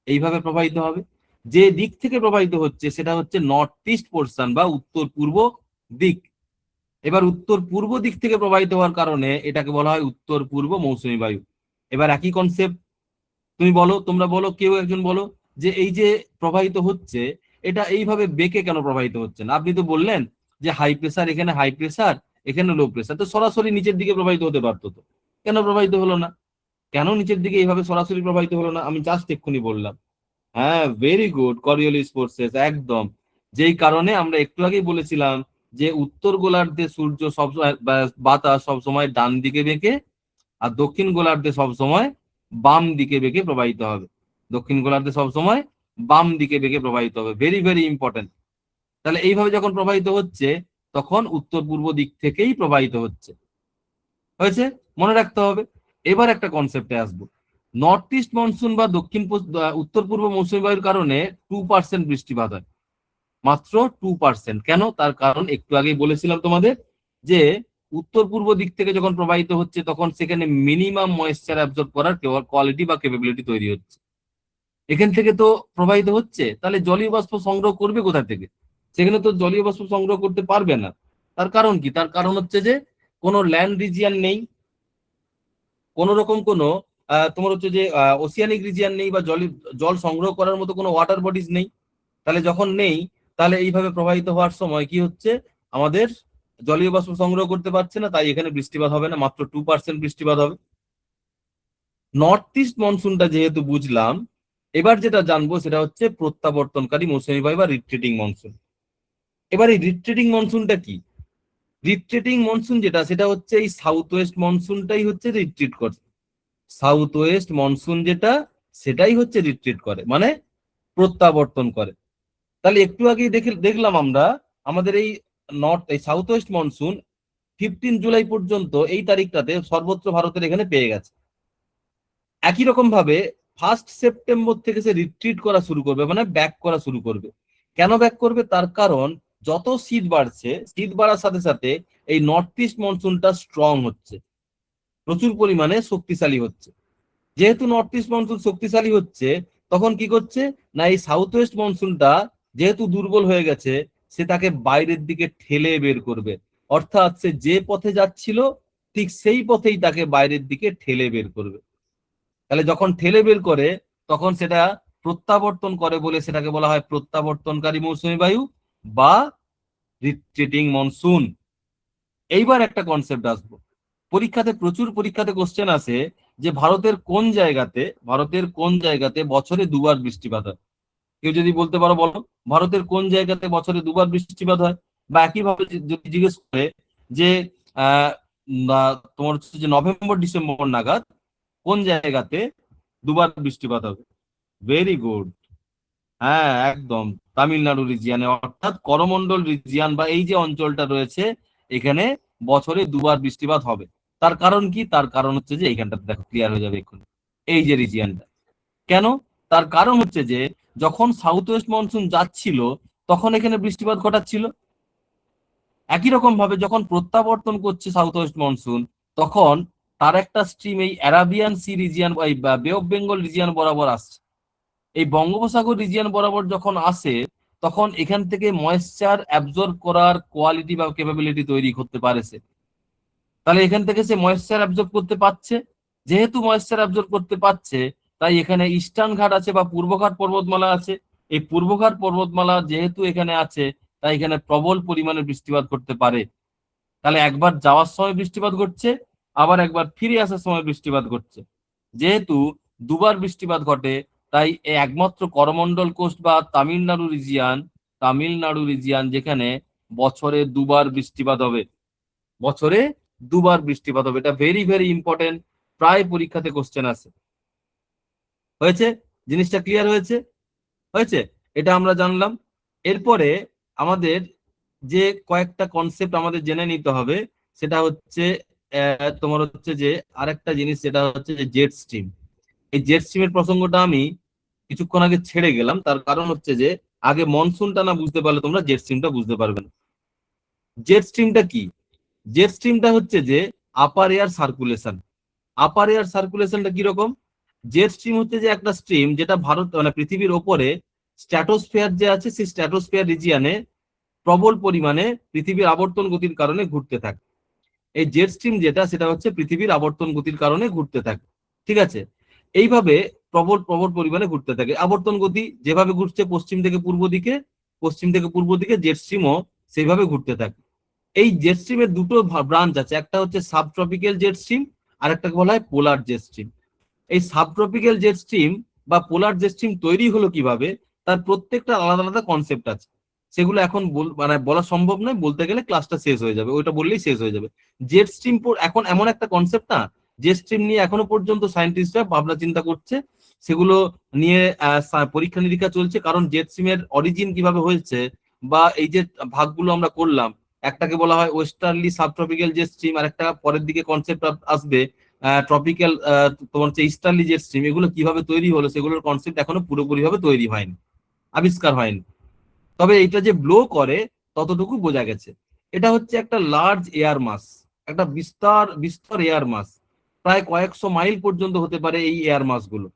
এইভাবে প্রবাহিত হবে। যে দিক থেকে প্রবাহিত হচ্ছে সেটা হচ্ছে নর্থ ইস্ট পোর্শন বা উত্তর পূর্ব দিক। এবার উত্তর পূর্ব দিক থেকে প্রবাহিত হওয়ার কারণে এটাকে বলা হয় উত্তর পূর্ব মৌসুমী বায়ু। এবার একই কনসেপ্ট, তুমি বলো, তোমরা বলো, কেউ একজন বলো যে এই যে প্রবাহিত হচ্ছে এটা এইভাবে বেঁকে কেন প্রবাহিত হচ্ছে না? আপনি তো বললেন যে হাই প্রেসার, এখানে হাই প্রেসার, এখানে লো প্রেসার, তো সরাসরি নিচের দিকে প্রবাহিত হতে পারতো, তো কেন প্রবাহিত হলো না? কেন নিচের দিকে এইভাবে সরাসরি প্রবাহিত হলো না? আমি জাস্ট এক্ষুনি বললাম। হ্যাঁ, ভেরি গুড, করিওলিস ফোর্সেস, একদম। যেই কারণে আমরা একটু আগেই বলেছিলাম যে উত্তর গোলার্ধে সূর্য সব বাতাস সব সময় ডান দিকে বেঁকে আর দক্ষিণ গোলার্ধে সব সময় বাম দিকে বেঁকে প্রবাহিত হবে। দক্ষিণ গোলার্ধে সব সময় বাম দিকে বেঁকে প্রবাহিত হবে, ভেরি ভেরি ইম্পর্টেন্ট। তাহলে এইভাবে যখন প্রবাহিত হচ্ছে তখন উত্তর পূর্ব দিক থেকেই প্রবাহিত হচ্ছে, হয়েছে, মনে রাখতে হবে। এবার একটা কনসেপ্টে আসবো। নর্থ ইস্ট মনসুন বা উত্তর পূর্ব মৌসুমী বায়ুর কারণে 2% বৃষ্টিপাত হয়, মাত্র 2%। কেন? তার কারণ একটু আগেই বলেছিলাম তোমাদের যে উত্তর পূর্ব দিক থেকে যখন প্রবাহিত হচ্ছে তখন সেখানে মিনিমাম ময়েশ্চার অ্যাবজর্ব করার কোয়ালিটি বা ক্যাপাবিলিটি তৈরি হচ্ছে। এখান থেকে তো প্রবাহিত হচ্ছে, তাহলে জলীয় বাষ্প সংগ্রহ করবে কোথা থেকে? সেখানে তো জলীয় বাষ্প সংগ্রহ করতে পারবে না। তার কারণ কি? তার কারণ হচ্ছে যে কোনো ল্যান্ড রিজিয়ান নেই, কোন রকম কোনো তোমার হচ্ছে যে ওসিয়ানিক রিজিয়ান নেই, বা জল সংগ্রহ করার মতো কোনো ওয়াটার বডিজ নেই। তাহলে যখন নেই, তাহলে এইভাবে প্রবাহিত হওয়ার সময় কি হচ্ছে, আমাদের জলীয় বাষ্প সংগ্রহ করতে পারছে না, তাই এখানে বৃষ্টিপাত হবে না, মাত্র 2% বৃষ্টিপাত হবে। নর্থ ইস্ট মনসুনটা যেহেতু বুঝলাম, এবার যেটা জানবো সেটা হচ্ছে প্রত্যাবর্তনকারী মৌসুমী বায়ু বা রিট্রিটিং মনসুন। এবার এই রিট্রিটিং মনসুনটা কি? রিট্রিটিং মনসুন যেটা, সেটা হচ্ছে এই সাউথ ওয়েস্ট মনসুনটাই হচ্ছে রিট্রিট করে। সাউথ ওয়েস্ট মনসুন যেটা সেটাই হচ্ছে রিট্রিট করে, মানে প্রত্যাবর্তন করে। তাহলে একটু আগেই দেখলাম আমরা আমাদের এই সাউথ ওয়েস্ট মনসুন 15 জুলাই পর্যন্ত এই তারিখটাতে সর্বত্র ভারতের এখানে পেয়ে গেছে। একই রকম ভাবে 1 সেপ্টেম্বর থেকে সে রিট্রিট করা শুরু করবে, মানে ব্যাক করা শুরু করবে। কেন ব্যাক করবে? তার কারণ যত শীত বাড়ছে, শীত বাড়ার সাথে সাথে এই নর্থ ইস্ট মনসুনটা স্ট্রং হচ্ছে, প্রচুর পরিমাণে শক্তিশালী হচ্ছে। যেহেতু নর্থ ইস্ট মনসুন শক্তিশালী হচ্ছে, তখন কি করছে না, এই সাউথ ওয়েস্ট মনসুনটা যেহেতু দুর্বল হয়ে গেছে, সে তাকে বাইরের দিকে ঠেলে বের করবে। অর্থাৎ সে যে পথে যাচ্ছিল ঠিক সেই পথেই তাকে বাইরের দিকে ঠেলে বের করবে। তাহলে যখন ঠেলে বের করে তখন সেটা প্রত্যাবর্তন করে বলে সেটাকে বলা হয় প্রত্যাবর্তনকারী মৌসুমী বায়ু বা রিট্রিটিং মনসুন। এইবার একটা কনসেপ্ট আসবো। প্রচুর পরীক্ষাতে কোশ্চেন আসে যে ভারতের কোন জায়গাতে বছরে দুবার বৃষ্টিপাত হয়। কেউ যদি বলতে পারো, বলো ভারতের কোন জায়গাতে বছরে দুবার বৃষ্টিপাত হয়। বা একইভাবে যদি জিজ্ঞেস করে যে আহ তোমার হচ্ছে যে নভেম্বর ডিসেম্বর নাগাদ কোন জায়গাতে দুবার বৃষ্টিপাত হবে, ভেরি গুড, হ্যাঁ একদম তামিলনাড়ু রিজিয়ানে, অর্থাৎ করমন্ডল রিজিয়ান বা এই যে অঞ্চলটা রয়েছে এখানে বছরে দুবার বৃষ্টিপাত হবে। তার কারণ কি? তার কারণ হচ্ছে যে এইখানটাতে দেখো ক্লিয়ার হয়ে যাবে এক্ষুনি, এই যে রিজিয়ানটা। কেন? তার কারণ হচ্ছে যে যখন সাউথ ওয়েস্ট মনসুন যাচ্ছিল তখন এখানে বৃষ্টিপাত ঘটাচ্ছিল। একই রকম ভাবে যখন প্রত্যাবর্তন করছে সাউথ ওয়েস্ট মনসুন, তখন তার একটা স্ট্রিম এই অ্যারাবিয়ান সি রিজিয়ান বা বে অফ বেঙ্গল রিজিয়ান বরাবর আসছে। এই বঙ্গোপসাগর রিজিয়ন বরাবর যখন আসে তখন এখান থেকে ময়েশ্চার অ্যাবজর্ব করার কোয়ালিটি বা ক্যাপাবিলিটি তৈরি করতে পারেছে। তাহলে এখান থেকে সে ময়েশ্চার অ্যাবজর্ব করতে পারছে। যেহেতু ময়েশ্চার অ্যাবজর্ব করতে পারছে, তাই এখানে ইস্টার্ন ঘাট আছে বা পূর্বঘাট পর্বতমালা আছে। এই পূর্বঘাট পর্বতমালা যেহেতু এখানে আছে, তাই এখানে প্রবল পরিমাণে বৃষ্টিপাত করতে পারে। তাহলে একবার যাওয়ার সময় বৃষ্টিপাত ঘটছে, আবার একবার ফিরে আসার সময় বৃষ্টিপাত ঘটছে। যেহেতু দুবার বৃষ্টিপাত ঘটে, তাই এই একমাত্র করমণ্ডল কোস্ট বা তামিলনাড়ু রিজিয়ান যেখানে বছরে দুবার বৃষ্টিপাত হবে, বছরে দুবার বৃষ্টিপাত হবে। এটা ভেরি ভেরি ইম্পর্টেন্ট, প্রায় পরীক্ষাতে কোশ্চেন আসে। হয়েছে? জিনিসটা ক্লিয়ার হয়েছে? হয়েছে? এটা আমরা জানলাম। এরপরে আমাদের যে কয়েকটা কনসেপ্ট আমাদের জেনে নিতে হবে, সেটা হচ্ছে তোমার হচ্ছে যে আরেকটা জিনিস, যেটা হচ্ছে যে জেট স্ট্রিম। এই জেট স্ট্রিমের প্রসঙ্গটা আমি কিছুক্ষণ আগে ছেড়ে গেলাম, তার কারণ হচ্ছে যে আগে মনসুনটা না বুঝতে পারলে তোমরা জেট স্ট্রিমটা বুঝতে পারবে না। জেট স্ট্রিমটা কি? জেট স্ট্রিমটা হচ্ছে যে upper air circulation. Upper air সার্কুলেশনটা কিরকম? জেট স্ট্রিম হচ্ছে যে একটা স্ট্রিম যেটা ভারত মানে পৃথিবীর ওপরে স্ট্র্যাটোস্ফিয়ার যে আছে, সেই স্ট্র্যাটোস্ফিয়ার রিজিয়ানে প্রবল পরিমাণে পৃথিবীর আবর্তন গতির কারণে ঘুরতে থাকে। এই জেট স্ট্রিম যেটা, সেটা হচ্ছে পৃথিবীর আবর্তন গতির কারণে ঘুরতে থাকে। ঠিক আছে? এইভাবে প্রবল প্রবল পরিমাণে ঘুরতে থাকে। আবর্তন গতি যেভাবে ঘুরছে পশ্চিম থেকে পূর্ব দিকে, পশ্চিম থেকে পূর্ব দিকে জেট স্ট্রিমও সেইভাবে ঘুরতে থাকে। এই জেট স্ট্রিমের দুটো ব্রাঞ্চ আছে, একটা হচ্ছে সাবট্রপিক্যাল জেট স্ট্রিম, আর একটা বলা হয় পোলার জেট স্ট্রিম। এই সাবট্রপিক্যাল জেট স্ট্রিম বা পোলার জেট স্ট্রিম তৈরি হলো কিভাবে, তার প্রত্যেকটা আলাদা আলাদা কনসেপ্ট আছে। সেগুলো এখন মানে বলা সম্ভব নয়, বলতে গেলে ক্লাসটা শেষ হয়ে যাবে, ওইটা বললেই শেষ হয়ে যাবে। জেট স্ট্রিম এখন এমন একটা কনসেপ্ট না, জেট স্ট্রিম নিয়ে এখনো পর্যন্ত সায়েন্টিস্টরা ভাবনা চিন্তা করছে, সেগুলো নিয়ে পরীক্ষা নিরীক্ষা চলছে। কারণ জেট স্ট্রিমের অরিজিন কিভাবে হয়েছে, বা এই যে ভাগগুলো আমরা করলাম, একটাকে বলা হয় ওয়েস্টার্লি সাবট্রপিক্যাল জেট স্ট্রিম, আর একটা পরের দিকে কনসেপ্ট আসবে ট্রপিক্যাল, তোমার হচ্ছে ইস্টার্লি জেট স্ট্রিম। এগুলো কিভাবে তৈরি হলো, সেগুলোর কনসেপ্ট এখনো পুরোপুরি ভাবে তৈরি হয়নি, আবিষ্কার হয়নি। তবে এটা যে ব্লো করে ততটুকু বোঝা গেছে। এটা হচ্ছে একটা লার্জ এয়ার মাস, একটা বিস্তার বিস্তর এয়ার মাস, প্রায় কয়েকশো মাইল পর্যন্ত হতে পারে এই এয়ার মাস গুলো।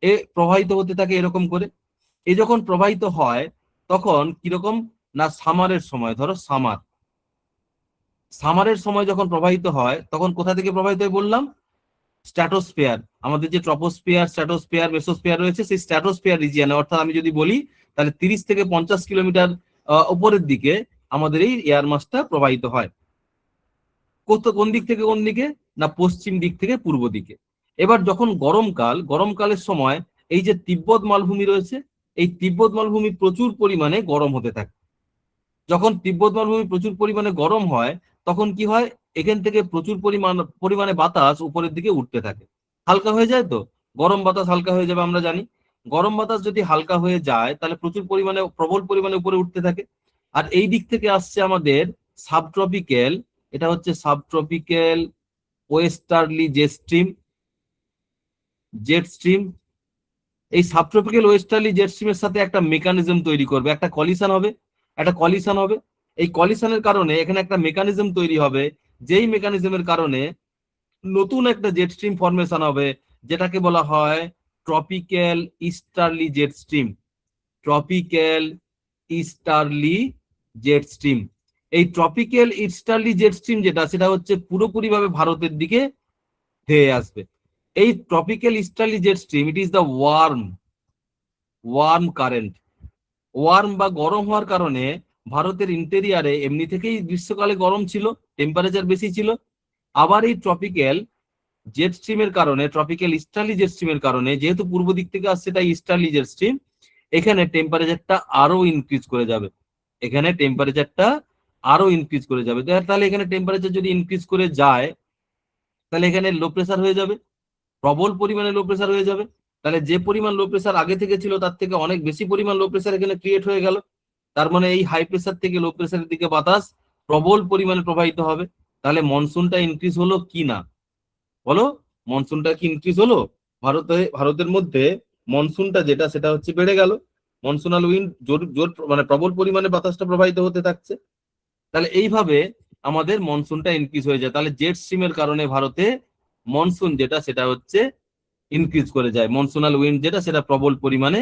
এ প্রবাহিত হতে থাকে এরকম করে। এ যখন প্রবাহিত হয় তখন কিরকম না, সামারের সময়, ধরো সামারের সময় যখন প্রবাহিত হয়, তখন কোথা থেকে প্রবাহিত হয় বললাম? স্ট্র্যাটোস্ফিয়ার, আমাদের যে ট্রপোস্ফিয়ার, স্ট্র্যাটোস্ফিয়ার, মেসোস্ফিয়ার রয়েছে, সেই স্ট্র্যাটোস্ফিয়ার রিজিয়নে, অর্থাৎ আমি যদি বলি তাহলে 30 থেকে 50 কিলোমিটার উপরের দিকে আমাদের এই এয়ার মাসটা প্রবাহিত হয়। কোন দিক থেকে কোন দিকে না, পশ্চিম দিক থেকে পূর্ব দিকে। এবার যখন গরমকালের সময় এই যে তিব্বত মালভূমি রয়েছে, এই তিব্বত মালভূমি প্রচুর পরিমাণে গরম হতে থাকে। যখন তিব্বত মালভূমি প্রচুর পরিমাণে গরম হয়, তখন কি হয়, এখান থেকে প্রচুর পরিমাণে বাতাস উপরের দিকে উঠতে থাকে। হালকা হয়ে যায় তো, গরম বাতাস হালকা হয়ে যাবে আমরা জানি। গরম বাতাস যদি হালকা হয়ে যায়, তাহলে প্রচুর পরিমাণে প্রবল পরিমাণে উপরে উঠতে থাকে। আর এই দিক থেকে আসছে আমাদের সাবট্রপিক্যাল, এটা হচ্ছে সাবট্রপিক্যাল ওয়েস্টার্লি জেট স্ট্রিম। এই সাবট্রপিক্যাল ওয়েস্টার্লি জেট স্ট্রিমের সাথে একটা মেকানিজম তৈরি করবে, একটা কলিশন হবে। এই কলিশনের কারণে এখানে একটা মেকানিজম তৈরি হবে, যেই মেকানিজমের কারণে নতুন একটা জেট স্ট্রিম ফরমেশন হবে, যেটাকে বলা হয় tropical easterly jet stream. Tropical easterly jet stream. এই ট্রপিক্যাল ইস্টার্লি জেট স্ট্রিম যেটা, সেটা হচ্ছে পুরোপুরিভাবে ভারতের দিকে ধেয়ে আসবে। এই tropical easterly jet stream, it is the warm current. Warm বা গরম হওয়ার কারণে ভারতের ইন্টেরিয়ারে এমনি থেকেই গ্রীষ্মকালে গরম ছিল, টেম্পারেচার বেশি ছিল। আবার এই ট্রপিক্যাল ইস্টার্লি জেট স্ট্রিমের কারণে, যেহেতু পূর্ব দিক থেকে আসছে তাই ইস্টার্লি জেট স্ট্রিম, এখানে টেম্পারেচারটা আরো ইনক্রিজ করে যাবে। তাহলে এখানে টেম্পারেচার যদি ইনক্রিজ করে যায়, তাহলে এখানে লো প্রেসার হয়ে যাবে, প্রবল পরিমাণে লো প্রেসার হয়ে যাবে। তাহলে যে পরিমাণ লো প্রেসার আগে থেকে ছিল, তার থেকে অনেক বেশি পরিমাণ লো প্রেসার এখানে ক্রিয়েট হয়ে গেল। তার মানে এই হাই প্রেসার থেকে লো প্রেসারের দিকে বাতাস প্রবল পরিমাণে প্রবাহিত হবে। তাহলে মনসুনটা ইনক্রিজ হলো কি না, বলো? মনসুনটা কি ইনক্রিজ হলো? ভারতের মধ্যে মনসুনটা যেটা, সেটা হচ্ছে বেড়ে গেল। মনসুনাল উইন্ড জোর জোর মানে প্রবল পরিমাণে বাতাসটা প্রবাহিত হতে থাকছে। তাহলে এইভাবে আমাদের মনসুনটা ইনক্রিজ হয়ে যায়। তাহলে জেট স্ট্রিমের কারণে ভারতে মনসুন যেটা, সেটা হচ্ছে ইনক্রিজ করে যায়। মনসুনাল উইন্ড যেটা, সেটা প্রবল পরিমাণে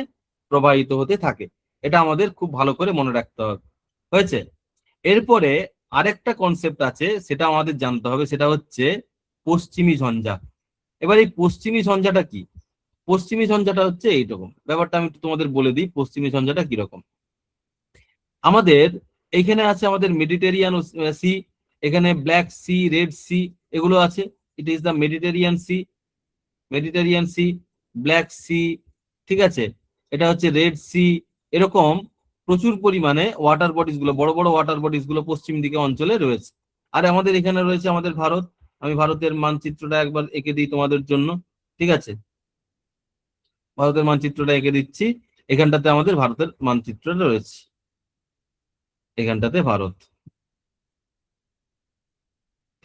প্রবাহিত হতে থাকে। এটা আমাদের খুব ভালো করে মনে রাখতে হবে। হয়েছে? এরপরে আরেকটা কনসেপ্ট আছে, সেটা আমাদের জানতে হবে, সেটা হচ্ছে পশ্চিমী ঝঞ্ঝা। এবার এই পশ্চিমী ঝঞ্ঝাটা কি? পশ্চিমী ঝঞ্ঝাটা হচ্ছে এইরকম ব্যাপারটা, আমি একটু তোমাদের বলে দিই পশ্চিমী ঝঞ্ঝাটা কিরকম। আমাদের এইখানে আছে আমাদের মেডিটেরিয়ান সি, এখানে ব্ল্যাক সি, রেড সি, এগুলো আছে। It is the Mediterranean sea, Mediterranean sea, black sea, ঠিক আছে, এটা হচ্ছে রেড সি। এরকম প্রচুর পরিমাণে ওয়াটার বডিজ গুলো, বড় বড় ওয়াটার বডিজ গুলো পশ্চিম দিকে অঞ্চলে রয়েছে। আর আমাদের এখানে রয়েছে আমাদের ভারত। আমি ভারতের মানচিত্রটা একবার এঁকে দিই তোমাদের জন্য, ঠিক আছে, ভারতের মানচিত্রটা এঁকে দিচ্ছি। এখানটাতে আমাদের ভারতের মানচিত্রটা রয়েছে, এখানটাতে ভারত,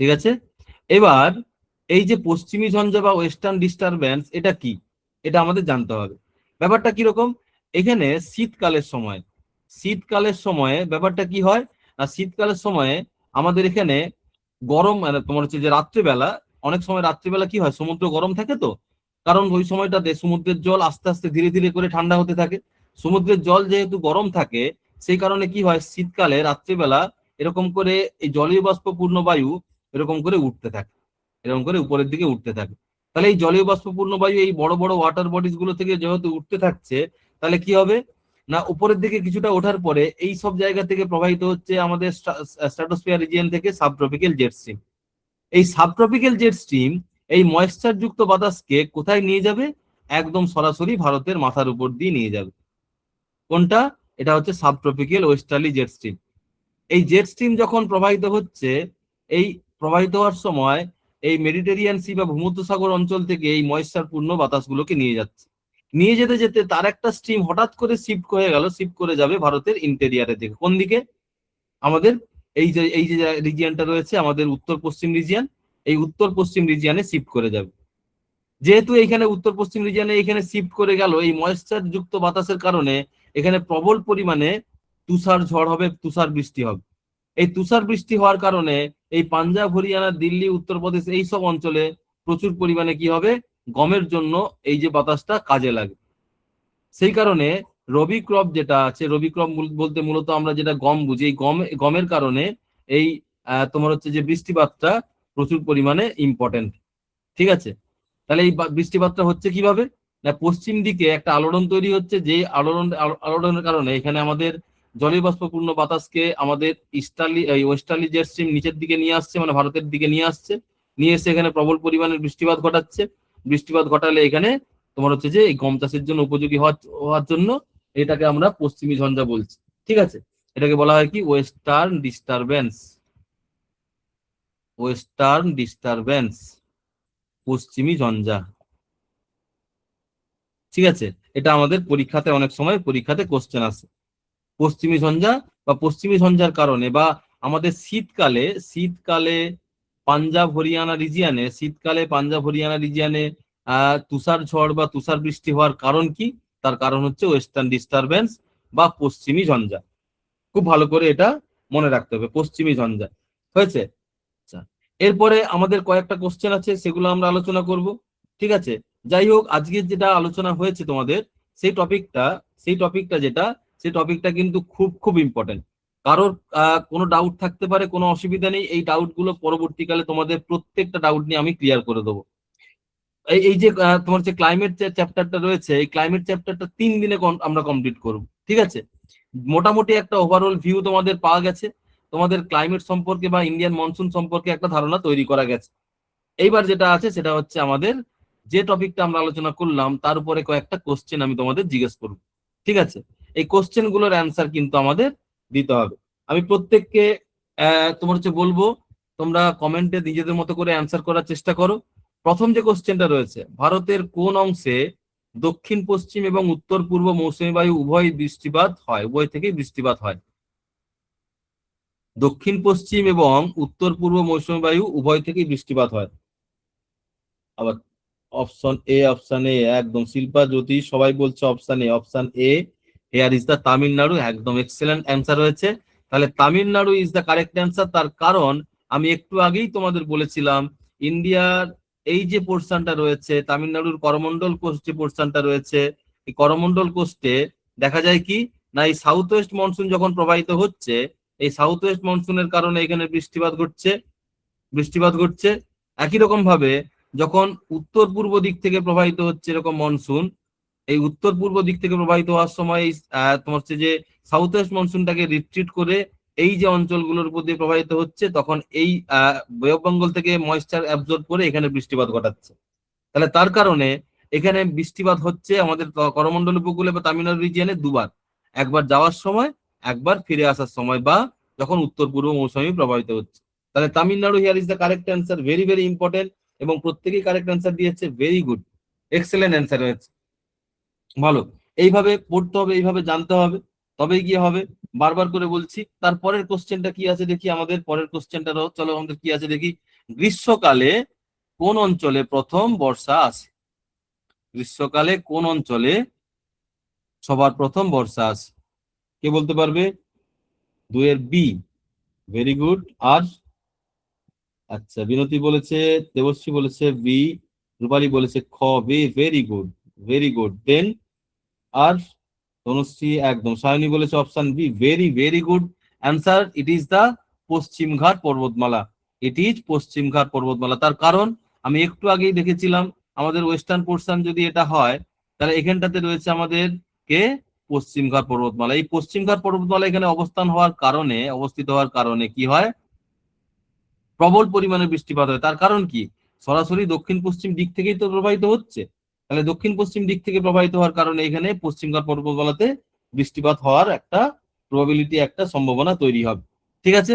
ঠিক আছে। এবার এই যে পশ্চিমী ঝঞ্ঝা বা ওয়েস্টার্ন ডিস্টারবেন্স, এটা কি, এটা আমাদের জানতে হবে। ব্যাপারটা কিরকম, এখানে শীতকালের সময়, শীতকালের সময়ে ব্যাপারটা কি হয় না, শীতকালের সময়ে আমাদের এখানে গরম, মানে তোমার হচ্ছে যে রাত্রিবেলা, অনেক সময় রাত্রিবেলা কি হয়, সমুদ্র গরম থাকে তো, কারণ ওই সময়টাতে সমুদ্রের জল আস্তে আস্তে ধীরে ধীরে করে ঠান্ডা হতে থাকে। সমুদ্রের জল যেহেতু গরম থাকে, সেই কারণে কি হয়, শীতকালে রাত্রিবেলা এরকম করে এই জলীয় বাষ্পপূর্ণ বায়ু এরকম করে উঠতে থাকে, এরকম করে উপরের দিকে উঠতে থাকে। তাহলে এই জলীয় বাষ্পপূর্ণ বায়ু এই বড় বড় ওয়াটার বডিজ গুলো থেকে যেহেতু উঠতে থাকছে, তাহলে কি হবে না, উপরের দিকে কিছুটা ওঠার পরে এই সব জায়গা থেকে প্রবাহিত হচ্ছে আমাদের স্ট্র্যাটোস্ফিয়ার রিজিয়ন থেকে সাবট্রপিক্যাল জেট স্ট্রিম। এই সাবট্রপিক্যাল জেট স্ট্রিম এই ময়েশ্চার যুক্ত বাতাসকে কোথায় নিয়ে যাবে, একদম সরাসরি ভারতের মাথার উপর দিয়ে নিয়ে যাবে। কোনটা, এটা হচ্ছে সাবট্রপিক্যাল ওয়েস্টার্লি জেট স্ট্রিম। এই জেট স্ট্রিম যখন প্রবাহিত হচ্ছে, এই প্রবাহিত হওয়ার সময় এই মেডিটেরিয়ান সি বা ভূমধ্যসাগর অঞ্চল থেকে এই ময়েশ্চার পূর্ণ বাতাসগুলোকে নিয়ে যাচ্ছে। নিয়ে যেতে যেতে তার একটা স্ট্রিম হঠাৎ করে শিফট হয়ে গেল, শিফট করে যাবে ভারতের ইন্টেরিয়ারের দিকে। কোন দিকে, আমাদের এই যে রিজিয়নটা রয়েছে আমাদের উত্তর পশ্চিম রিজিয়ন, এই উত্তর পশ্চিম রিজিয়নে শিফট করে যাবে। যেহেতু এইখানে উত্তর পশ্চিম রিজিয়নে এখানে শিফট করে গেল, এই ময়েশ্চার যুক্ত বাতাসের কারণে এখানে প্রবল পরিমাণে তুষার ঝড় হবে, তুষার বৃষ্টি হবে। এই তুষার বৃষ্টি হওয়ার কারণে এই পাঞ্জাব, হরিয়ানা, দিল্লি, উত্তরপ্রদেশ এই সব অঞ্চলে প্রচুর পরিমাণে কি হবে, গমের জন্য এই যে বাতাসটা কাজে লাগে। সেই কারণে রবি ক্রপ যেটা আছে, রবি ক্রপ বলতে মূলত আমরা যেটা গম বুঝি, এই গমের কারণে এই তোমার হচ্ছে যে বৃষ্টিপাতটা প্রচুর পরিমাণে ইম্পর্টেন্ট, ঠিক আছে। তাহলে এই বৃষ্টিপাতটা হচ্ছে কিভাবে না, পশ্চিম দিকে একটা আলোড়ন তৈরি হচ্ছে, যে আলোড়নের কারণে এখানে আমাদের জলীয় বাষ্পপূর্ণ বাতাসকে আমাদের ওয়েস্টার্লি জেট স্ট্রিম নিচের দিকে নিয়ে আসছে, মানে ভারতের দিকে নিয়ে আসছে, নিয়ে এসে এখানে প্রবল পরিমাণের বৃষ্টিপাত ঘটাচ্ছে। বৃষ্টিপাত ঘটালে এখানে তোমার হচ্ছে যে এই গম চাষের জন্য উপযোগী হওয়ার জন্য এটাকে আমরা পশ্চিমী ঝঞ্ঝা বলছি, ঠিক আছে। এটাকে বলা হয় কি, ওয়েস্টার্ন ডিস্টারবেন্স, ওয়েস্টার্ন ডিস্টারবেন্স, পশ্চিমী ঝঞ্ঝা, ঠিক আছে। এটা আমাদের পরীক্ষাতে অনেক সময় পরীক্ষাতে কোশ্চেন আসে। পশ্চিমী ঝঞ্ঝা বা পশ্চিমী ঝঞ্ঝার কারণে, বা আমাদের শীতকালে, শীতকালে পাঞ্জাব হরিয়ানা রিজিয়নে, শীতকালে পাঞ্জাব হরিয়ানা রিজিয়নে তুষার ঝড় বা তুষার বৃষ্টি হওয়ার কারণ কি, তার কারণ হচ্ছে ওয়েস্টার্ন ডিস্টারবেন্স বা পশ্চিমী ঝঞ্ঝা। খুব ভালো করে এটা মনে রাখতে হবে, পশ্চিমী ঝঞ্ঝা হয়েছে। আচ্ছা, এরপরে আমাদের কয়েকটা কোশ্চেন আছে, সেগুলো আমরা আলোচনা করব, ঠিক আছে। যাই হোক, আজকে যেটা আলোচনা হয়েছে তোমাদের, সেই টপিকটা, যেটা, সেই টপিকটা কিন্তু খুব খুব ইম্পর্টেন্ট। কারোর কোনো ডাউট থাকতে পারে, কোনো অসুবিধা নেই, এই ডাউট গুলো পরবর্তীকালে তোমাদের প্রত্যেকটা ডাউট নিয়ে আমি ক্লিয়ার করে দেবো। এই যে তোমার যে ক্লাইমেট চ্যাপ্টারটা রয়েছে, এই ক্লাইমেট চ্যাপ্টারটা 3 দিনে আমরা কমপ্লিট করব, ঠিক আছে। মোটামুটি একটা ওভারঅল ভিউ তোমাদের পাওয়া গেছে, তোমাদের ক্লাইমেট সম্পর্কে বা ইন্ডিয়ান মনসুন সম্পর্কে একটা ধারণা তৈরি করা গেছে। এইবার যেটা আছে সেটা হচ্ছে আমাদের যে টপিকটা আমরা আলোচনা করলাম তার উপরে কয়েকটা কোশ্চেন আমি তোমাদের জিজ্ঞেস করব, ঠিক আছে। এই কোশ্চেন গুলোর অ্যান্সার কিন্তু আমাদের দিতে হবে। আমি প্রত্যেককে তোমার হচ্ছে বলবো, তোমরা কমেন্টে নিজেদের মতো করে অ্যান্সার করার চেষ্টা করো। প্রথম যে কোশ্চেনটা রয়েছে, ভারতের কোন অংশে দক্ষিণ পশ্চিম এবং উত্তর পূর্ব মৌসুমী বায়ু উভয় বৃষ্টিপাত হয়, উভয় থেকেই বৃষ্টিপাত হয়। দক্ষিণ পশ্চিম এবং উত্তর পূর্ব মৌসুমী বায়ু উভয় থেকেই বৃষ্টিপাত হয়। আবার অপশন এ একদম, শিল্পা জ্যোতি সবাই বলছে option A, option A, hair is the Tamil Nadu, একদম এক্সেলেন্ট অ্যান্সার হয়েছে। তাহলে Tamil Nadu is the correct answer. তার কারণ আমি একটু আগেই তোমাদের বলেছিলাম, ইন্ডিয়ার এই যে পোর্শনটা রয়েছে, তামিলনাড়ুর করমন্ডল কোস্ট যে পোর্শনটা রয়েছে, এই করমন্ডল কোস্টে দেখা যায় কি না, এই সাউথ ওয়েস্ট মনসুন যখন প্রবাহিত হচ্ছে, এই সাউথ ওয়েস্ট মনসুনের কারণে এখানে বৃষ্টিপাত ঘটছে। একই রকম ভাবে যখন উত্তর পূর্ব দিক থেকে প্রবাহিত হচ্ছে এরকম মনসুন, এই উত্তর পূর্ব দিক থেকে প্রবাহিত হওয়ার সময় তোমার হচ্ছে যে সাউথ ওয়েস্ট মনসুনটাকে রিট্রিট করে এই যে অঞ্চলগুলোর উপর দিয়ে প্রবাহিত হচ্ছে, তখন এই বে অফ বেঙ্গল থেকে ময়েশ্চার অ্যাবজর্ব করে এখানে বৃষ্টিপাত ঘটাচ্ছে। তাহলে তার কারণে এখানে বৃষ্টিপাত হচ্ছে আমাদের করমণ্ডল উপকূলে বা তামিলনাড়ু রিজিয়নে দুবার, একবার যাওয়ার সময়, একবার ফিরে আসার সময়, বা যখন উত্তর পূর্ব মৌসুমী প্রবাহিত হচ্ছে। তাহলে Tamil Nadu here is the correct answer, very very important, এবং প্রত্যেকেই কারেক্ট অ্যান্সার দিয়েছে, ভেরি গুড, এক্সেলেন্ট অ্যান্সার হয়েছে, ভালো। এইভাবে পড়তে হবে, এইভাবে জানতে হবে, তবেই গিয়ে হবে। বারবার করে বলছি। তারপরের কোশ্চেনটা কি আছে দেখি, আমাদের পরের কোশ্চেনটারও চলো আমাদের কি আছে দেখি। গ্রীষ্মকালে কোন অঞ্চলে প্রথম বর্ষা আসে? গ্রীষ্মকালে কোন অঞ্চলে সবার প্রথম বর্ষা আসে? কে বলতে পারবে? দুয়ের বি, ভেরি গুড। আর আচ্ছা, বিনতি বলেছে, দেবশ্রী বলেছে বি, রূপালী বলেছে খ, B, very good, very good. Then আর তনুশ্রী একদম, সায়নী বলেছে option B, very very good answer. It is the পশ্চিমঘাট পর্বতমালা, ইট ইজ পশ্চিমঘাট পর্বতমালা। তার কারণ আমি একটু আগেই দেখেছিলাম, আমাদের ওয়েস্টার্ন পোর্শন যদি এটা হয়, তাহলে এখানটাতে রয়েছে আমাদের কে? পশ্চিমঘাট পর্বতমালা। এই পশ্চিমঘাট পর্বতমালা এখানে অবস্থিত হওয়ার কারণে কি হয়? প্রবল পরিমাণে বৃষ্টিপাত হয়। তার কারণ কি? সরাসরি দক্ষিণ পশ্চিম দিক থেকেই তো প্রবাহিত হচ্ছে। তাহলে দক্ষিণ পশ্চিম দিক থেকে প্রবাহিত হওয়ার কারণে এখানে পশ্চিমঘাট পর্বতমালাতে বৃষ্টিপাত হওয়ার একটা প্রবাবিলিটি, একটা সম্ভাবনা তৈরি হবে। ঠিক আছে।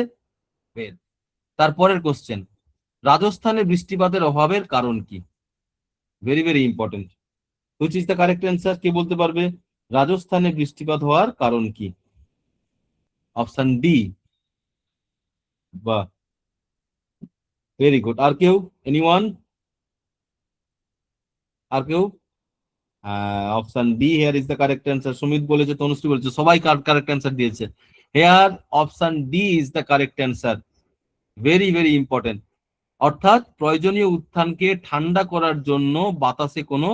তারপরের কোশ্চেন, রাজস্থানে বৃষ্টিপাতের অভাবের কারণ কি? Very very important. Which is the correct answer? কে বলতে পারবে? রাজস্থানে বৃষ্টিপাত হওয়ার কারণ কি? Option D. বাহ, ভেরি গুড। আর কেউ? এনিওয়ান? আর কেউ? Option D here is the correct answer. Sumit বলেছে, তনুশ্রী বলেছে, সবাই কারেক্ট অ্যান্সার দিয়েছে। Here option D is the correct answer, very very important. অর্থাৎ প্রয়োজনীয় উত্থানকে ঠান্ডা করার জন্য বাতাসে কোনো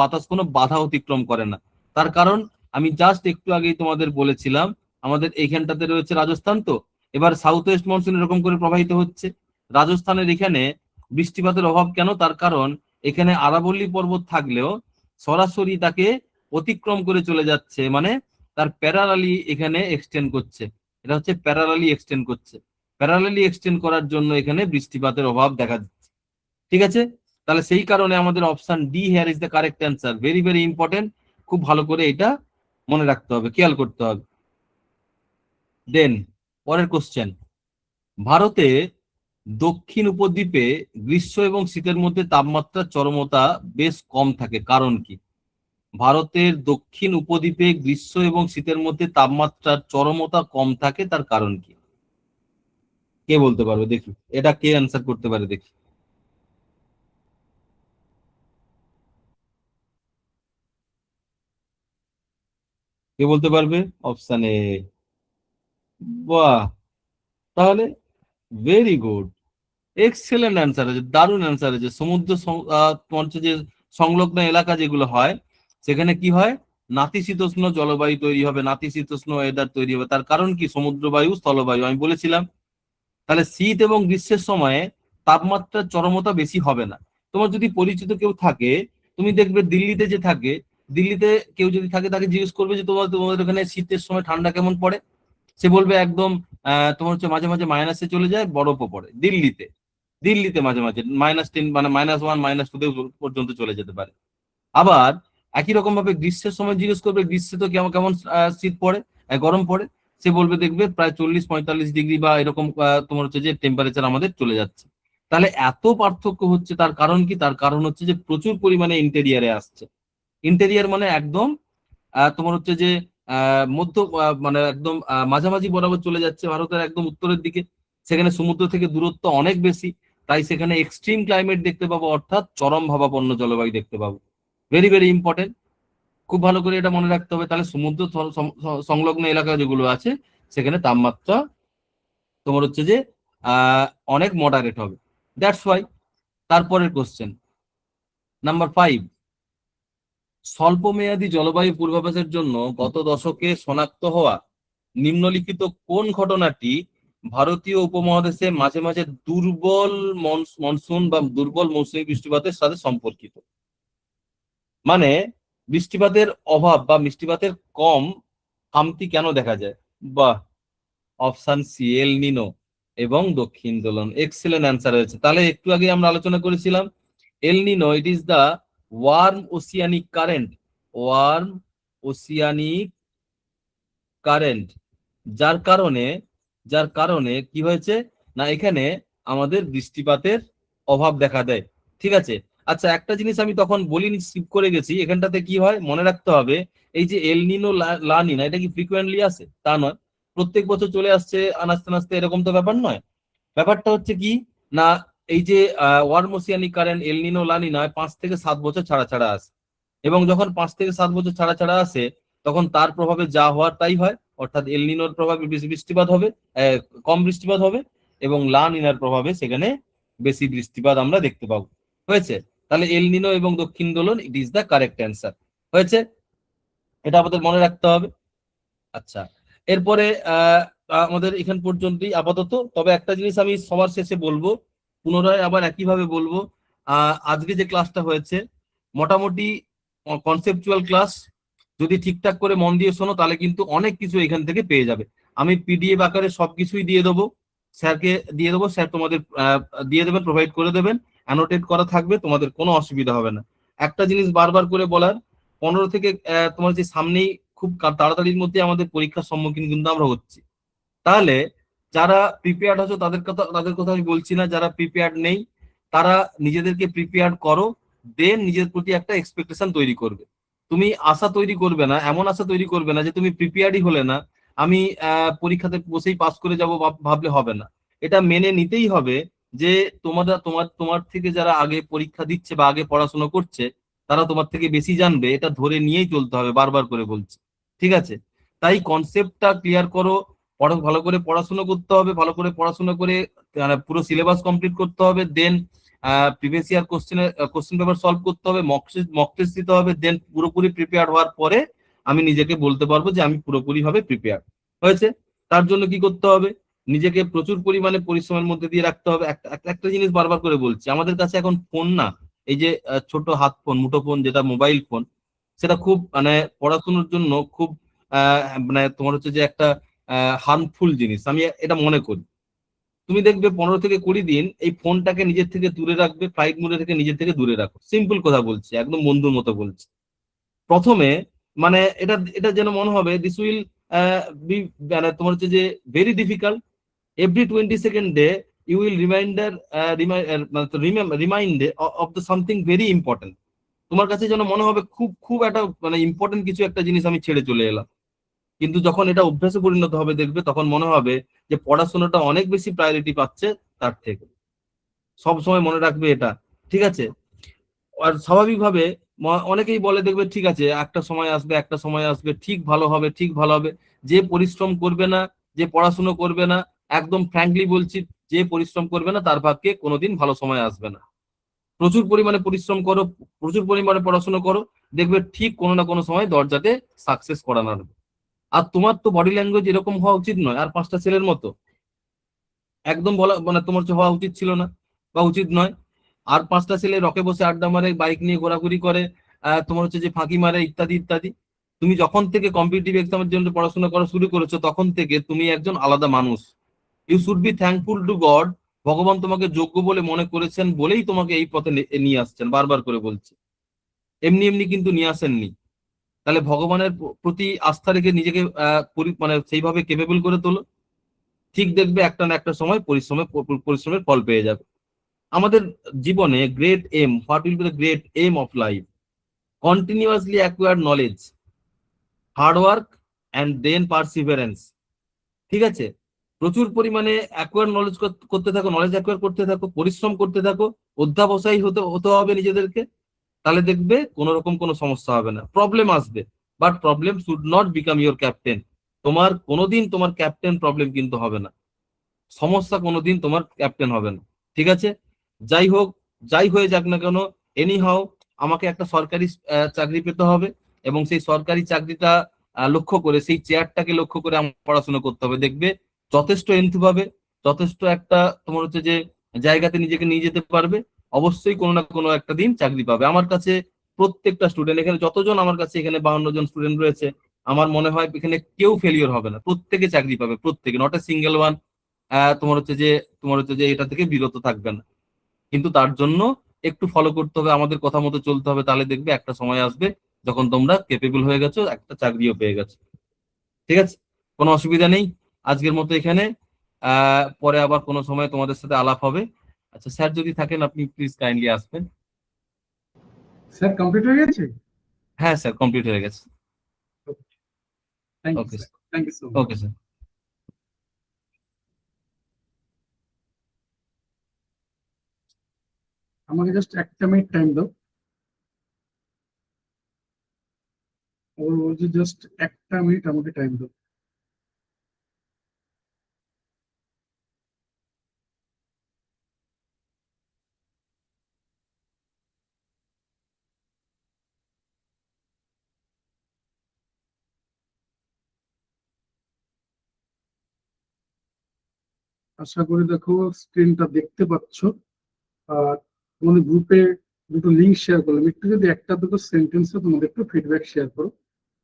বাতাস কোনো বাধা অতিক্রম করে না। তার কারণ আমি জাস্ট একটু আগেই তোমাদের বলেছিলাম, আমাদের এইখানটাতে রয়েছে রাজস্থান, তো এবার সাউথ ওয়েস্ট মনসুন এরকম করে প্রবাহিত হচ্ছে। রাজস্থানের এখানে বৃষ্টিপাতের অভাব কেন? তার কারণ এখানে আরাবল্লী পর্বত থাকলেও সরাসরি তাকে অতিক্রম করে চলে যাচ্ছে, মানে তার প্যারালালি এখানে এক্সটেন্ড করছে। এটা হচ্ছে প্যারালালি এক্সটেন্ড করছে। প্যারালালি এক্সটেন্ড করার জন্য এখানে বৃষ্টিপাতের অভাব দেখা দিচ্ছে। ঠিক আছে। তাহলে সেই কারণে আমাদের option D here is the correct answer, very very important. খুব ভালো করে এটা মনে রাখতে হবে, খেয়াল করতে হবে। দেন পরের কোশ্চেন, ভারতে দক্ষিণ উপদ্বীপে গ্রীষ্ম এবং শীতের মধ্যে তাপমাত্রার চরমতা বেশ কম থাকে, কারণ কি? ভারতের দক্ষিণ উপদ্বীপে গ্রীষ্ম এবং শীতের মধ্যে তাপমাত্রার চরমতা কম থাকে, তার কারণ কি? কে বলতে পারবে দেখি? এটা কে অ্যান্সার করতে পারে দেখি? কে বলতে পারবে? Option A. বাহ, তাহলে ভেরি গুড, এক্সেলেন্ট অ্যান্সার আছে, দারুণ অ্যান্সার আছে। সমুদ্র তোমার হচ্ছে যে সংলগ্ন এলাকা যেগুলো হয়, সেখানে কি হয়? নাতিশীতোষ্ণ জলবায়ু তৈরি হবে, নাতিশীতোষ্ণ ওয়েদার তৈরি হবে। তার কারণ কি? সমুদ্র বায়ু, স্থলবায়ু, আমি বলেছিলাম। তাহলে শীত এবং গ্রীষ্মের সময়ে তাপমাত্রার চরমতা বেশি হবে না। তোমার যদি পরিচিত কেউ থাকে, তুমি দেখবে দিল্লিতে যে থাকে, দিল্লিতে কেউ যদি থাকে, তাকে জিজ্ঞেস করবে যে তোমাদের ওখানে শীতের সময় ঠান্ডা কেমন পড়ে? সে বলবে একদম তোমার হচ্ছে মাঝে মাঝে মাইনাসে চলে যায়, বরফও পড়ে দিল্লিতে। দিল্লিতে মাঝে মাঝে -10, মানে -1, -2 পর্যন্ত চলে যেতে পারে। আবার একই রকম ভাবে গ্রীষ্মের সময় জিজ্ঞেস করবে, গ্রীষ্মে তো কেমন কেমন শীত পড়ে, গরম পড়ে? সে বলবে দেখবে প্রায় 40-45 ডিগ্রি বা এরকম তোমার হচ্ছে যে টেম্পারেচার আমাদের চলে যাচ্ছে। তাহলে এত পার্থক্য হচ্ছে, তার কারণ কি? তার কারণ হচ্ছে যে প্রচুর পরিমাণে ইন্টেরিয়ারে আসছে। ইন্টেরিয়ার মানে একদম তোমার হচ্ছে যে মধ্য মানে একদম মাঝামাঝি বরাবর চলে যাচ্ছে ভারতের একদম উত্তরের দিকে। সেখানে সমুদ্র থেকে দূরত্ব অনেক বেশি, তাই সেখানে এক্সট্রিম ক্লাইমেট দেখতে পাবো, অর্থাৎ চরম ভাবাপন্ন জলবায়ু দেখতে পাবো। ভেরি ভেরি ইম্পর্টেন্ট, খুব ভালো করে এটা মনে রাখতে হবে। তাহলে সমুদ্র সংলগ্ন এলাকা যেগুলো আছে, সেখানে তাপমাত্রা তোমার হচ্ছে যে অনেক মডারেট হবে, দ্যাটস ওয়াই। তারপরের কোশ্চেন নাম্বার 5, স্বল্পমেয়াদী জলবায়ু পূর্বাভাসের জন্য গত দশকে শনাক্ত হওয়া নিম্নলিখিত কোন ঘটনাটি ভারতীয় উপমহাদেশে মাঝে মাঝে দুর্বল মনসুন বা দুর্বল মৌসুমী বৃষ্টিপাতের সাথে সম্পর্কিত। মানে বৃষ্টিপাতের অভাব বা বৃষ্টিপাতের কম খামতি কেন দেখা যায়? বাহ, অপশন সি, এল নিনো এবং দক্ষিণ দোলন। এক্সেলেন্ট অ্যান্সার হয়েছে। তাহলে একটু আগে আমরা আলোচনা করেছিলাম El Nino, it is the warm oceanic current, warm oceanic current, যার কারণে কি হয়েছে না এখানে আমাদের বৃষ্টিপাতের অভাব দেখা দেয়। ঠিক আছে। আচ্ছা, একটা জিনিস আমি তখন বলিনি, স্কিপ করে গেছি, এখানটাতে কি হয় মনে রাখতে হবে, এই যে এল নিনো লা নিনা এটা কি ফ্রিকুয়েন্টলি আসে? তা নয়, প্রত্যেক বছর চলে আসছে আনাস্তে নাস্তে, এরকম তো ব্যাপার নয়। ব্যাপারটা হচ্ছে কি না, এই যে ওয়ার্ম ওসিয়ানিক কারেন্ট এল নিনো লা নিনা 5 থেকে 7 বছর ছাড়া ছাড়া আসে, এবং যখন 5 থেকে 7 বছর ছাড়া ছাড়া আসে তখন তার প্রভাবে যা হওয়ার তাই হয়, অর্থাৎ এল নিনোর প্রভাবে বেশি বৃষ্টিপাত হবে, কম বৃষ্টিপাত হবে, এবং লা নিনার প্রভাবে সেখানে বেশি বৃষ্টিপাত আমরা দেখতে পাবো। হয়েছে? তাহলে এল নিনো এবং দক্ষিণ দোলন, it is the correct answer. হয়েছে? এটা আমাদের মনে রাখতে হবে। আচ্ছা, এরপরে আমাদের এখান পর্যন্তই আপাতত। তবে একটা জিনিস আমি সবার শেষে বলবো, পুনরায় আবার একইভাবে বলবো, আজকে যে ক্লাসটা হয়েছে মোটামুটি কনসেপচুয়াল ক্লাস, যদি ঠিকঠাক করে মন দিয়ে শোনো তাহলে কিন্তু অনেক কিছু এখান থেকে পেয়ে যাবে। আমি পিডিএফ আকারে সবকিছুই দিয়ে দেবো, স্যারকে দিয়ে দেবো, স্যার তোমাদের দিয়ে দেবেন, প্রোভাইড করে দেবেন, অ্যানোটেট করা থাকবে, তোমাদের কোনো অসুবিধা হবে না। একটা জিনিস বারবার করে বলার, 15 থেকে তোমার যে সামনেই খুব তাড়াতাড়ির মধ্যে আমাদের পরীক্ষার সম্মুখীন কিন্তু আমরা হচ্ছি। তাহলে যারা প্রিপেয়ার্ড আছো তাদের কথা আমি বলছি না, যারা প্রিপেয়ার্ড নেই তারা নিজেদেরকে প্রিপেয়ার্ড করো, দেন নিজের প্রতি একটা এক্সপেকটেশন তৈরি করবে। তুমি আশা তৈরি করবে না, এমন আশা তৈরি করবে না যে তুমি প্রিপেয়ার্ডই হলে না, আমি পরীক্ষাতে বসেই পাস করে যাব, ভাবলে হবে না। এটা মেনে নিতেই হবে যে তোমার তোমার তোমার থেকে যারা আগে পরীক্ষা দিচ্ছে বা আগে পড়াশোনা করছে তারা তোমার থেকে বেশি জানবে, এটা ধরে নিয়েই চলতে হবে, বারবার করে বলছি। ঠিক আছে? তাই কনসেপ্টটা ক্লিয়ার করো, ভালো করে পড়াশোনা করতে হবে, ভালো করে পড়াশোনা করে পুরো সিলেবাস কমপ্লিট করতে হবে, then previous year question paper solve করতে হবে, মক টেস্ট দিতে হবে, দেন পুরোপুরি প্রিপেয়ার হওয়ার পরে আমি নিজেকে বলতে পারবো যে আমি পুরোপুরি ভাবে প্রিপেয়ার হয়েছে। তার জন্য কি করতে হবে? নিজেকে প্রচুর পরিমাণে পরিশ্রমের মধ্যে দিয়ে রাখতে হবে। একটা জিনিস বারবার করে বলছি, আমাদের কাছে এখন ফোন না, এই যে ছোট হাত ফোন, মুঠো ফোন, যেটা মোবাইল ফোন, সেটা খুব মানে পড়াশোনার জন্য খুব মানে তোমার হচ্ছে যে একটা হার্মফুল জিনিস, আমি এটা মনে করি। তুমি দেখবে 15 থেকে 20 দিন এই ফোনটাকে নিজের থেকে দূরে রাখবে, ফ্লাইট মোডে থেকে নিজের থেকে দূরে রাখো। সিম্পল কথা বলছি, একদম বন্ধুর মতো বলছি। প্রথমে মানে এটা এটা যেন মনে হবে দিস উইল বি, মানে তোমার হচ্ছে যে ভেরি ডিফিকাল্ট। এভরি 20 সেকেন্ডে you will remind of the something very important. তোমার কাছে যেন মনে হবে খুব খুব একটা মানে ইম্পর্টেন্ট কিছু একটা জিনিস আমি ছেড়ে চলে এলাম। কিন্তু যখন এটা অভ্যাসে পরিণত হবে দেখবে তখন মনে হবে যে পড়াশোনাটা অনেক বেশি প্রায়োরিটি পাচ্ছে তার থেকে। সব সময় মনে রাখবে এটা। ঠিক আছে? আর স্বাভাবিকভাবে অনেকেই বলে, দেখবে ঠিক আছে একটা সময় আসবে, একটা সময় আসবে, ঠিক ভালো হবে, ঠিক ভালো হবে। যে পরিশ্রম করবে না, যে পড়াশুনো করবে না, একদম ফ্র্যাঙ্কলি বলছি, যে পরিশ্রম করবে না তার ভাগ্যে কোনোদিন ভালো সময় আসবে না। প্রচুর পরিমাণে পরিশ্রম করো, প্রচুর পরিমাণে পড়াশোনা করো, দেখবে ঠিক কোনো না কোনো সময় দরজাতে সাকসেস করানো হবে। আর তোমার তো বডি ল্যাঙ্গুয়েজ এরকম হওয়া উচিত নয় আর 5টা ছেলের মতো, একদম বলা মানে তোমার যে হওয়া উচিত ছিল না বা উচিত নয়। আর 5টা ছেলে রকে বসে আড্ডা মারে, বাইক নিয়ে ঘোরাঘুরি করে, তোমার হচ্ছে যে ফাঁকি মারে, ইত্যাদি ইত্যাদি। তুমি যখন থেকে কম্পিটিটিভ এক্সামের জন্য পড়াশোনা করা শুরু করেছো তখন থেকে তুমি একজন আলাদা মানুষ। You should be thankful to God. ভগবান তোমাকে যোগ্য বলে মনে করেছেন বলেই তোমাকে এই পথে নিয়ে আসছেন, বারবার করে বলছি। এমনি এমনি কিন্তু নিয়ে আসেননি। তাহলে ভগবানের প্রতি আস্থা রেখে নিজেকে মানে সেইভাবে কেপেবল করে তোলো, ঠিক দেখবে একটা না একটা সময় পরিশ্রমের ফল পেয়ে যাবে। আমাদের জীবনে great aim, what will be the great aim of life? Continuously acquire knowledge, hard work and then perseverance. ঠিক আছে? প্রচুর পরিমাণে অ্যাকোয়ার নলেজ করতে থাকো, নলেজ অ্যাকোয়ার করতে থাকো, পরিশ্রম করতে থাকো, অধ্যাবসায়ী হতে হতে হবে নিজেদেরকে। তাহলে দেখবে কোনো রকম কোনো সমস্যা হবে না। প্রবলেম আসবে, but problem should not become your captain. তোমার কোনোদিন তোমার ক্যাপ্টেন প্রবলেম কিন্তু হবে না, সমস্যা কোনোদিন তোমার ক্যাপ্টেন হবে না। ঠিক আছে? যাই হোক, যাই হয়ে যাক না কেন, এনি হাও আমাকে একটা সরকারি চাকরি পেতে হবে, এবং সেই সরকারি চাকরিটা লক্ষ্য করে, সেই চেয়ারটাকে লক্ষ্য করে আমার পড়াশোনা করতে হবে। দেখবে যথেষ্ট এন্থু পাবে, যথেষ্ট একটা তোমার হচ্ছে যে জায়গাতে নিজেকে নিয়ে যেতে পারবে, অবশ্যই কোনো না কোনো একটা দিন চাকরি পাবে। আমার কাছে প্রত্যেকটা স্টুডেন্ট, এখানে যতজন আমার কাছে এখানে 52 জন স্টুডেন্ট রয়েছে, আমার মনে হয় এখানে কেউ ফেলিওর হবে না, প্রত্যেকে চাকরি পাবে, প্রত্যেকে, নট এ সিঙ্গেল ওয়ান তোমার হচ্ছে যে এটা থেকে বিরত থাকবে না। কিন্তু তার জন্য একটু ফলো করতে হবে, আমাদের কথা মতো চলতে হবে, তাহলে দেখবে একটা সময় আসবে যখন তোমরা কেপেবল হয়ে গেছো, একটা চাকরিও পেয়ে গেছো। ঠিক আছে, কোনো অসুবিধা নেই। আজকের মতো এখানে, পরে আবার কোনো সময় তোমাদের সাথে আলাপ হবে। আচ্ছা স্যার, যদি থাকেন আপনি প্লিজ কাইন্ডলি আসবেন। স্যার কমপ্লিট হয়ে গেছে? হ্যাঁ স্যার, কমপ্লিট হয়ে গেছে। Thank you okay sir, sir. Thank you so much. Okay sir. আমাকে জাস্ট একটা মিনিট টাইম দাও। ওর বলছি জাস্ট একটা মিনিট আমাকে টাইম দাও। আশা করি দেখো স্ক্রিনটা দেখতে পাচ্ছ। আর তোমাদের গ্রুপে দুটো লিঙ্ক শেয়ার করলাম, একটু যদি একটা দুটো সেন্টেন্সে তোমাদের একটু ফিডব্যাক শেয়ার করো।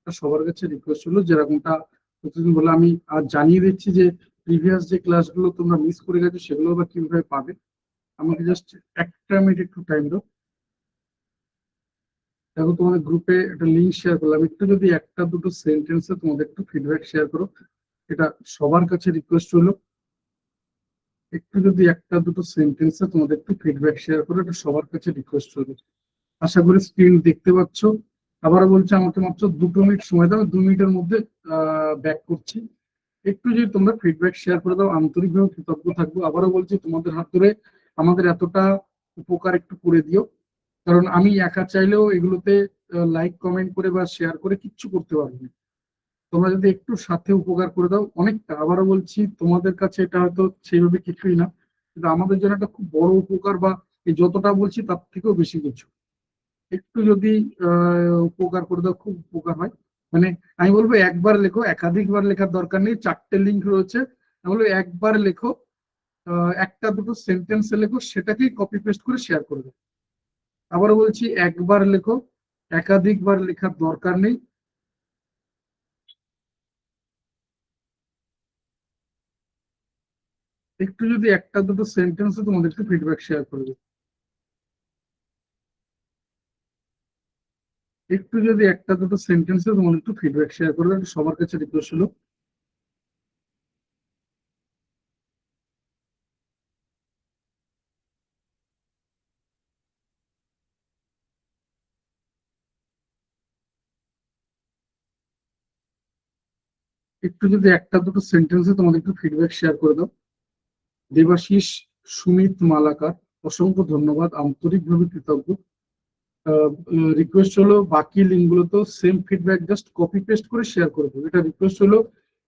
আর সবার কাছে রিকোয়েস্ট হলো, যেরকমটা প্রতিদিন বলে আমি আর জানিয়ে দিচ্ছি যে প্রিভিয়াস যে ক্লাসগুলো তোমরা মিস করে গেছো সেগুলো আবার কিভাবে পাবে। আমাকে জাস্ট একটা মিনিট একটু টাইম দাও। দেখো তোমাদের গ্রুপে একটা লিঙ্ক শেয়ার করলাম, একটু যদি একটা দুটো সেন্টেন্সে তোমাদের একটু ফিডব্যাক শেয়ার করো, এটা সবার কাছে রিকোয়েস্ট হলো। একটু যদি একটা দুটো সেন্টেন্সে তোমাদের একটু ফিডব্যাক শেয়ার করো, এটা সবার কাছে রিকোয়েস্ট হলো। আশা করি স্ক্রিন দেখতে পাচ্ছ। আবারও বলছি, আমাকে মাত্র 2 মিনিট সময় দাও, 2 মিনিটের মধ্যে ব্যাক করছি। একটু যদি তোমরা ফিডব্যাক শেয়ার করে দাও, আন্তরিকভাবে কৃতজ্ঞ থাকবো। আবারও বলছি, তোমাদের হাত ধরে আমাদের এতটা উপকার একটু করে দিও, কারণ আমি একা চাইলেও এগুলোতে লাইক কমেন্ট করে বা শেয়ার করে কিচ্ছু করতে পারবো না। তোমরা যদি একটু সাথে উপকার করে দাও অনেকটা, আবারও বলছি তোমাদের কাছে এটা হয়তো সেইভাবে কিছুই না, কিন্তু আমাদের জন্য একটা খুব বড় উপকার, বা এই যতটা বলছি তার থেকেও বেশি কিছু। একটু যদি উপকার করে দাও খুব উপকার হয়। মানে আমি বলবো একবার লেখো, একাধিকবার লেখার দরকার নেই, 4টে লিঙ্ক রয়েছে। আমি বলবো একবার লেখো, একটা দুটো সেন্টেন্সে লেখো, সেটাকেই কপি পেস্ট করে শেয়ার করে দাও। আবারও বলছি একবার লেখো, একাধিকবার লেখার দরকার নেই। একটু যদি একটা দুটো সেন্টেন্সে তোমাদেরকে ফিডব্যাক শেয়ার করে দিই, একটু যদি একটা দুটো সেন্টেন্সে তোমাদের একটু ফিডব্যাক শেয়ার করে দাও, সবার কাছে রিকোয়েস্ট হলো। একটু যদি একটা দুটো সেন্টেন্সে তোমাদের একটু ফিডব্যাক শেয়ার করে দাও। দেবাশিস, সুমিত মালাকার, অসংখ্য ধন্যবাদ, আন্তরিকভাবে কৃতজ্ঞ। রিকোয়েস্ট হলো বাকি লিঙ্কগুলোতেও same feedback just copy paste করে শেয়ার করে দেবো। এটা রিকোয়েস্ট হলো,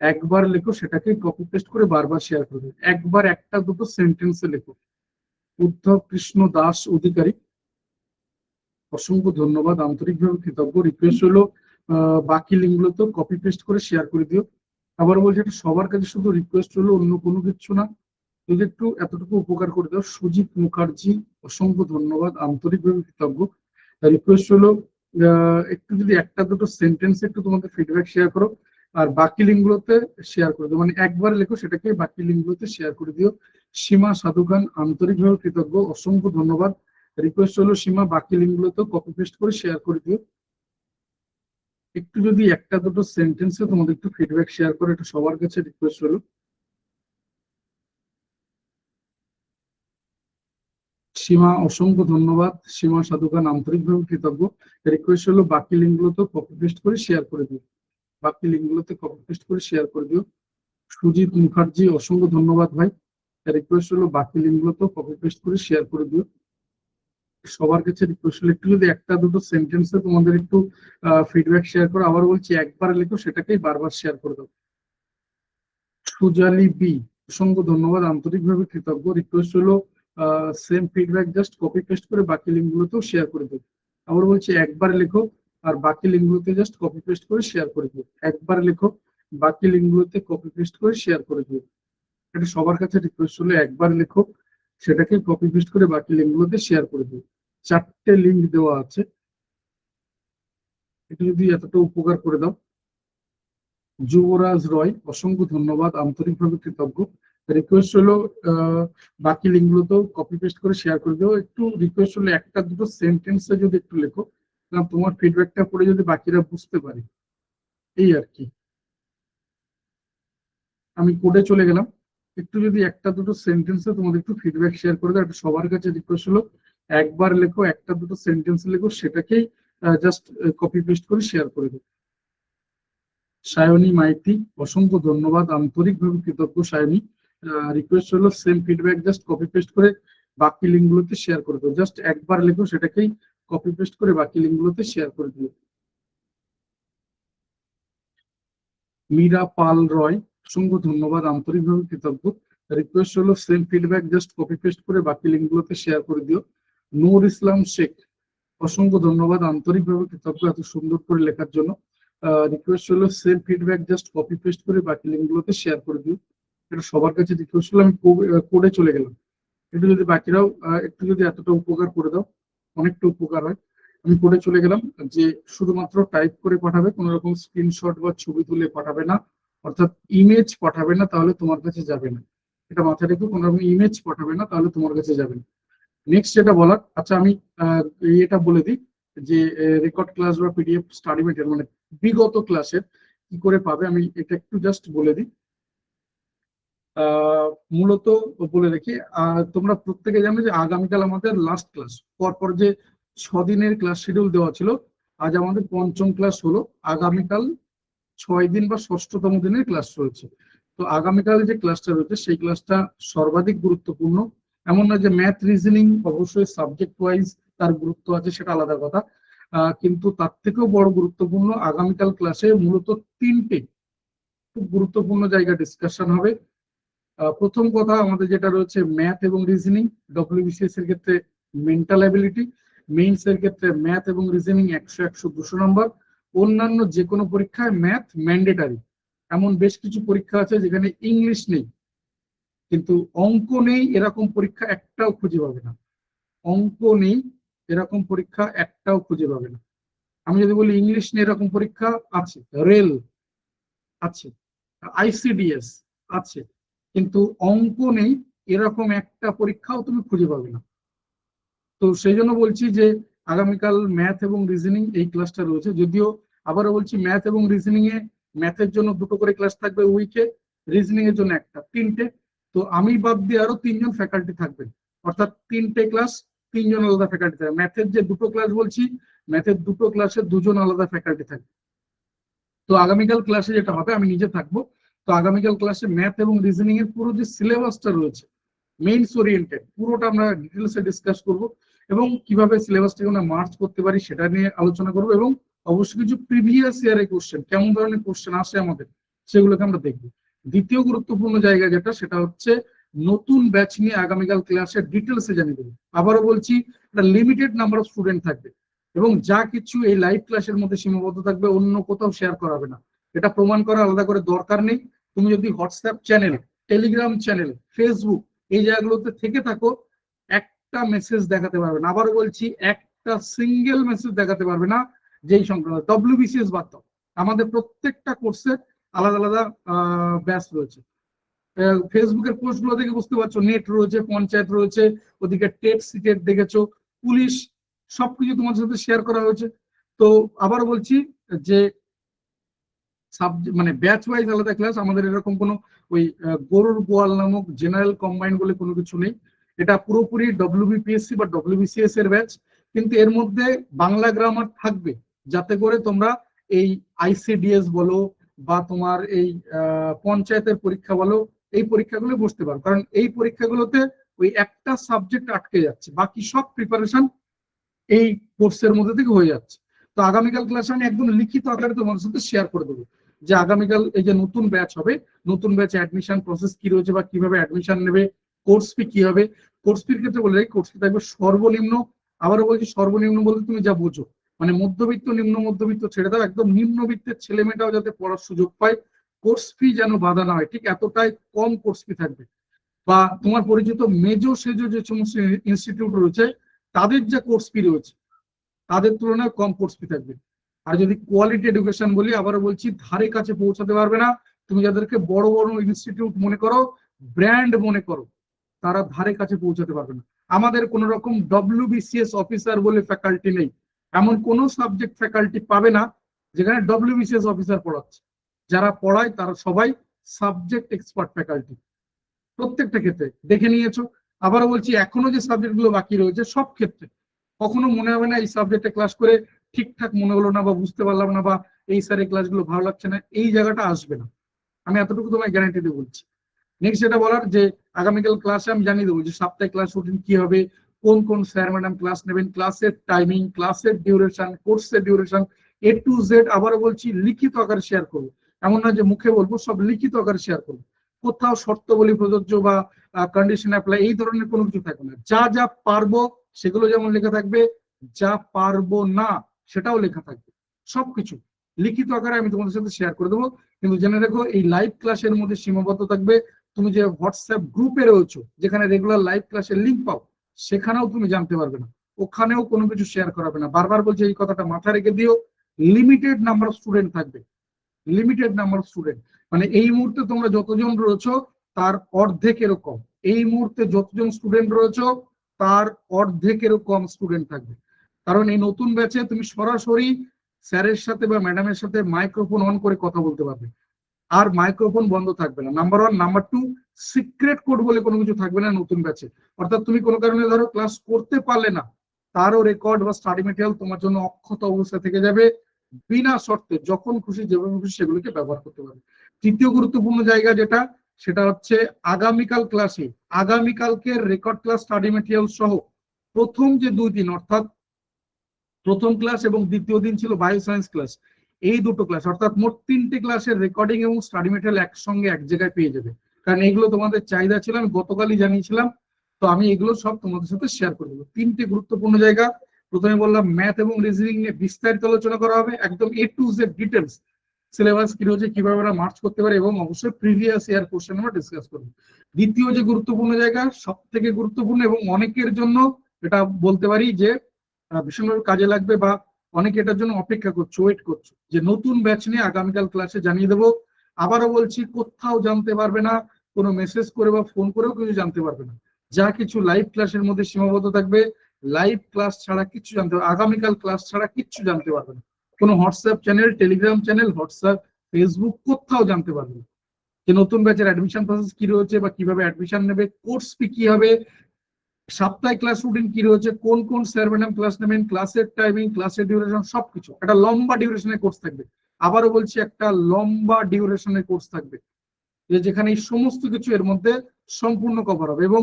একবার লেখো সেটাকে কপি পেস্ট করে বারবার শেয়ার করে দেবো। একবার একটা দুটো সেন্টেন্সে লেখো। উদ্ধব কৃষ্ণ দাস অধিকারী, অসংখ্য ধন্যবাদ, আন্তরিকভাবে কৃতজ্ঞ। রিকোয়েস্ট হলো বাকি লিঙ্কগুলোতেও কপি পেস্ট করে শেয়ার করে দিও। আবার বলছি, এটা সবার কাছে শুধু রিকোয়েস্ট হলো, অন্য কোনো কিছু না। যদি একটু এতটুকু উপকার করে দাও। সুজিত মুখার্জি, অসংখ্য ধন্যবাদ, আন্তরিকভাবে কৃতজ্ঞ। রিকোয়েস্ট হলো একটু যদি একটা দুটো সেন্টেন্স একটু তোমাদের ফিডব্যাক শেয়ার করো, আর বাকি লিঙ্কগুলোতে শেয়ার করে দিও। মানে একবার লেখো সেটাকে বাকি লিঙ্কগুলোতে শেয়ার করে দিও। সীমা সাধু খান, আন্তরিকভাবে কৃতজ্ঞ, অসংখ্য ধন্যবাদ। রিকোয়েস্ট হলো সীমা বাকি লিঙ্কগুলোতে কপি পেস্ট করে শেয়ার করে দিও। একটু যদি একটা দুটো সেন্টেন্সে তোমাদের একটু ফিডব্যাক শেয়ার করো, এটা সবার কাছে রিকোয়েস্ট হলো। সীমা, অসংখ্য ধন্যবাদ। সীমা সাধু খান, আন্তরিকভাবে কৃতজ্ঞ। রিকোয়েস্ট হলো বাকি লিঙ্কগুলোতে কপি পেস্ট করে শেয়ার করে দিও। বাকি লিঙ্কগুলোতে কপি পেস্ট করে শেয়ার করে দিও। সুজিত মুখার্জি, অসংখ্য ধন্যবাদ ভাই। রিকোয়েস্ট হলো বাকি লিঙ্কগুলোতে কপি পেস্ট করে শেয়ার করে দিও। সবার কাছে রিকোয়েস্ট হলো, একটু যদি একটা দুটো সেন্টেন্সে তোমাদের একটু ফিডব্যাক শেয়ার করো। আবার বলছি একবার লিখো সেটাকেই বারবার শেয়ার করে দাও। সুজালি বি, অসংখ্য ধন্যবাদ, আন্তরিকভাবে কৃতজ্ঞ। রিকোয়েস্ট হলো same feedback just copy paste করে বাকি লিঙ্কগুলোতেও শেয়ার করে দিও। আবার বলছি একবার লেখো, আর বাকি লিঙ্কগুলোতে জাস্ট কপি পেস্ট করে শেয়ার করে দিও। একবার লেখো, বাকি লিঙ্কগুলোতে কপি পেস্ট করে শেয়ার করে দিও। এটা সবার কাছে রিকোয়েস্ট হলে একবার লেখো, সেটাকে কপি পেস্ট করে বাকি লিঙ্কগুলোতে শেয়ার করে দিও। 4টে লিঙ্ক দেওয়া আছে, এটা যদি এতটা উপকার করে দাও। যুবরাজ রয়, অসংখ্য ধন্যবাদ, আন্তরিকভাবে কৃতজ্ঞ। রিকোয়েস্ট হলো বাকি লিঙ্কগুলোতেও কপি পেস্ট করে শেয়ার করে দিও। একটু রিকোয়েস্ট হলো একটা দুটো সেন্টেন্সে যদি একটু লেখো, কারণ তোমার ফিডব্যাকটা পড়ে যদি বাকিরা বুঝতে পারে, এই আর কি। আমি কোডে চলে গেলাম, একটু যদি একটা দুটো সেন্টেন্সে তোমাদের একটু ফিডব্যাক শেয়ার করে দাও। একটু সবার কাছে রিকোয়েস্ট হলো একবার লেখো, একটা দুটো সেন্টেন্স লেখো, সেটাকেই জাস্ট কপি পেস্ট করে শেয়ার করে দাও। সায়নী মাইতি, অসংখ্য ধন্যবাদ, আন্তরিকভাবে কৃতজ্ঞ সায়নী। রিকোয়েস্ট হলো same feedback just copy paste করে বাকি লিঙ্কগুলোতে শেয়ার করে দাও। জাস্ট একবার লেখো, সেটাকেই কপি পেস্ট করে বাকি লিঙ্কগুলোতে শেয়ার করে দিও। মীরা পাল রয়, অসংখ্য ধন্যবাদ, আন্তরিকভাবে কৃতজ্ঞ। রিকোয়েস্ট হলো same feedback just copy paste করে বাকি লিঙ্কগুলোতে শেয়ার করে দিও। নূর ইসলাম শেখ, অসংখ্য ধন্যবাদ, আন্তরিকভাবে কৃতজ্ঞ এত সুন্দর করে লেখার জন্য। রিকোয়েস্ট হলো same feedback just copy paste করে বাকি লিঙ্কগুলোতে শেয়ার করে দিও। এটা সবার কাছে রিকোয়েস্ট হলো। আমি কোডে চলে গেলাম, একটু যদি বাকিরাও একটু যদি এতটা উপকার করে দাও, অনেকটা উপকার হয়। আমি কোডে চলে গেলাম, যে শুধুমাত্র টাইপ করে পাঠাবে, কোনো রকম স্ক্রিনশট বা ছবি তুলে পাঠাবে না, অর্থাৎ ইমেজ পাঠাবে না, তাহলে তোমার কাছে যাবে না। এটা মাথায় রেখো, কোনো রকম ইমেজ পাঠাবে না, তাহলে তোমার কাছে যাবে না। নেক্সট যেটা বলার, আচ্ছা আমি এটা বলে দিই যে রেকর্ড ক্লাস বা পিডিএফ স্টাডি মেটেরিয়াল মানে বিগত ক্লাসের কি করে পাবে, আমি এটা একটু জাস্ট বলে দিই। মূলত বলে রেখি, তোমরা প্রত্যেকে জানো যে আগামীকাল আমাদের লাস্ট ক্লাস। পরপর যে 6 দিনের ক্লাস শিডিউল দেওয়া ছিল, আজ আমাদের 5ম ক্লাস হলো। আগামীকাল 6 দিন বা 6ষ্ঠতম দিনের ক্লাস রয়েছে। তো আগামীকাল যে ক্লাসটা রয়েছে সেই ক্লাসটা সর্বাধিক গুরুত্বপূর্ণ। এমন না যে ম্যাথ রিজনিং অবশ্যই সাবজেক্ট ওয়াইজ তার গুরুত্ব আছে, সেটা আলাদা কথা, কিন্তু তার থেকেও বড় গুরুত্বপূর্ণ আগামীকাল ক্লাসে মূলত 3টে খুব গুরুত্বপূর্ণ জায়গা ডিসকাশন হবে। প্রথম কথা আমাদের যেটা রয়েছে ম্যাথ এবং রিজনিং, ডব্লিউবিসিএস এর ক্ষেত্রে মেন্টাল অ্যাবিলিটি, মেইনস এর ক্ষেত্রে ম্যাথ এবং রিজনিং 100 100 200 নম্বর। অন্যান্য যে কোনো পরীক্ষায় ম্যাথ ম্যান্ডেটারি। এমন বেশ কিছু পরীক্ষা আছে যেখানে ইংলিশ নেই, কিন্তু অঙ্ক নেই এরকম পরীক্ষা একটাও খুঁজে পাবে না। অঙ্ক নেই এরকম পরীক্ষা একটাও খুঁজে পাবে না। আমি যদি বলি ইংলিশ নেই এরকম পরীক্ষা আছে, রেল আছে, আইসিডিএস আছে, কিন্তু অঙ্ক নেই এরকম একটা পরীক্ষাও তুমি খুঁজে পাবে না। তো সেই জন্য বলছি যে আগামীকাল ম্যাথ এবং রিজনিং এই ক্লাসটা রয়েছে। যদিও আবারও বলছি, ম্যাথ এবং রিজনিং এ ম্যাথের জন্য 2টো করে ক্লাস থাকবে উইকে, রিজনিং এর জন্য একটা, 3টে। তো আমি বাদ দিয়ে আরো 3জন ফ্যাকাল্টি থাকবেন, অর্থাৎ 3টে ক্লাস, 3জন আলাদা ফ্যাকাল্টি থাকবে। ম্যাথের যে 2টো ক্লাস বলছি, ম্যাথের 2টো ক্লাসে 2জন আলাদা ফ্যাকাল্টি থাকবে। তো আগামীকাল ক্লাসে যেটা হবে, আমি নিজে থাকবো। তো আগামীকাল ক্লাসে ম্যাথ এবং রিজনিং এর পুরো যে সিলেবাসটা রয়েছে মেইনস ওরিয়েন্টেড, পুরোটা আমরা ডিটেলসে ডিসকাস করব, এবং কিভাবে সিলেবাসটাকে আমরা মার্চ করতে পারি সেটা নিয়ে আলোচনা করব, এবং অবশ্যই কিছু প্রিভিয়াস ইয়ারের কোশ্চেন, কেমন ধরনের কোশ্চেন আসে আমাদের, সেগুলোকে আমরা দেখব। দ্বিতীয় গুরুত্বপূর্ণ জায়গা যেটা, সেটা হচ্ছে নতুন ব্যাচ নিয়ে আগামীকাল ক্লাসে ডিটেলসে জানিয়ে দেবো। আবারও বলছি, একটা লিমিটেড নাম্বার অফ স্টুডেন্ট থাকবে, এবং যা কিছু এই লাইভ ক্লাসের মধ্যে সীমাবদ্ধ থাকবে, অন্য কোথাও শেয়ার করাবে না। এটা প্রমাণ করা আলাদা করে দরকার নেই। তুমি যদি WhatsApp channel, Telegram channel, Facebook এই জায়গাগুলোতে থেকে থাকো, একটা মেসেজ দেখাতে পারবে না। আবারও বলছি, একটা সিঙ্গেল মেসেজ দেখাতে পারবে না যেই সংক্রান্ত। ডব্লিউবিসিএস বাদ দাও, আমাদের প্রত্যেকটা কোর্সের আলাদা আলাদা ব্যাচ রয়েছে। ফেসবুকের পোস্ট গুলো থেকে বুঝতে পারছো, নেট রয়েছে, পঞ্চায়েত রয়েছে, ওদিকে টেট সিটেট দেখেছো, পুলিশ, সবকিছু তোমাদের সাথে শেয়ার করা হয়েছে। তো আবার বলছি যে মানে ব্যাচ ওয়াইজ আলাদা ক্লাস, আমাদের এরকম কোনো ওই গরুর গোয়াল নামক জেনারেল কম্বাইন্ড বলে কোনো কিছু নেই। এটা পুরোপুরি ডব্লিউবিপিএসসি বা ডব্লিউবিসিএস এর ব্যাচ, কিন্তু এর মধ্যে বাংলা গ্রামার থাকবে, যাতে করে তোমরা এই আইসিডিএস বলো বা তোমার এই পঞ্চায়েতের পরীক্ষা বলো, এই পরীক্ষাগুলো বসতে পারো। কারণ এই পরীক্ষাগুলোতে ওই একটা সাবজেক্ট আটকে যাচ্ছে, বাকি সব প্রিপারেশন এই কোর্সের মধ্যে থেকে হয়ে যাচ্ছে। তো আগামীকাল ক্লাসে আমি একদম লিখিত আকারে তোমাদের সাথে শেয়ার করে দেবো যে আগামীকাল এই যে নতুন ব্যাচ হবে, নতুন ব্যাচে অ্যাডমিশন প্রসেস কি রয়েছে বা কিভাবে অ্যাডমিশন নেবে, কোর্স ফি কি হবে। কোর্স ফির ক্ষেত্রে বলে রাখি, কোর্স ফি থাকবে সর্বনিম্ন, আবারও বলছি সর্বনিম্ন বলতে তুমি যা বোঝো, মানে মধ্যবিত্ত, নিম্ন মধ্যবিত্ত ছেড়ে দাও, একদম নিম্নবিত্তের ছেলে মেয়েটাও যাতে পড়ার সুযোগ পায়, কোর্স ফি যেন বাধা না হয়, ঠিক এতটাই কম কোর্স ফি থাকবে। বা তোমার পরিচিত মেজো সেজো যে সমস্ত ইনস্টিটিউট রয়েছে তাদের যে কোর্স ফি রয়েছে তাদের তুলনায় কম কোর্স ফি থাকবে। আর যদি কোয়ালিটি এডুকেশন বলি, আবারও বলছি, ধারে কাছে পৌঁছাতে পারবে না। তুমি যাদেরকে বড় বড় ইনস্টিটিউট মনে করো, ব্র্যান্ড মনে করো, তারা ধারে কাছে পৌঁছাতে পারবে না। আমাদের কোন রকম ডব্লিউবিসিএস অফিসার বলে ফ্যাকাল্টি নেই। এমন কোন সাবজেক্ট ফ্যাকাল্টি পাবে না যেখানে ডব্লিউবিসিএস অফিসার পড়াচ্ছে। যারা পড়ায় তারা সবাই সাবজেক্ট এক্সপার্ট ফ্যাকাল্টি, প্রত্যেকটা ক্ষেত্রে দেখে নিয়েছো। আবারও বলছি, এখনো যে সাবজেক্ট গুলো বাকি রয়েছে সব ক্ষেত্রে কখনো মনে হবে না এই সাবজেক্টে ক্লাস করে ঠিকঠাক মনে হলো না বা বুঝতে পারলাম না বা এই স্যারের ক্লাসগুলো ভালো লাগছে না, এই জায়গাটা আসবে না। আমি এতটুকু তোমায় গ্যারান্টি দিয়ে বলছি। নেক্সট যেটা বলার, যে আগামীকাল ক্লাসে আমি জানিয়ে দেবো যে সপ্তাহে ক্লাস রুটিন কি হবে, কোন কোন স্যার ম্যাডাম ক্লাস নেবেন, ক্লাসের টাইমিং, ক্লাসের ডিউরেশন, কোর্সের ডিউরেশন, A to Z। আবারও বলছি, লিখিত আকারে শেয়ার করবো। এমন না যে মুখে বলবো, সব লিখিত আকারে শেয়ার করবো। কোথাও শর্তাবলী প্রযোজ্য বা কন্ডিশন অ্যাপ্লাই এই ধরনের কোনো কিছু থাকবে না। যা যা পারবো সেগুলো যেমন লেখা থাকবে, যা পারবো না সেটাও লেখা থাকবে। সবকিছু লিখিত আকারে আমি তোমাদের সাথে শেয়ার করে দেবো। কিন্তু জেনে রেখো, এই লাইভ ক্লাসের মধ্যে সীমাবদ্ধ থাকবে। তুমি যে হোয়াটসঅ্যাপ গ্রুপে রয়েছো, যেখানে রেগুলার লাইভ ক্লাসের লিঙ্ক পাও, সেখানেও তুমি জানতে পারবে না, ওখানেও কোনো কিছু শেয়ার করাবে না। বারবার বলছি, এই কথাটা মাথায় রেখে দিও। লিমিটেড নাম্বার অফ স্টুডেন্ট থাকবে, লিমিটেড নাম্বার অফ স্টুডেন্ট। মানে এই মুহূর্তে তোমরা যতজন রয়েছো তার অর্ধেকেরও কম। এই মুহূর্তে যতজন স্টুডেন্ট রয়েছো তার অর্ধেকেরও কম স্টুডেন্ট থাকবে। কারণ এই নতুন ব্যাচে তুমি সরাসরি স্যারের সাথে বা ম্যাডামের সাথে মাইক্রোফোন অন করে কথা বলতে পারবে, আর মাইক্রোফোন বন্ধ থাকবে না। নাম্বার 1। নাম্বার 2, সিক্রেট কোড বলে কোনো কিছু থাকবে না নতুন ব্যাচে। অর্থাৎ তুমি কোনো কারণে ধরো ক্লাস করতে পারলে না, তারও রেকর্ড বা স্টাডি মেটেরিয়াল তোমার জন্য অক্ষত অবস্থা থেকে যাবে। বিনা শর্তে যখন খুশি যেভাবে খুশি সেগুলোকে ব্যবহার করতে পারবে। তৃতীয় গুরুত্বপূর্ণ জায়গা যেটা, সেটা হচ্ছে আগামীকাল ক্লাসে, আগামীকালকে রেকর্ড ক্লাস, স্টাডি মেটেরিয়াল সহ প্রথম যে 2 দিন, অর্থাৎ প্রথম ক্লাস এবং দ্বিতীয় দিন ছিল বায়োসায়েন্স ক্লাস, এই দুটো ক্লাস অর্থাৎ মোট 3টে ক্লাসের রেকর্ডিং এবং স্টাডি মেটেরিয়াল একসঙ্গে এক জায়গায় পেয়ে যাবে। কারণ এগুলো তোমাদের চাহিদা ছিল, আমি গতকালই জানিয়েছিলাম। তো আমি এগুলো সব তোমাদের সাথে শেয়ার করে দেবো। 3টে গুরুত্বপূর্ণ জায়গা। প্রথমে বললাম, ম্যাথ এবং রিজনিং নিয়ে বিস্তারিত আলোচনা করা হবে, একদম A to Z details. Syllabus কি রয়েছে, কিভাবে আমরা মার্চ করতে পারি, এবং অবশ্যই প্রিভিয়াস ইয়ার কোশ্চেন আমরা ডিসকাস করবো। দ্বিতীয় যে গুরুত্বপূর্ণ জায়গা, সব থেকে গুরুত্বপূর্ণ এবং অনেকের জন্য এটা বলতে পারি যে ভীষণভাবে কাজে লাগবে, বা অনেকে এটার জন্য অপেক্ষা করছো, ওয়েট করছো, যে নতুন ব্যাচ নিয়ে আগামীকাল ক্লাসে জানিয়ে দেবো। আবারও বলছি, কোথাও জানতে পারবে না, কোনো মেসেজ করে বা ফোন করেও কিছু জানতে পারবে না। যা কিছু লাইভ ক্লাসের মধ্যে সীমাবদ্ধ থাকবে। লাইভ ক্লাস ছাড়া কিচ্ছু জানতে পারবে, আগামীকাল ক্লাস ছাড়া কিচ্ছু জানতে পারবে না। কোনো WhatsApp channel, Telegram channel, WhatsApp, Facebook, কোথাও জানতে পারবে না যে নতুন ব্যাচের অ্যাডমিশন প্রসেস কি রয়েছে, বা কিভাবে অ্যাডমিশন নেবে, কোর্স ফি কি হবে, সপ্তাহে ক্লাস রুটিন কি রয়েছে, কোন কোন স্যার ম্যাডাম ক্লাস নেবেন, ক্লাসের টাইমিং, ক্লাসের ডিউরেশন, সবকিছু। একটা লম্বা ডিউরেশনের কোর্স থাকবে। আবারও বলছি, একটা লম্বা ডিউরেশনের কোর্স থাকবে, যেখানে এই সমস্ত কিছু এর মধ্যে সম্পূর্ণ কভার হবে। এবং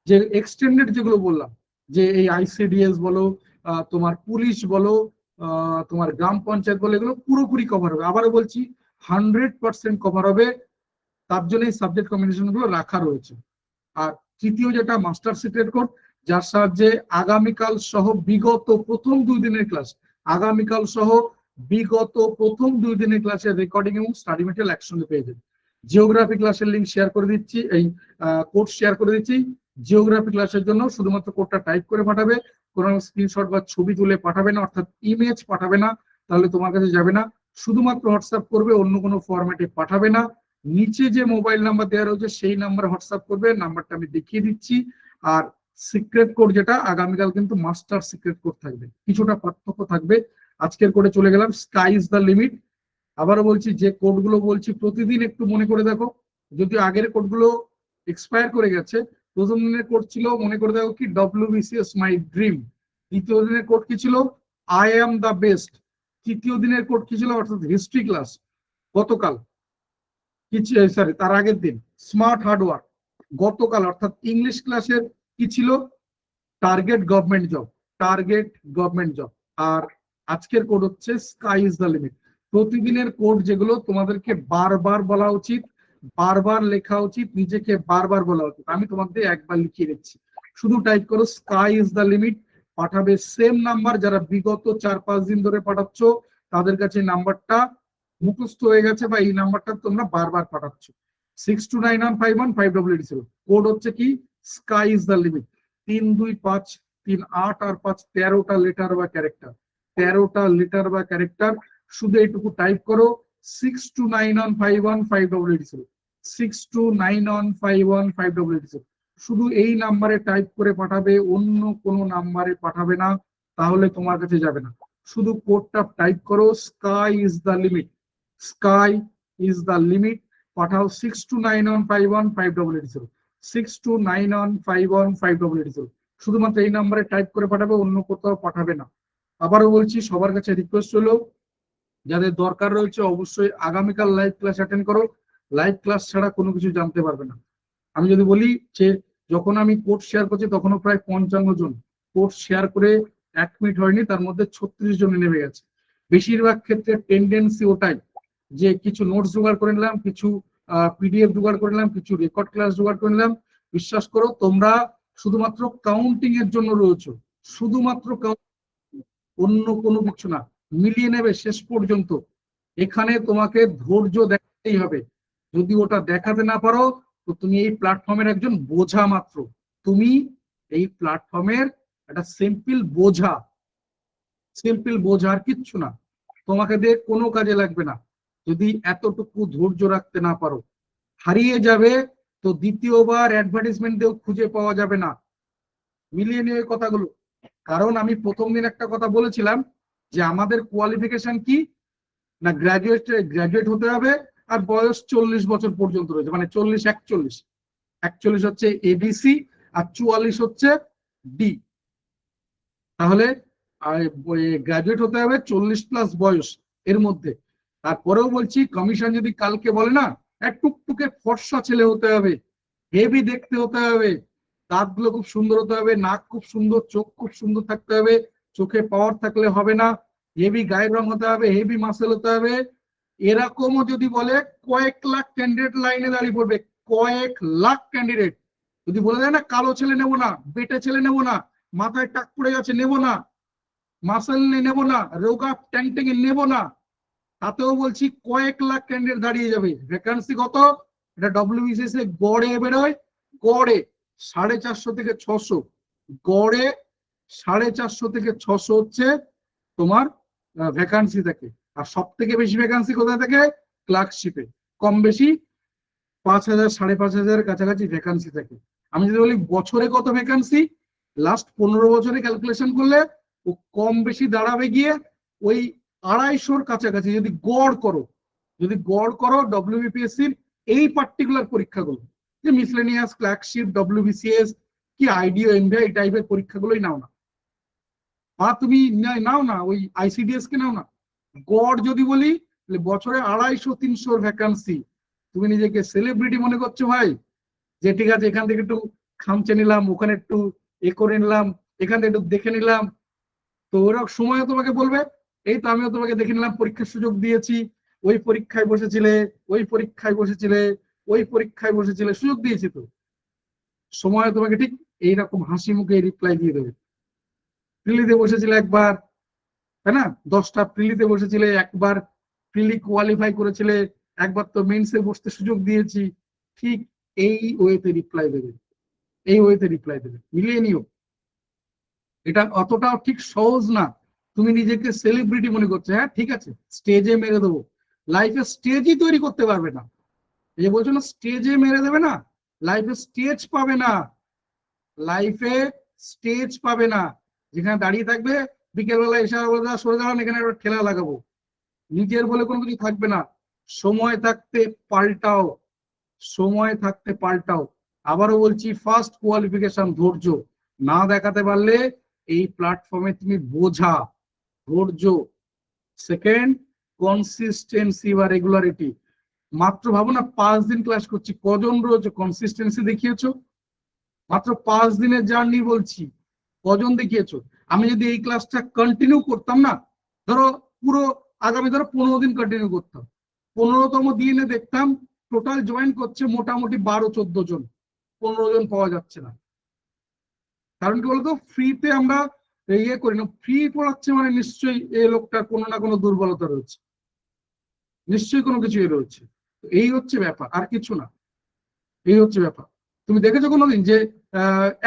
যে এক্সটেন্ডেড যেগুলো বললাম, যে এই ICDS বলো, তোমার পুলিশ বলো, তোমার গ্রাম পঞ্চায়েত বলো, এগুলো পুরোপুরি কভার হবে। আবারও বলছি, 100% কভার হবে। তার জন্য এই সাবজেক্ট কম্বিনেশন গুলো রাখা রয়েছে। আর তৃতীয় যেটা, মাস্টার সিক্রেট কোড, যার সাহায্যে আগামীকাল সহ বিগত প্রথম 2 দিনের ক্লাস, আগামীকাল সহ বিগত প্রথম 2 দিনের ক্লাসের রেকর্ডিং এবং স্টাডি মেটেরিয়াল একসঙ্গে পেয়ে যাবে। জিওগ্রাফি ক্লাসের লিঙ্ক শেয়ার করে দিচ্ছি, এই কোড শেয়ার করে দিচ্ছি। জিওগ্রাফি ক্লাসের জন্য শুধুমাত্র কোডটা টাইপ করে পাঠাবে, কোনো স্ক্রিনশট বা ছবি তুলে পাঠাবে না, অর্থাৎ ইমেজ পাঠাবে না, তাহলে তোমার কাছে যাবে না। শুধুমাত্র হোয়াটসঅ্যাপ করবে, অন্য কোনো ফরম্যাটে পাঠাবে না। নিচে যে মোবাইল নাম্বার দেওয়া রয়েছে সেই নাম্বারে হোয়াটসঅ্যাপ করবে, নাম্বারটা আমি দেখিয়ে দিচ্ছি। আর সিক্রেট কোড যেটা, আগামীকাল কিন্তু মাস্টার সিক্রেট কোড থাকবে, কিছুটা পার্থক্য থাকবে। আজকের কোডে চলে গেলাম, স্কাই ইজ দ্য লিমিট। আবারও বলছি, যে কোডগুলো বলছি প্রতিদিন একটু মনে করে দেখো, যদিও আগের কোডগুলো এক্সপায়ার করে গেছে। প্রথম দিনের কোড ছিল, মনে করে দেখো কি, WBCS মাই ড্রিম। দ্বিতীয় দিনের কোড কি ছিল, আই অ্যাম দ্য বেস্ট। তৃতীয় দিনের কোড কি ছিল, অর্থাৎ হিস্ট্রি ক্লাস গতকাল, সরি তার আগের দিন স্মার্ট হার্ডওয়ার্ক। গতকাল অর্থাৎ ইংলিশ ক্লাসের কি ছিল, target government job, target government job. আর আজকের কোড হচ্ছে স্কাই ইজ দ্য লিমিট। প্রতিদিনের কোড যেগুলো তোমাদেরকে বারবার বলা উচিত, বারবার লেখা উচিত, নিজেকে বারবার বলা উচিত। আমি তোমাদের একবার লিখিয়ে দিচ্ছি, শুধু টাইপ করো স্কাই ইজ দ্য লিমিট, পাঠাবে সেম নাম্বার। যারা বিগত 4-5 দিন ধরে পাঠাচ্ছ তাদের কাছে নাম্বারটা মুখস্থ হয়ে গেছে বা এই নাম্বারটা তোমরা বারবার পাঠাচ্ছ। 629151 কোড হচ্ছে কি স্কাই ইজ দ্য লিমিট। 325 3 8 আর 5 13টা লেটার বা ক্যারেক্টার, 13টা লেটার বা ক্যারেক্টার। শুধু এইটুকু টাইপ করো 629151 629151 শুধু এই নাম্বারে টাইপ করে পাঠাবে, অন্য কোনো নাম্বারে পাঠাবে না, তাহলে তোমার কাছে যাবে না। শুধু কোডটা টাইপ করো sky is the limit, sky is the limit, পাঠাও 629151 629151 শুধুমাত্র এই নাম্বারে টাইপ করে পাঠাবে, অন্য কোথাও পাঠাবে না। আবারও বলছি, সবার কাছে রিকোয়েস্ট হলো যাদের দরকার রয়েছে অবশ্যই আগামীকাল লাইভ ক্লাস অ্যাটেন্ড করো। লাইভ ক্লাস ছাড়া কোনো কিছু জানতে পারবে না। আমি যদি বলি যে যখন আমি কোড শেয়ার করছি তখনও প্রায় 55 জন কোড শেয়ার করে 1 মিনিট হয়নি, তার মধ্যে 36 জনে নেমে গেছে। বেশিরভাগ ক্ষেত্রে টেন্ডেন্সি ওটাই যে কিছু নোটস জোগাড় করে নিলাম, কিছু পিডিএফ জোগাড় করে নিলাম, কিছু রেকর্ড ক্লাস জোগাড় করে নিলাম। বিশ্বাস করো তোমরা শুধুমাত্র কাউন্টিং এর জন্য রয়েছে, শুধুমাত্র অন্য কোনো কিছু না। মিলিয়ে নেবে শেষ পর্যন্ত। এখানে তোমাকে ধৈর্য দেখাতেই হবে। যদি ওটা দেখাতে না পারো তো তুমি এই প্ল্যাটফর্মের একজন বোঝা মাত্র। তুমি এই প্ল্যাটফর্মের একটা সিম্পল বোঝা, সিম্পল বোঝা, আর কিচ্ছু না। তোমাকে দিয়ে কোনো কাজে লাগবে না যদি এতটুকু ধৈর্য রাখতে না পারো। হারিয়ে যাবে তো দ্বিতীয়বার অ্যাডভার্টাইজমেন্ট দিয়েও খুঁজে পাওয়া যাবে না। মিলিয়ে নিয়ে কথাগুলো। কারণ আমি প্রথম দিন একটা কথা বলেছিলাম যে আমাদের কোয়ালিফিকেশন কি না, গ্রাজুয়েট হতে হবে, আর বয়স 40 বছর পর্যন্ত রয়েছে, মানে 40 41। 41 হচ্ছে এবিসি আর 44 হচ্ছে ডি। তাহলে গ্রাজুয়েট হতে হবে 40+ বয়স এর মধ্যে। তারপরেও বলছি কমিশন যদি কালকে বলে না এক টুকটুকে ফর্সা ছেলে হতে হবে, হেভি দেখতে হতে হবে, দাঁতগুলো খুব সুন্দর হতে হবে, নাক খুব সুন্দর, চোখ খুব সুন্দর থাকতে হবে, চোখে পাওয়ার থাকলে হবে না, হেভি গায়ের রং হতে হবে, হেভি মাসেল হতে হবে, এরকমও যদি বলে কয়েক লাখ ক্যান্ডিডেট লাইনে দাঁড়িয়ে পড়বে। কয়েক লাখ ক্যান্ডিডেট যদি বলে দেয় না কালো ছেলে নেবো না, বেটে ছেলে নেবো না, মাথায় টাক পড়ে গেছে নেবো না, মাসেল নেবো না, রোগা ট্যাংটেঙে নেবো না, তাতেও বলছি কয়েক লাখ ক্যান্ডিডেট দাঁড়িয়ে যাবে। ভ্যাকান্সি কত? এটা ডব্লিউবিসিএস এ গড়ে বেরোয়, গড়ে 450 থেকে 600, গড়ে 450 থেকে 600 হচ্ছে তোমার ভ্যাকান্সি থাকে। আর সব থেকে বেশি ভ্যাকান্সি কোথায় থাকে? ক্লার্কশিপে। কম বেশি 5,000 5,500 কাছাকাছি ভ্যাকান্সি থাকে। আমি যদি বলি বছরে কত ভ্যাকান্সি, লাস্ট 15 বছরে ক্যালকুলেশন করলে ও কম বেশি দাঁড়াবে গিয়ে ওই 250-র কাছাকাছি। যদি গড় করো, যদি গড় করো ডব্লিউবিপিএসসির এই পার্টিকুলার পরীক্ষাগুলো, যে মিসলেনিয়াস, ক্লার্কশিপ, ডব্লিউবিসিএস কি আইডিও, এমবিআই এই টাইপের পরীক্ষাগুলোই নাও না, বা তুমি নাও না ওই আইসিডিএস কে নাও না, গড় যদি বলি বছরে 250-300 ভ্যাকান্সি। তুমি নিজেকে সেলিব্রিটি মনে করছো ভাই, যে ঠিক আছে এখান থেকে একটু খামচে নিলাম, ওখানে একটু এ করে নিলাম, এখান থেকে একটু দেখে নিলাম, তো ওরা সময় তোমাকে বলবে এই তো আমিও তোমাকে দেখে নিলাম, পরীক্ষার সুযোগ দিয়েছি, ওই পরীক্ষায় বসেছিলে, ওই পরীক্ষায় বসেছিলে, ওই পরীক্ষায় বসেছিলে, সুযোগ দিয়েছি তো। সময় তোমাকে ঠিক এইরকম হাসি মুখে রিপ্লাই দিয়ে দেবে। প্রিলিতে বসেছিলে একবার, তাই না, 10টা প্রিলিতে বসেছিলে, একবার প্রিলি কোয়ালিফাই করেছিলে, একবার তো মেন্সে বসতে সুযোগ দিয়েছি, ঠিক এই ওয়েতে রিপ্লাই দেবে, এই ওয়েতে রিপ্লাই দেবে। মিলিয়ে নিও, এটা অতটাও ঠিক সহজ না। তুমি নিজেকে সেলিব্রিটি মনে করছো, হ্যাঁ ঠিক আছে স্টেজে মেরে দেবো, লাইফে স্টেজই তৈরি করতে পারবে না। এই যে বলছো না স্টেজে মেরে দেবে না, লাইফে স্টেজ পাবে না, লাইফে স্টেজ পাবে না। যেখানে দাঁড়িয়ে থাকবে বিকেলবেলা এসে বলে সরে দাঁড়ান এখানে একটা ঠেলা লাগাবো, নিজের বলে কোনো কিছু থাকবে না। সময় থাকতে পাল্টাও, সময় থাকতে পাল্টাও। আবারও বলছি ফার্স্ট কোয়ালিফিকেশন ধৈর্য, না দেখাতে পারলে এই প্ল্যাটফর্মে তুমি বোঝা, ধৈর্য। সেকেন্ড কনসিস্টেন্সি বা রেগুলারিটি। মাত্র ভাবো না 5 দিন ক্লাস করছি, কজন রয়েছে কনসিস্টেন্সি দেখিয়েছো? মাত্র 5 দিনের জার্নি বলছি, কজন দেখিয়েছো? আমি যদি এই ক্লাসটা কন্টিনিউ করতাম না, ধরো পুরো আগামী ধরো 15 দিন কন্টিনিউ করতাম, 15তম দিনে দেখতাম টোটাল জয়েন করছে মোটামুটি 12-14 জন, 15 জন পাওয়া যাচ্ছে না। কারণ কি বলতো, ফ্রিতে আমরা ইয়ে করি না, ফ্রি পড়াচ্ছে মানে নিশ্চয়ই এই লোকটার কোনো না কোনো দুর্বলতা রয়েছে। নিশ্চয়ই কোনো কিছু রয়েছে। এই হচ্ছে ব্যাপার, আর কিছু না। এই হচ্ছে ব্যাপার। তুমি দেখেছো কোনোদিন যে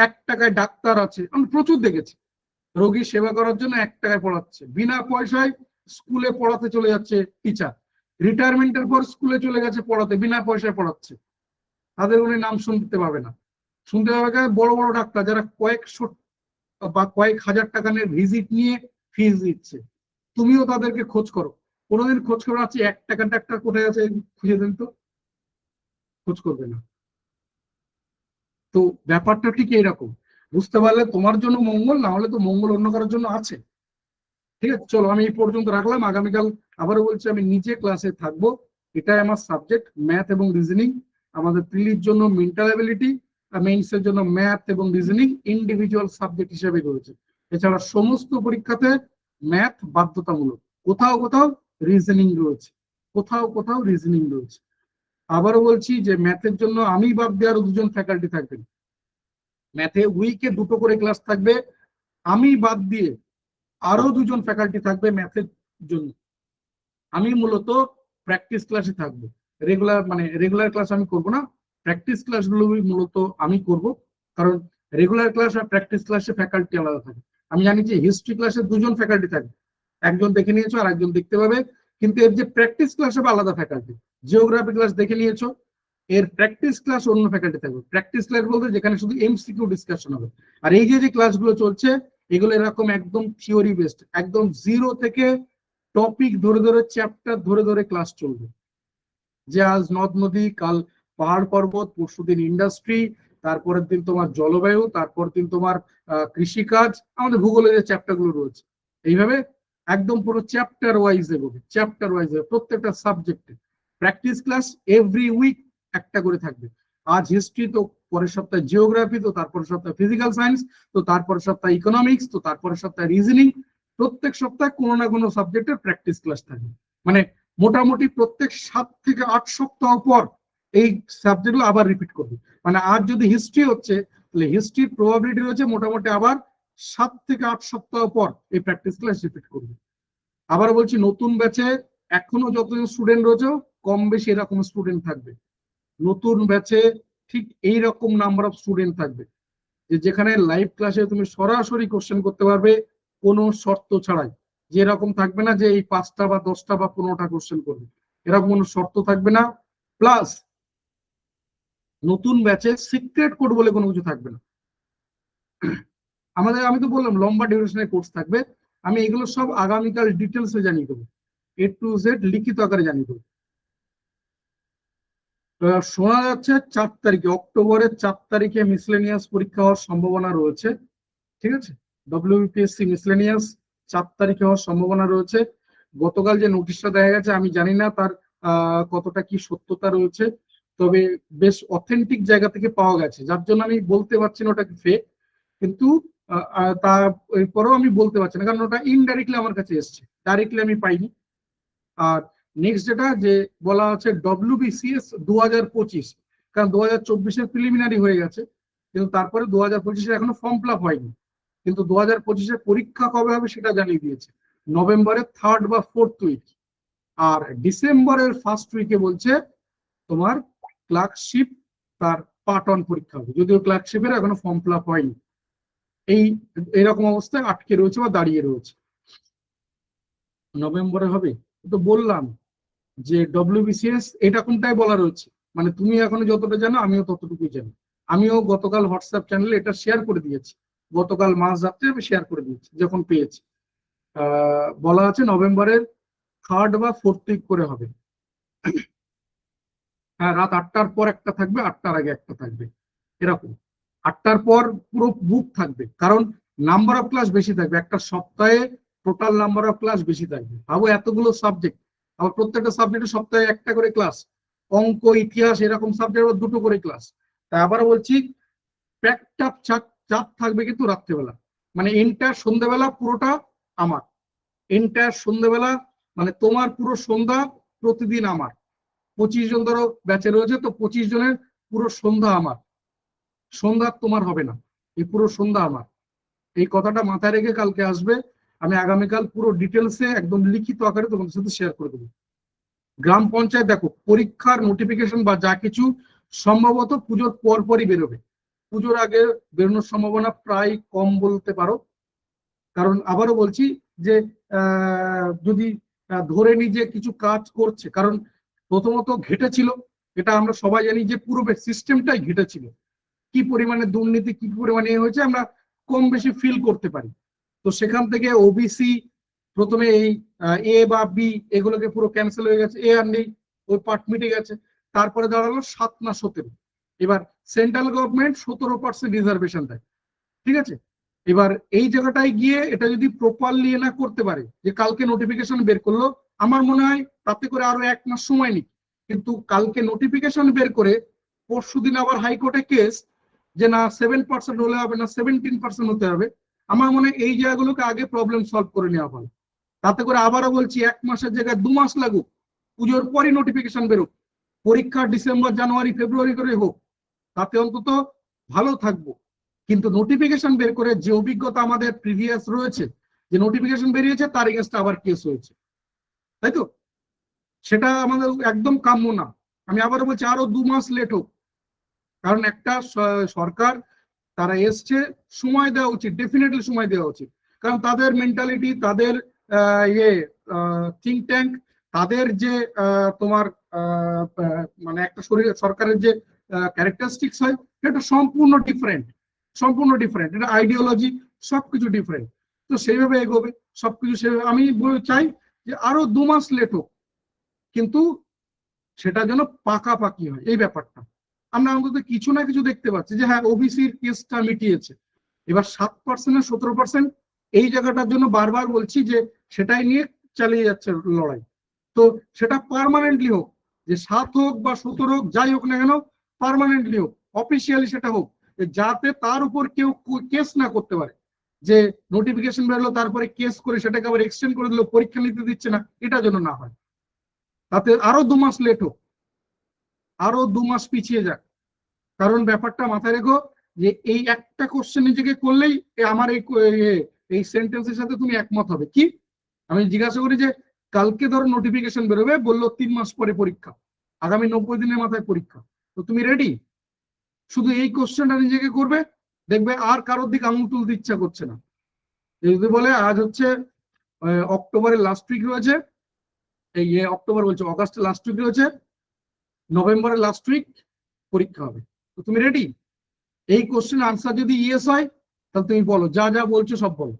1 টাকায় ডাক্তার আছে? আমি প্রচুর দেখেছি, রোগী সেবা করার জন্য 1 টাকায় পড়াচ্ছে, বিনা পয়সায় স্কুলে পড়াতে চলে যাচ্ছে টিচার, রিটায়ারমেন্টের পর স্কুলে চলে গেছে পড়াতে, বিনা পয়সায় পড়াচ্ছে। তাদের উনি নাম শুনতে পাবে না। শুনতে পাবে বড় বড় ডাক্তার যারা কয়েকশো বা কয়েক হাজার টাকা নিয়ে ভিজিট নিয়ে ফিস দিচ্ছে। তুমিও তাদেরকে খোঁজ করো, কোনোদিন খোঁজ করে আছে 1 টাকার ডাক্তার কোথায় আছে খুঁজে দেন তো? খোঁজ করবে না। তো ব্যাপারটা ঠিক এইরকম। বুঝতে পারলে তোমার জন্য মঙ্গল, না হলে তো মঙ্গল অন্য কারোর জন্য আছে। ঠিক আছে, চলো আমি এই পর্যন্ত রাখলাম। আগামীকাল আবারও বলছি আমি নিজে ক্লাসে থাকবো। এটাই আমার সাবজেক্ট, ম্যাথ এবং রিজনিং। আমাদের প্রিলির জন্য মেন্টাল অ্যাবিলিটি, মেইনসের জন্য ম্যাথ এবং রিজনিং ইন্ডিভিজুয়াল সাবজেক্ট হিসেবে রয়েছে। এছাড়া সমস্ত পরীক্ষাতে ম্যাথ বাধ্যতামূলক, কোথাও কোথাও রিজনিং রয়েছে, কোথাও কোথাও রিজনিং রয়েছে। আবারও বলছি যে ম্যাথের জন্য আমি বাদ দিয়ে আরো 2জন ফ্যাকাল্টি থাকবেন। ম্যাথে উইকে 2টো করে ক্লাস থাকবে, আমি বাদ দিয়ে আরো 2জন ফ্যাকাল্টি থাকবে ম্যাথের জন্য। আমি মূলত প্র্যাকটিস ক্লাসে থাকবো, রেগুলার ক্লাস আমি করব না। প্র্যাকটিস ক্লাসগুলো মূলত আমি করব, কারণ রেগুলার ক্লাস আর প্র্যাকটিস ক্লাসে ফ্যাকাল্টি আলাদা থাকে। আমি জানি যে হিস্ট্রি ক্লাসে 2জন ফ্যাকাল্টি থাকবে, একজন দেখে নিয়েছো আর একজন দেখতে পাবে, কিন্তু এর যে প্র্যাকটিস ক্লাস হবে আলাদা ফ্যাকাল্টি। জিওগ্রাফি ক্লাস দেখে নিয়েছো, এর প্র্যাকটিস ক্লাস অন্য ফ্যাকাল্টি থাকবে। প্র্যাকটিস ক্লাস বলতে যেখানে শুধু এমসিকিউ ডিসকাশন হবে। আর এই যে ক্লাসগুলো চলছে এগুলো এরকম একদম থিওরি বেসড, একদম জিরো থেকে টপিক ধরে ধরে চ্যাপ্টার ধরে ধরে ক্লাস চলবে। যে আজ নদ নদী, কাল পাহাড় পর্বত, পরশুদিন ইন্ডাস্ট্রি, তারপরের দিন তোমার জলবায়ু, তারপর দিন তোমার কৃষিকাজ, আমাদের ভূগোলের যে চ্যাপ্টার গুলো রয়েছে, এইভাবে একদম পুরো চ্যাপ্টার ওয়াইজ এগোবে, চ্যাপ্টার ওয়াইজ প্রত্যেকটা সাবজেক্টে। প্র্যাকটিস ক্লাস এভরি উইক একটা করে থাকবে। আজ হিস্ট্রি, তো পরের সপ্তাহে জিওগ্রাফি, তো তারপরের সপ্তাহে ফিজিক্যাল সায়েন্স, তো তারপরের সপ্তাহে ইকোনমিক্স, তো তারপরের সপ্তাহে রিজনিং। প্রত্যেক সপ্তাহে কোনো না কোনো সাবজেক্টের প্র্যাকটিস ক্লাস থাকবে। মানে মোটামুটি প্রত্যেক 7 থেকে 8 সপ্তাহ পর এই সাবজেক্টগুলো আবার রিপিট করবে। মানে আজ যদি হিস্ট্রি হচ্ছে, তাহলে হিস্ট্রির প্রবাবিলিটি রয়েছে মোটামুটি আবার 7 থেকে 8 সপ্তাহ পর এই প্র্যাকটিস ক্লাস রিপিট করবে। আবার বলছি, নতুন ব্যাচে এখনো যতজন স্টুডেন্ট রয়েছে কম বেশি এরকম স্টুডেন্ট থাকবে। নতুন ব্যাচে ঠিক এইরকম নাম্বার অফ স্টুডেন্ট থাকবে, যে যেখানে লাইভ ক্লাসে তুমি সরাসরি কোশ্চেন করতে পারবে কোনো শর্ত ছাড়াই। যে এরকম থাকবে না যে এই 5টা বা 10টা বা 15টা কোশ্চেন করবে, এরকম কোনো শর্ত থাকবে না। প্লাস নতুন ব্যাচে সিক্রেট কোড বলে কোনো কিছু থাকবে না। আমি তো বললাম লম্বা ডিউরেশনের কোর্স থাকবে। আমি এগুলো সব আগামীকাল ডিটেলসে জানিয়ে দেবো, A to Z লিখিত আকারে জানিয়ে দেবো। শোনা যাচ্ছে 4 তারিখে, অক্টোবরের 4 তারিখে মিসলেনিয়াস পরীক্ষা হওয়ার সম্ভাবনা রয়েছে। ঠিক আছে, ডব্লিউবিপিএসসি মিসলেনিয়াস 4 তারিখে হওয়ার সম্ভাবনা রয়েছে। গতকাল যে নোটিশটা দেখা গেছে আমি জানি না তার কতটা কি সত্যতা রয়েছে, তবে বেশ অথেন্টিক জায়গা থেকে পাওয়া গেছে, যার জন্য আমি বলতে পারছি না ওটা কি ফেক। কিন্তু তারপরেও আমি বলতে পারছি না, কারণ ওটা ইনডাইরেক্টলি আমার কাছে এসছে, ডাইরেক্টলি আমি পাইনি। আর নেক্সট যেটা যে বলা হচ্ছে ডব্লিউবিসিএস 2025, কারণ 2024-এর প্রিলিমিনারি হয়ে গেছে, কিন্তু তারপরে 2025-এর এখনো ফর্ম ফিল আপ হয়নি। কিন্তু 2025-এর পরীক্ষা কবে হবে সেটা জানিয়ে দিয়েছে, নভেম্বরের 3rd বা 4th উইক। আর ডিসেম্বরের 1st উইকে বলছে তোমার ক্লার্কশিপ তার পার্ট 1 পরীক্ষা হবে, যদিও ক্লার্কশিপের এখনো ফর্ম ফিল আপ হয়নি। এইরকম অবস্থায় আটকে রয়েছে বা দাঁড়িয়ে রয়েছে। নভেম্বরে হবে তো বললাম যে ডব্লিউবিসিএস এরকমটাই বলা রয়েছে। মানে তুমি এখনো যতটা জানো আমিও ততটুকুই জানি। আমিও গতকাল হোয়াটসঅ্যাপ চ্যানেলে এটা শেয়ার করে দিয়েছি, গতকাল মাঝরাত্রে আমি শেয়ার করে দিয়েছি যখন পেয়েছি। বলা আছে নভেম্বরের 3rd বা 4th উইক করে হবে। হ্যাঁ, রাত 8টার পর একটা থাকবে, 8টার আগে একটা থাকবে, এরকম। 8টার পর পুরো বুক থাকবে, কারণ নাম্বার অফ ক্লাস বেশি থাকবে, একটা সপ্তাহে টোটাল নাম্বার অফ ক্লাস বেশি থাকবে। ভাবো এতগুলো সাবজেক্ট, আবার প্রত্যেকটা সাবজেক্টে সপ্তাহে একটা করে ক্লাস, অঙ্ক ইতিহাস এরকম সাবজেক্ট আবার 2টো করে ক্লাস। তাই আবার বলছি প্যাকটাপ চাপ থাকবে কিন্তু রাত্রেবেলা, মানে এন্টায়ার সন্ধ্যেবেলা পুরোটা আমার, এন্টায়ার সন্ধ্যেবেলা, মানে তোমার পুরো সন্ধ্যা প্রতিদিন আমার। 25 জন ধরো ব্যাচে রয়েছে, তো 25 জনের পুরো সন্ধ্যা আমার, সন্ধ্যা তোমার হবে না, এই পুরো সন্ধ্যা আমার। এই কথাটা মাথায় রেখে কালকে আসবে, আমি আগামীকাল পুরো ডিটেলসে একদম লিখিত আকারে তোমাদের সাথে শেয়ার করে দেবো। গ্রাম পঞ্চায়েত দেখো পরীক্ষার নোটিফিকেশন বা যা কিছু সম্ভবত পুজোর পরপরই বেরোবে, পুজোর আগে বেরোনোর সম্ভাবনা প্রায় কম বলতে পারো। কারণ আবারও বলছি যে যদি ধরে নি যে কিছু কাজ করছে, কারণ প্রথমত ঘেটেছিল, এটা আমরা সবাই জানি যে পুরো সিস্টেমটাই ঘেটেছিল, কি পরিমাণে দুর্নীতি কি পরিমাণে হয়েছে আমরা কম বেশি ফিল করতে পারি। তো সেখান থেকে ওবিসি প্রথমে এই এ বা বি এগুলোকে পুরো ক্যান্সেল হয়ে গেছে, এ আর নেই, ওই পার্ট মিটে গেছে। তারপরে দাঁড়ালো 7 না 17। এবার সেন্ট্রাল গভর্নমেন্ট 17% রিজার্ভেশন দেয়, ঠিক আছে। এবার এই জায়গাটায় গিয়ে এটা যদি প্রপারলি না করতে পারে, যে কালকে নোটিফিকেশন বের করলো, আমার মনে হয় তাতে করে আরো 1 মাস সময় নিক, কিন্তু কালকে নোটিফিকেশন বের করে পরশুদিন আবার হাইকোর্টে কেস যে না 7% হলে হবে না 17% হতে হবে। আমার মনে হয় এই জায়গাগুলোকে আগে প্রবলেম সলভ করে নেওয়া ভালো। তাতে করে আবারও বলছি 1 মাসের জায়গায় 2 মাস লাগুক, পুজোর পরই নোটিফিকেশন বেরোক, পরীক্ষা ডিসেম্বর জানুয়ারি ফেব্রুয়ারি করে হোক, তাতে অন্তত ভালো থাকবো। কিন্তু নোটিফিকেশন বের করে যে অভিজ্ঞতা আমাদের প্রিভিয়াস রয়েছে, যে নোটিফিকেশন বেরিয়েছে তার এগেইনস্টে আবার কেস হয়েছে, তাই তো, সেটা আমাদের একদম কাম্য না। আমি আবারও বলছি আরো 2 মাস লেট হোক, কারণ একটা সরকার তারা এসছে, সময় দেওয়া উচিত, ডেফিনেটলি সময় দেওয়া উচিত। কারণ তাদের মেন্টালিটি, তাদের ইয়ে থিঙ্ক ট্যাঙ্ক, তাদের যে তোমার মানে একটা সরকারের যে ক্যারেক্টারিস্টিক্স হয় এটা সম্পূর্ণ ডিফারেন্ট, সম্পূর্ণ ডিফারেন্ট, এটা আইডিওলজি সবকিছু ডিফারেন্ট। তো সেইভাবে এগোবে সবকিছু, সেভাবে আমি চাই যে আরো 2 মাস লেট হোক, কিন্তু সেটা যেন পাকাপাকি হয় এই ব্যাপারটা। আমরা অন্তত কিছু না কিছু দেখতে পাচ্ছি যে হ্যাঁ ওবিসির কেসটা মিটিয়েছে, এবার 7% আর 17% এই জায়গাটার জন্য বারবার বলছি যে সেটাই নিয়ে চালিয়ে যাচ্ছে লড়াই। তো সেটা পার্মানেন্টলি হোক, যে 7 হোক বা 17 হোক, যাই হোক না কেন পার্মানেন্টলি হোক, অফিসিয়ালি সেটা হোক, যাতে তার উপর কেউ কেস না করতে পারে, যে নোটিফিকেশন বেরোলো তারপরে কেস করে সেটাকে আবার এক্সটেন্ড করে দিল, পরীক্ষা নিতে দিচ্ছে না, এটা যেন না হয়। তাতে আরো 2 মাস লেট হোক, আরো 2 মাস পিছিয়ে যাক। কারণ ব্যাপারটা মাথায় রেখো যে এই একটা কোশ্চেন নিজেকে করলেই আমার এই সেন্টেন্সের সাথে তুমি একমত হবে কি। আমি জিজ্ঞাসা করি যে কালকে ধরো নোটিফিকেশন বেরোবে, বললো 3 মাস পরে পরীক্ষা, আগামী 90 দিনের মাথায় পরীক্ষা, তো তুমি রেডি? শুধু এই কোশ্চেনটা নিজেকে করবে, দেখবে আর কারোর দিকে আঙুল তুলতে ইচ্ছা করছে না। যদি বলে আজ হচ্ছে অক্টোবরের লাস্ট উইক রয়েছে, এই অক্টোবর বলছে অগাস্টের লাস্ট উইক রয়েছে, নভেম্বরের লাস্ট উইক পরীক্ষা হবে, তো তুমি রেডি? এই কোশ্চেন আনসার যদি ইয়েস হয় তাহলে তুমি বলো, যা যা বলছো সব বলো,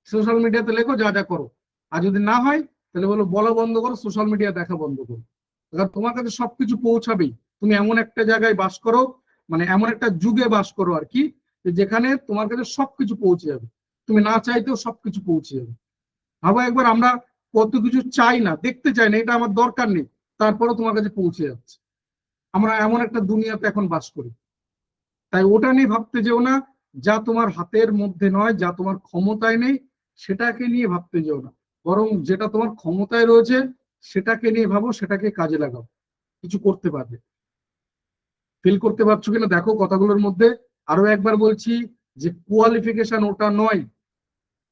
সোশ্যাল মিডিয়াতে লেখো যা যা করো। আর যদি না হয় তাহলে বলো বলা বন্ধ করো, সোশ্যাল মিডিয়া দেখা বন্ধ করো। কারণ তোমার কাছে সবকিছু পৌঁছাবেই, তুমি এমন একটা জায়গায় বাস করো, মানে এমন একটা যুগে বাস করো আর কি, যেখানে তোমার কাছে সবকিছু পৌঁছে যাবে, তুমি না চাইতেও সবকিছু পৌঁছে যাবে। ভাবো একবার, আমরা কত কিছু চাই না, দেখতে চাই না, এটা আমার দরকার নেই, তারপরেও তোমার কাছে পৌঁছে যাচ্ছে। আমরা এমন একটা দুনিয়াতে এখন বাস করি। তাই ওটা নিয়ে ভাবতে যেও না, যা তোমার হাতের মধ্যে নয়, যা তোমার ক্ষমতায় নেই সেটাকে নিয়ে ভাবতে যেও না, বরং যেটা তোমার ক্ষমতায় রয়েছে সেটাকে নিয়ে ভাবো, সেটাকে কাজে লাগাও, কিছু করতে পারবে। ফিল করতে পারছো কিনা দেখো কথাগুলোর মধ্যে। আরো একবার বলছি যে কোয়ালিফিকেশন ওটা নয়,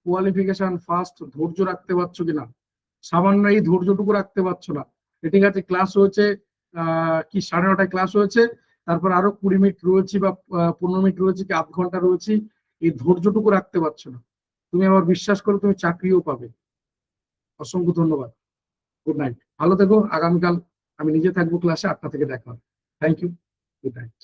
কোয়ালিফিকেশন ফার্স্ট, ধৈর্য রাখতে পারছো কিনা, সামান্য এই ধৈর্যটুকু রাখতে পারছো না। ঠিক আছে, ক্লাস হয়েছে কি 9:30টায় ক্লাস হয়েছে, তারপর আরো 20 মিনিট রয়েছে বা 15 মিনিট রয়েছে কি আধ ঘন্টা রয়েছে, এই ধৈর্যটুকু রাখতে পারছো না, তুমি আবার বিশ্বাস করো তুমি চাকরিও পাবে। অসংখ্য ধন্যবাদ, গুড নাইট, ভালো থেকো। আগামীকাল আমি নিজে থাকবো ক্লাসে, 8টা থেকে দেখা হবে। Thank you, good night.